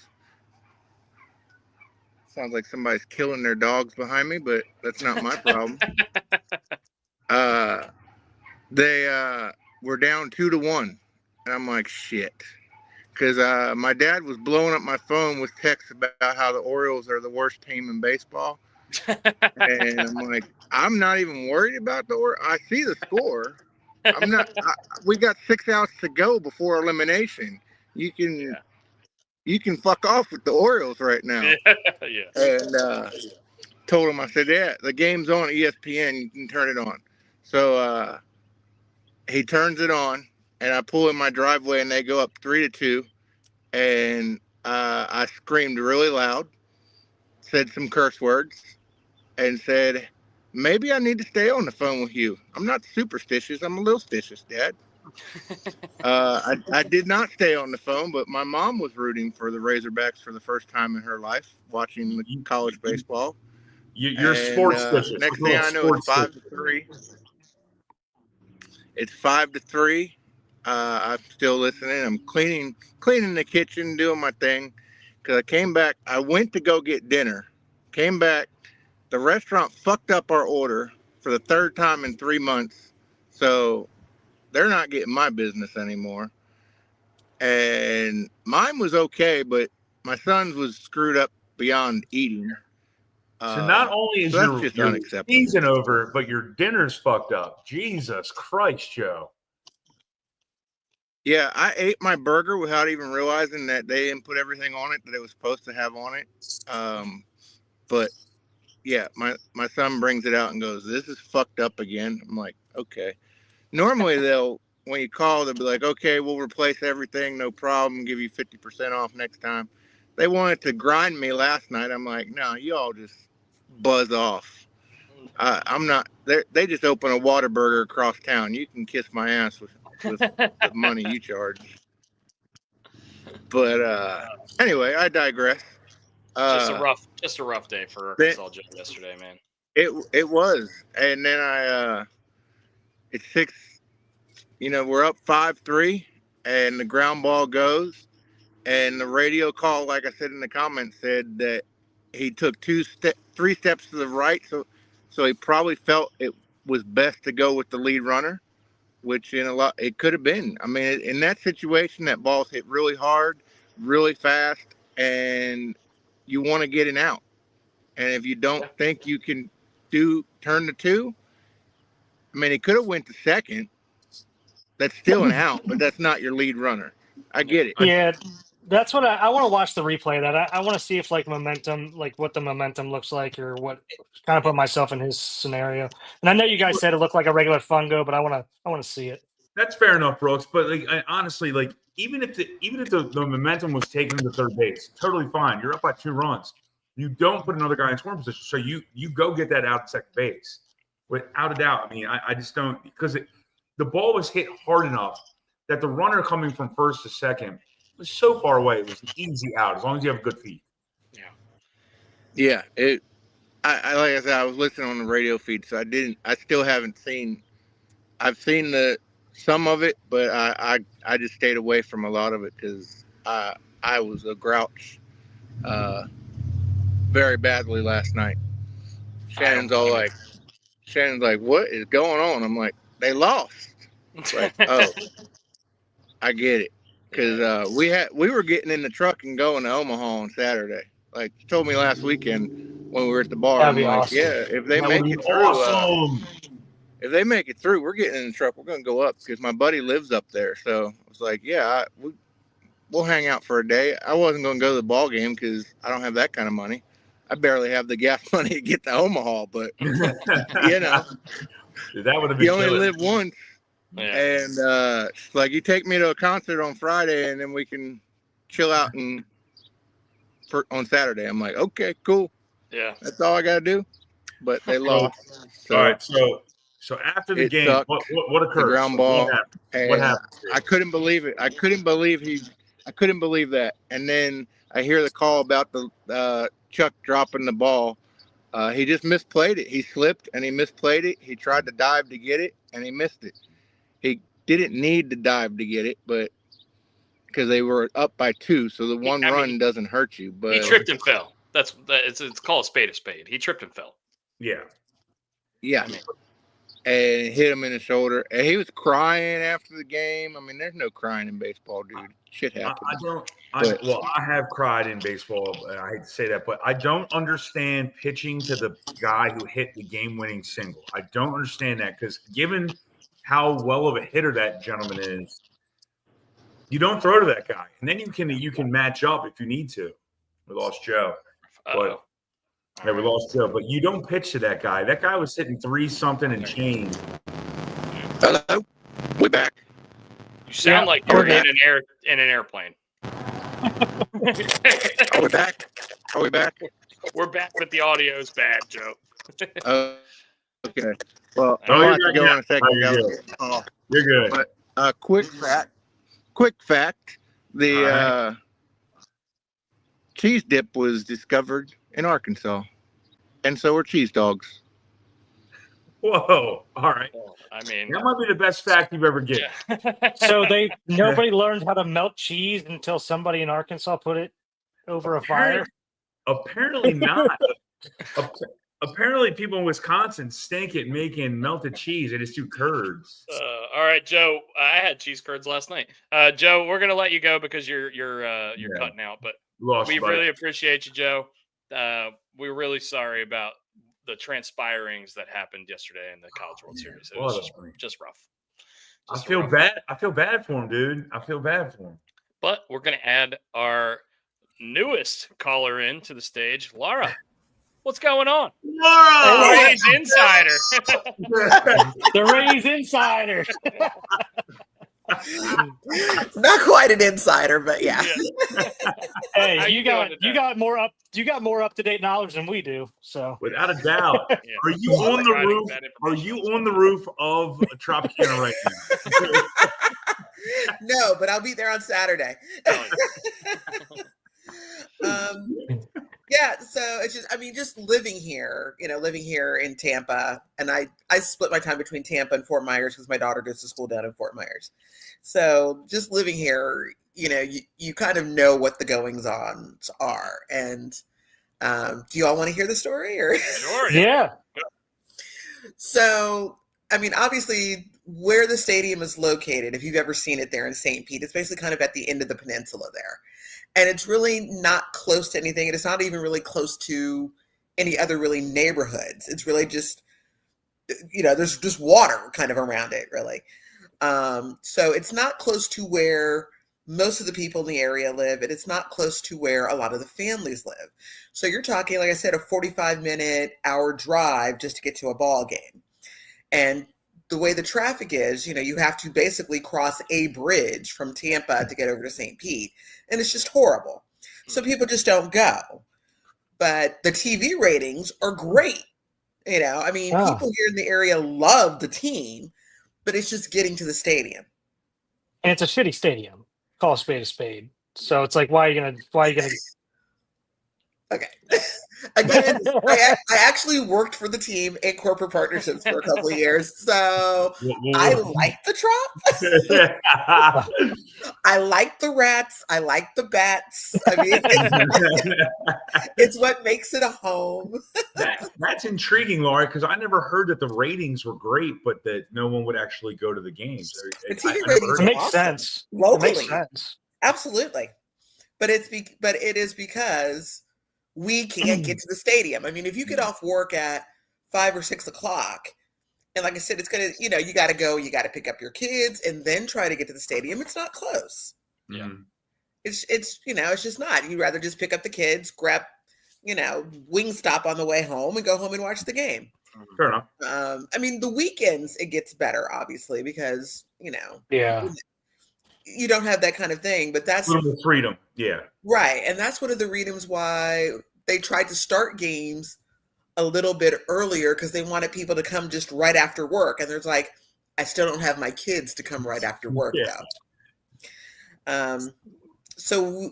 Sounds like somebody's killing their dogs behind me, but that's not my problem. They were down 2-1, and I'm like, shit. Because my dad was blowing up my phone with texts about how the Orioles are the worst team in baseball. And I'm like, I'm not even worried about the Orioles. I see the score. I'm not. We got 6 outs to go before elimination. You can fuck off with the Orioles right now. Yeah. And told him, I said, yeah, the game's on ESPN. You can turn it on. So he turns it on, and I pull in my driveway, and they go up 3-2. And I screamed really loud, said some curse words, and said, maybe I need to stay on the phone with you. I'm not superstitious. I'm a little stitious, Dad. I did not stay on the phone, but my mom was rooting for the Razorbacks for the first time in her life, watching the college baseball. You're sports stitious. Next thing I know, it's 5-3. It's 5-3. I'm still listening. I'm cleaning the kitchen, doing my thing. Because I came back. I went to go get dinner. Came back. The restaurant fucked up our order for the third time in 3 months. So they're not getting my business anymore. And mine was okay, but my son's was screwed up beyond eating. So not only is your season over, but your dinner's fucked up. Jesus Christ, Joe. Yeah, I ate my burger without even realizing that they didn't put everything on it that it was supposed to have on it. But yeah, my son brings it out and goes, this is fucked up again. I'm like, okay. Normally when you call, they'll be like, okay, we'll replace everything, no problem, give you 50% off next time. They wanted to grind me last night. I'm like, no, you all just buzz off. I'm not. They just open a Whataburger across town. You can kiss my ass with the money you charge. But anyway, I digress. Just a rough day for Arkansas Joe yesterday, man. It was, and then it's 6. We're up 5-3, and the ground ball goes, and the radio call, like I said in the comments, said that he took 3 steps to the right, so he probably felt it was best to go with the lead runner, which it could have been. I mean, in that situation, that ball's hit really hard, really fast, and you want to get an out. And if you don't think you can turn to 2, I mean, he could have went to second. That's still an out, but that's not your lead runner. I get it. Yeah, that's what I want to watch the replay of that. I want to see if momentum, what the momentum looks like, or what, kind of put myself in his scenario. And I know you guys said it looked like a regular fungo, but I want to see it. That's fair enough, Brooks. But honestly, even if the momentum was taken to third base, totally fine. You're up by 2 runs. You don't put another guy in scoring position, so you go get that out at second base. without a doubt. I mean, I just don't, because the ball was hit hard enough that the runner coming from first to second was so far away. It was an easy out as long as you have good feet. Yeah. I like I said, I was listening on the radio feed, so I still haven't seen. I've seen some of it, but I just stayed away from a lot of it because I was a grouch very badly last night. Shannon's like, what is going on? I'm like, they lost. Like, oh, I get it. Because we were getting in the truck and going to Omaha on Saturday. Like you told me last weekend when we were at the bar. That'd be I'm like, awesome. yeah, if they That make would it be through, awesome. if they make it through, we're getting in the truck. We're gonna go up because my buddy lives up there. So I was like, yeah, we'll hang out for a day. I wasn't gonna go to the ball game because I don't have that kind of money. I barely have the gas money to get to Omaha, but you know, that would have been. You only live once. Yeah. And like you take me to a concert on Friday and then we can chill out on Saturday. I'm like, okay, cool. Yeah. That's all I gotta do. But they lost. So, all right. So after the game, sucked. what occurred? The ground ball. What happened? I couldn't believe it. I couldn't believe that. And then I hear the call about the Chuck dropping the ball. He just misplayed it. He slipped and he misplayed it. He tried to dive to get it and he missed it. He didn't need to dive to get it, but because they were up by 2, so the one run doesn't hurt you. But he tripped and fell. It's called a spade. He tripped and fell. Yeah. Yeah. And hit him in the shoulder. And he was crying after the game. I mean, there's no crying in baseball, dude. Shit happens. I have cried in baseball. I hate to say that, but I don't understand pitching to the guy who hit the game-winning single. I don't understand that because given how well of a hitter that gentleman is, you don't throw to that guy, and then you can match up if you need to. We lost Joe, but we lost Joe. But you don't pitch to that guy. That guy was hitting 3-something and change. Hello, we back. You sound like you're in an airplane. Are we back? Are we back? We're back, but the audio's bad, Joe. Okay. Well, I'm going to go in a second. You're good. But quick fact. The cheese dip was discovered in Arkansas, and so are cheese dogs. Whoa! All right. I mean, that might be the best fact you've ever given. Yeah. So nobody learned how to melt cheese until somebody in Arkansas put it over a fire. Apparently not. Apparently, people in Wisconsin stink at making melted cheese. They just do curds. All right, Joe. I had cheese curds last night. Joe, we're gonna let you go because you're cutting out. But we really appreciate you, Joe. We're really sorry about the transpirings that happened yesterday in the College World Series. It was just rough. I feel bad. I feel bad for him, dude. I feel bad for him. But we're gonna add our newest caller in to the stage, Laura. What's going on? Laura! Rays Insider. The Rays Insider. Not quite an insider, but yeah. Hey, you got more up to date knowledge than we do. So without a doubt, are you on the roof? Are you on the roof of Tropicana right now? No, but I'll be there on Saturday. Yeah, so it's just living here in Tampa, and I split my time between Tampa and Fort Myers because my daughter goes to school down in Fort Myers. So just living here, you kind of know what the goings-ons are. And do you all want to hear the story? Or Sure. Yeah. So, obviously, where the stadium is located, if you've ever seen it there in St. Pete, it's basically kind of at the end of the peninsula there. And it's really not close to anything. And it's not even really close to any other really neighborhoods. It's really just, there's just water kind of around it, really. So it's not close to where most of the people in the area live. And it's not close to where a lot of the families live. So you're talking, like I said, a 45-hour drive just to get to a ball game. And the way the traffic is, you have to basically cross a bridge from Tampa to get over to St. Pete. And it's just horrible. So people just don't go. But the TV ratings are great. I mean, people here in the area love the team, but it's just getting to the stadium. And it's a shitty stadium. Call a spade a spade. So it's like, why are you gonna? Okay. Again, I actually worked for the team in corporate partnerships for a couple of years, so I like the Trop. I like the rats. I like the bats. I mean, it's what makes it a home. That's intriguing, Laura, because I never heard that the ratings were great, but that no one would actually go to the games. It makes sense. Locally, it makes sense. Absolutely, but it is because we can't get to the stadium. I mean, if you get off work at 5 or 6 o'clock, and like I said, it's gonna, you got to go, you got to pick up your kids, and then try to get to the stadium. It's not close. Yeah, it's it's just not. You'd rather just pick up the kids, grab, Wingstop on the way home, and go home and watch the game. Fair enough. I mean, the weekends it gets better, obviously, because you don't have that kind of thing, but that's a little more freedom. Yeah. Right. And that's one of the reasons why they tried to start games a little bit earlier, because they wanted people to come just right after work. And there's like, I still don't have my kids to come right after work though. So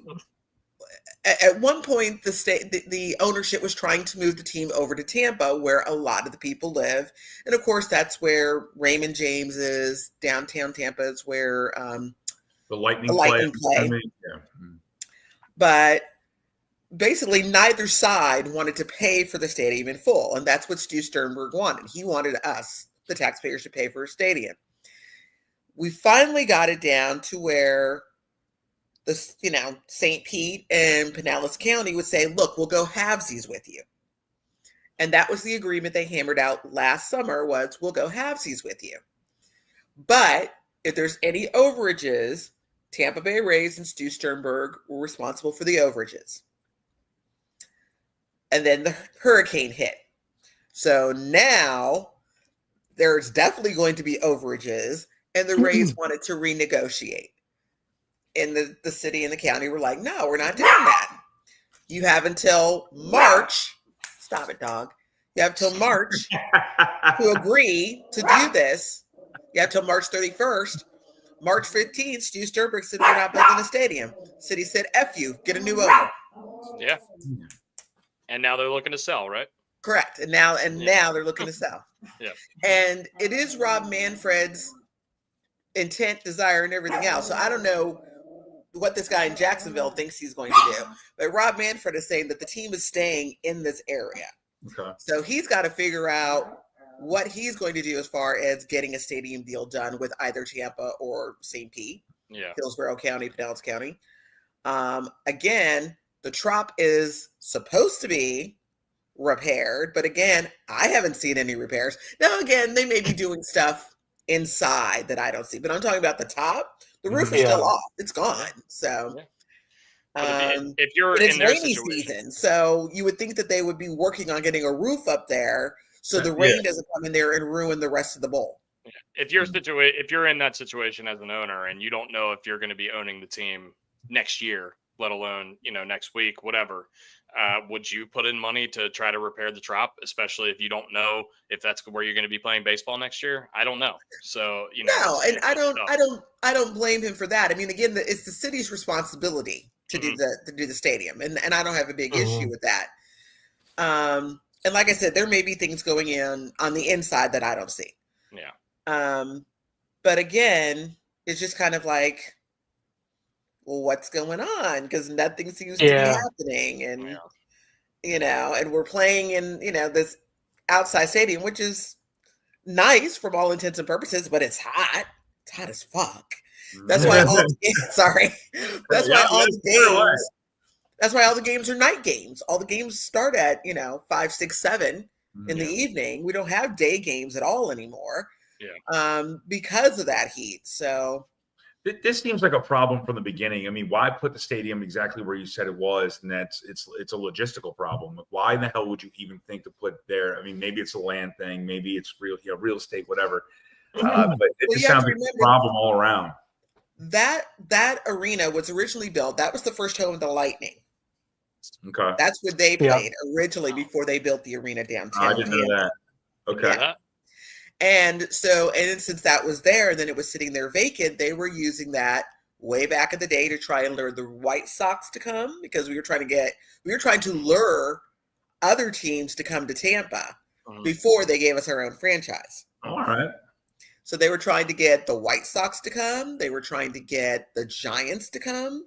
at one point the ownership was trying to move the team over to Tampa, where a lot of the people live. And of course that's where Raymond James is. Downtown Tampa is where, the Lightning play. I mean, but basically neither side wanted to pay for the stadium in full. And that's what Stu Sternberg wanted. He wanted us, the taxpayers, to pay for a stadium. We finally got it down to where St. Pete and Pinellas County would say, look, we'll go halvesies with you. And that was the agreement they hammered out last summer, was we'll go halvesies with you. But if there's any overages, Tampa Bay Rays and Stu Sternberg were responsible for the overages. And then the hurricane hit. So now there's definitely going to be overages, and the Rays wanted to renegotiate. And the city and the county were like, no, we're not doing that. You have until March. Stop it, dog. You have till March to agree to do this. You have till March 31st. March 15th, Stu Sternberg said, we're not building a stadium. City said, F you, get a new owner. Yeah. And now they're looking to sell, right? Correct. And now they're looking to sell. Yeah. And it is Rob Manfred's intent, desire, and everything else. So I don't know what this guy in Jacksonville thinks he's going to do. But Rob Manfred is saying that the team is staying in this area. Okay. So he's got to figure out what he's going to do as far as getting a stadium deal done with either Tampa or St. Pete, Hillsborough County, Pinellas County. Again, the Trop is supposed to be repaired, but again, I haven't seen any repairs. Now, again, they may be doing stuff inside that I don't see, but I'm talking about the top. The roof is still off; it's gone. So, if you're in their rainy season, so you would think that they would be working on getting a roof up there, so the rain doesn't come in there and ruin the rest of the bowl. If you're in that situation as an owner, and you don't know if you're going to be owning the team next year, let alone next week, whatever, would you put in money to try to repair the Trop, especially if you don't know if that's where you're going to be playing baseball next year? I don't know. So no, and I don't blame him for that. I mean, again, it's the city's responsibility to do the stadium, and I don't have a big issue with that. And like I said, there may be things going on the inside that I don't see. Yeah. But again, it's just kind of like, well, what's going on? Because nothing seems to be happening. And, and we're playing in, this outside stadium, which is nice from all intents and purposes, but it's hot. It's hot as fuck. That's why all the games, that's why all the games are night games. All the games start at, 5, 6, 7 in the evening. We don't have day games at all anymore. Because of that heat. So this seems like a problem from the beginning. I mean, why put the stadium exactly where you said it was? And it's a logistical problem. Why in the hell would you even think to put there? I mean, maybe it's a land thing, maybe it's real estate, whatever. But it just sounds like a problem all around. That arena was originally built. That was the first home of the Lightning. Okay. That's where they played originally before they built the arena downtown. I didn't know that. Okay. Yeah. And so, and since that was there, and then it was sitting there vacant, they were using that way back in the day to try and lure the White Sox to come, because we were trying to lure other teams to come to Tampa before they gave us our own franchise. All right. So they were trying to get the White Sox to come. They were trying to get the Giants to come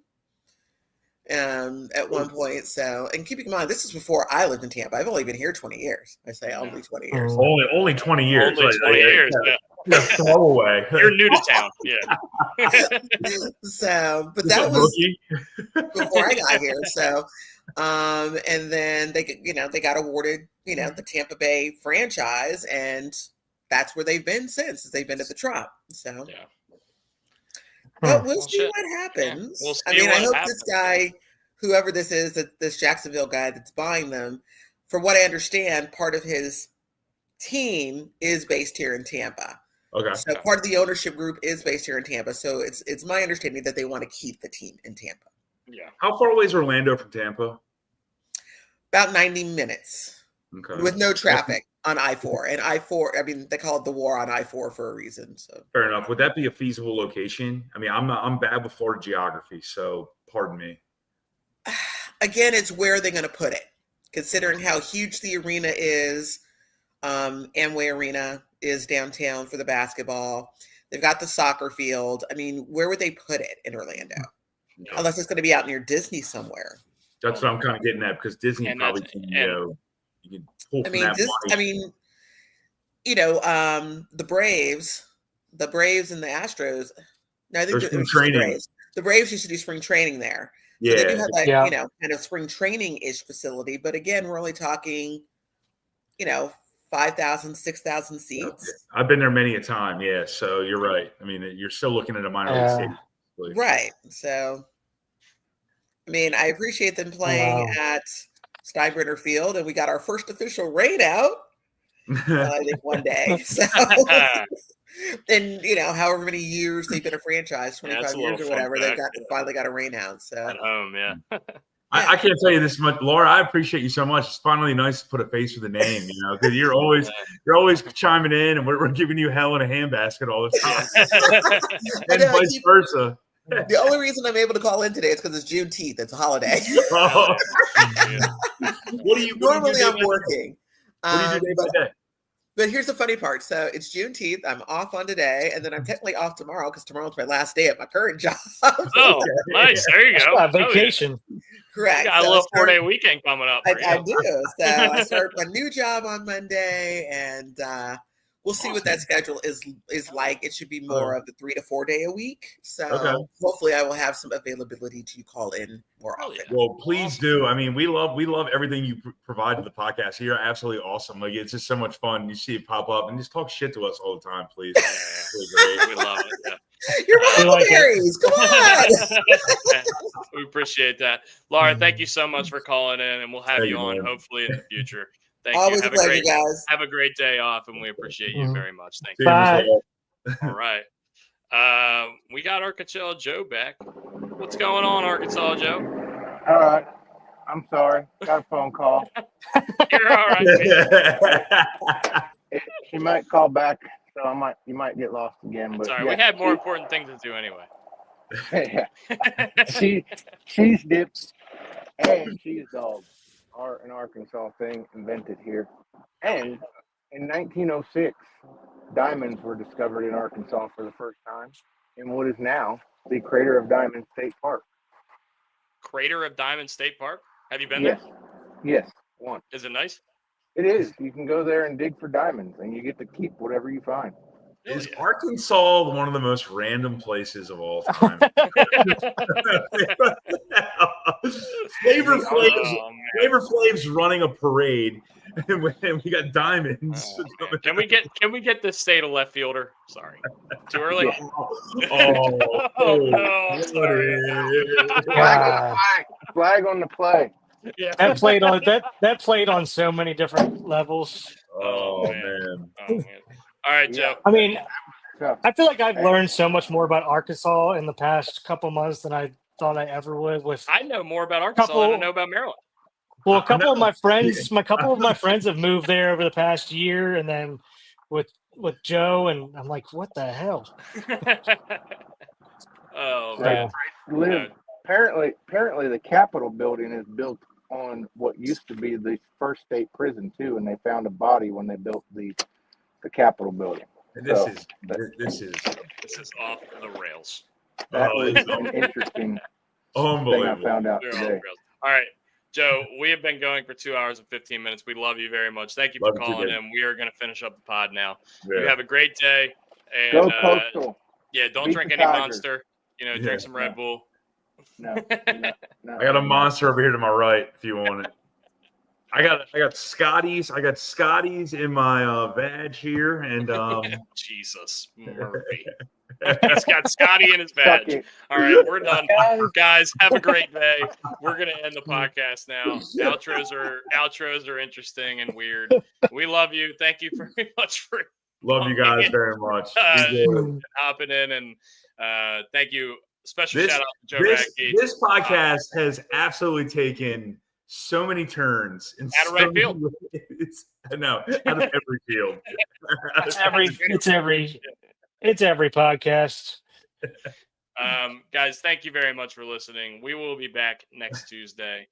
at one point. So, and keeping in mind, this is before I lived in Tampa. I've only been here 20 years. I say only 20 years. Only 20 years. Only 20 years. Yeah. Throw away. You're new to town. Yeah. So, but that was before I got here. So, and then they got awarded, the Tampa Bay franchise, and that's where they've been since. They've been at the Trop. So, yeah. But we'll see what happens. Yeah. I hope this guy, whoever this is, this Jacksonville guy that's buying them, for what I understand, part of his team is based here in Tampa. Okay. So part of the ownership group is based here in Tampa. So it's my understanding that they want to keep the team in Tampa. Yeah. How far away is Orlando from Tampa? About 90 minutes. Okay. With no traffic on I-4. And I-4, I mean, they call it the war on I-4 for a reason. So fair enough. Would that be a feasible location? I mean, I'm bad with Florida geography, so pardon me. Again, it's where are they going to put it? Considering how huge the arena is, Amway Arena is downtown for the basketball. They've got the soccer field. I mean, where would they put it in Orlando? No. Unless it's going to be out near Disney somewhere. That's what I'm kind of getting at, because Disney probably can, you can pull from that money. The Braves and the Astros. No, I think spring training. The Braves used to do spring training there. So they do have that, kind of spring training-ish facility. But again, we're only talking, 5,000, 6,000 seats. I've been there many a time. Yeah. So you're right. I mean, you're still looking at a minor league stadium. Right. So, I mean, I appreciate them playing at Steinbrenner Field, and we got our first official rain out, I think, one day. So, and however many years they've been a franchise, 25 years or whatever, they've finally got a rain out. So at home, I can't tell you this much, Laura. I appreciate you so much. It's finally nice to put a face with a name, because you're always chiming in, and we're giving you hell in a handbasket all the time, and vice versa. The only reason I'm able to call in today is because it's Juneteenth. It's a holiday. Normally I'm working. What do you do day by day? But here's the funny part. So it's Juneteenth. I'm off on today, and then I'm technically off tomorrow because tomorrow's my last day at my current job. Oh, nice. There you go. Vacation. Correct. You got a little 4-day weekend coming up. I do. So I start my new job on Monday, and we'll see what that schedule is like. It should be more of the 3 to 4 day a week. So hopefully I will have some availability to call in more often. Well, please do. I mean, we love everything you provide to the podcast. You're absolutely awesome. Like, it's just so much fun. You see it pop up, and just talk shit to us all the time, please. It's really great. We love it. Yeah. You're Mulberries. Come on. We appreciate that. Laura, thank you so much for calling in, and we'll have you on hopefully in the future. Thank Always you. Have a pleasure, guys. Have a great day off, and we appreciate you very much. Thank you. Bye. All right. We got Arkansas Joe back. What's going on, Arkansas Joe? All right. I'm sorry. Got a phone call. You're all right. She might call back, so you might get lost again. But sorry, we had more important things to do anyway. Cheese dips and cheese dogs are an Arkansas thing invented here. And in 1906, diamonds were discovered in Arkansas for the first time in what is now the Crater of Diamond State Park. Crater of Diamond State Park? Have you been there? Yes, once. Is it nice? It is. You can go there and dig for diamonds, and you get to keep whatever you find. Is Arkansas one of the most random places of all time? Flavor Flav's running a parade, and we got diamonds. Can we get this state of left fielder? Sorry, too early. Flag on the play. Yeah. That played on so many different levels. Oh man. All right, Joe. I mean, I feel like I've learned so much more about Arkansas in the past couple months than I thought I ever would. I know more about Arkansas than I know about Maryland. Well, a couple of my friends have moved there over the past year, and then with Joe, and I'm like, what the hell? Oh Right. man! Apparently, the Capitol building is built on what used to be the first state prison too, and they found a body when they built the Capitol building. This is off the rails. That was an interesting thing I found out today. All right, Joe, we have been going for 2 hours and 15 minutes. We love you very much. Thank you for calling in. We are going to finish up the pod now. Yeah. You have a great day. And, Go Coastal. Yeah, don't drink any Monster. Drink some Red Bull. No. I got a Monster over here to my right if you want it. I got Scotty's. I got Scotty's in my badge here, and Jesus Murphy. He's got Scotty in his badge. All right, we're done, guys. Have a great day. We're gonna end the podcast now. Outros are interesting and weird. We love you. Thank you very much for love you guys very much. Hopping in, and thank you. Special shout out to Joe Radke. This podcast has absolutely taken so many turns in out of right field. No, out of every field. It's every podcast. Guys, thank you very much for listening. We will be back next Tuesday.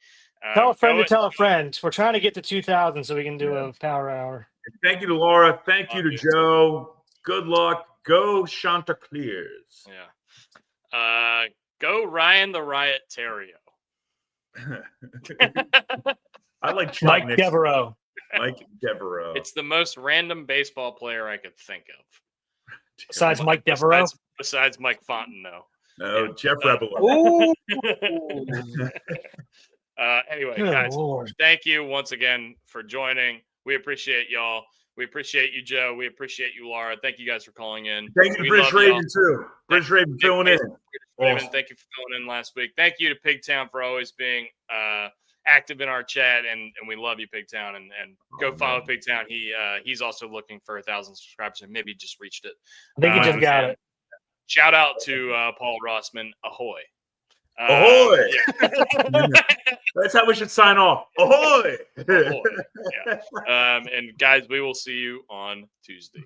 Tell a friend to tell a friend. We're trying to get to 2,000 so we can do a power hour. Thank you to Laura. Thank you to Joe. Good luck. Go Chanticleers. Yeah. Go Ryan the Riot Terrio. I like Mike Devereaux. Mike Devereaux. It's the most random baseball player I could think of. Besides Mike Devereaux? Besides Mike Fontenot. No, yeah. Jeff Rebelo. Anyway, guys, thank you once again for joining. We appreciate y'all. We appreciate you, Joe. We appreciate you, Laura. Thank you guys for calling in. Thank you to British Raven, too. British Raven filling in. Raven, thank you for filling in last week. Thank you to Pigtown for always being active in our chat, and we love you, Pigtown. And go follow Pigtown. He's also looking for 1,000 subscribers, and maybe just reached it. I think he just got it. Shout out to Paul Rossman. Ahoy. Ahoy! Yeah. That's how we should sign off. Ahoy! Ahoy. Yeah. And guys, we will see you on Tuesday.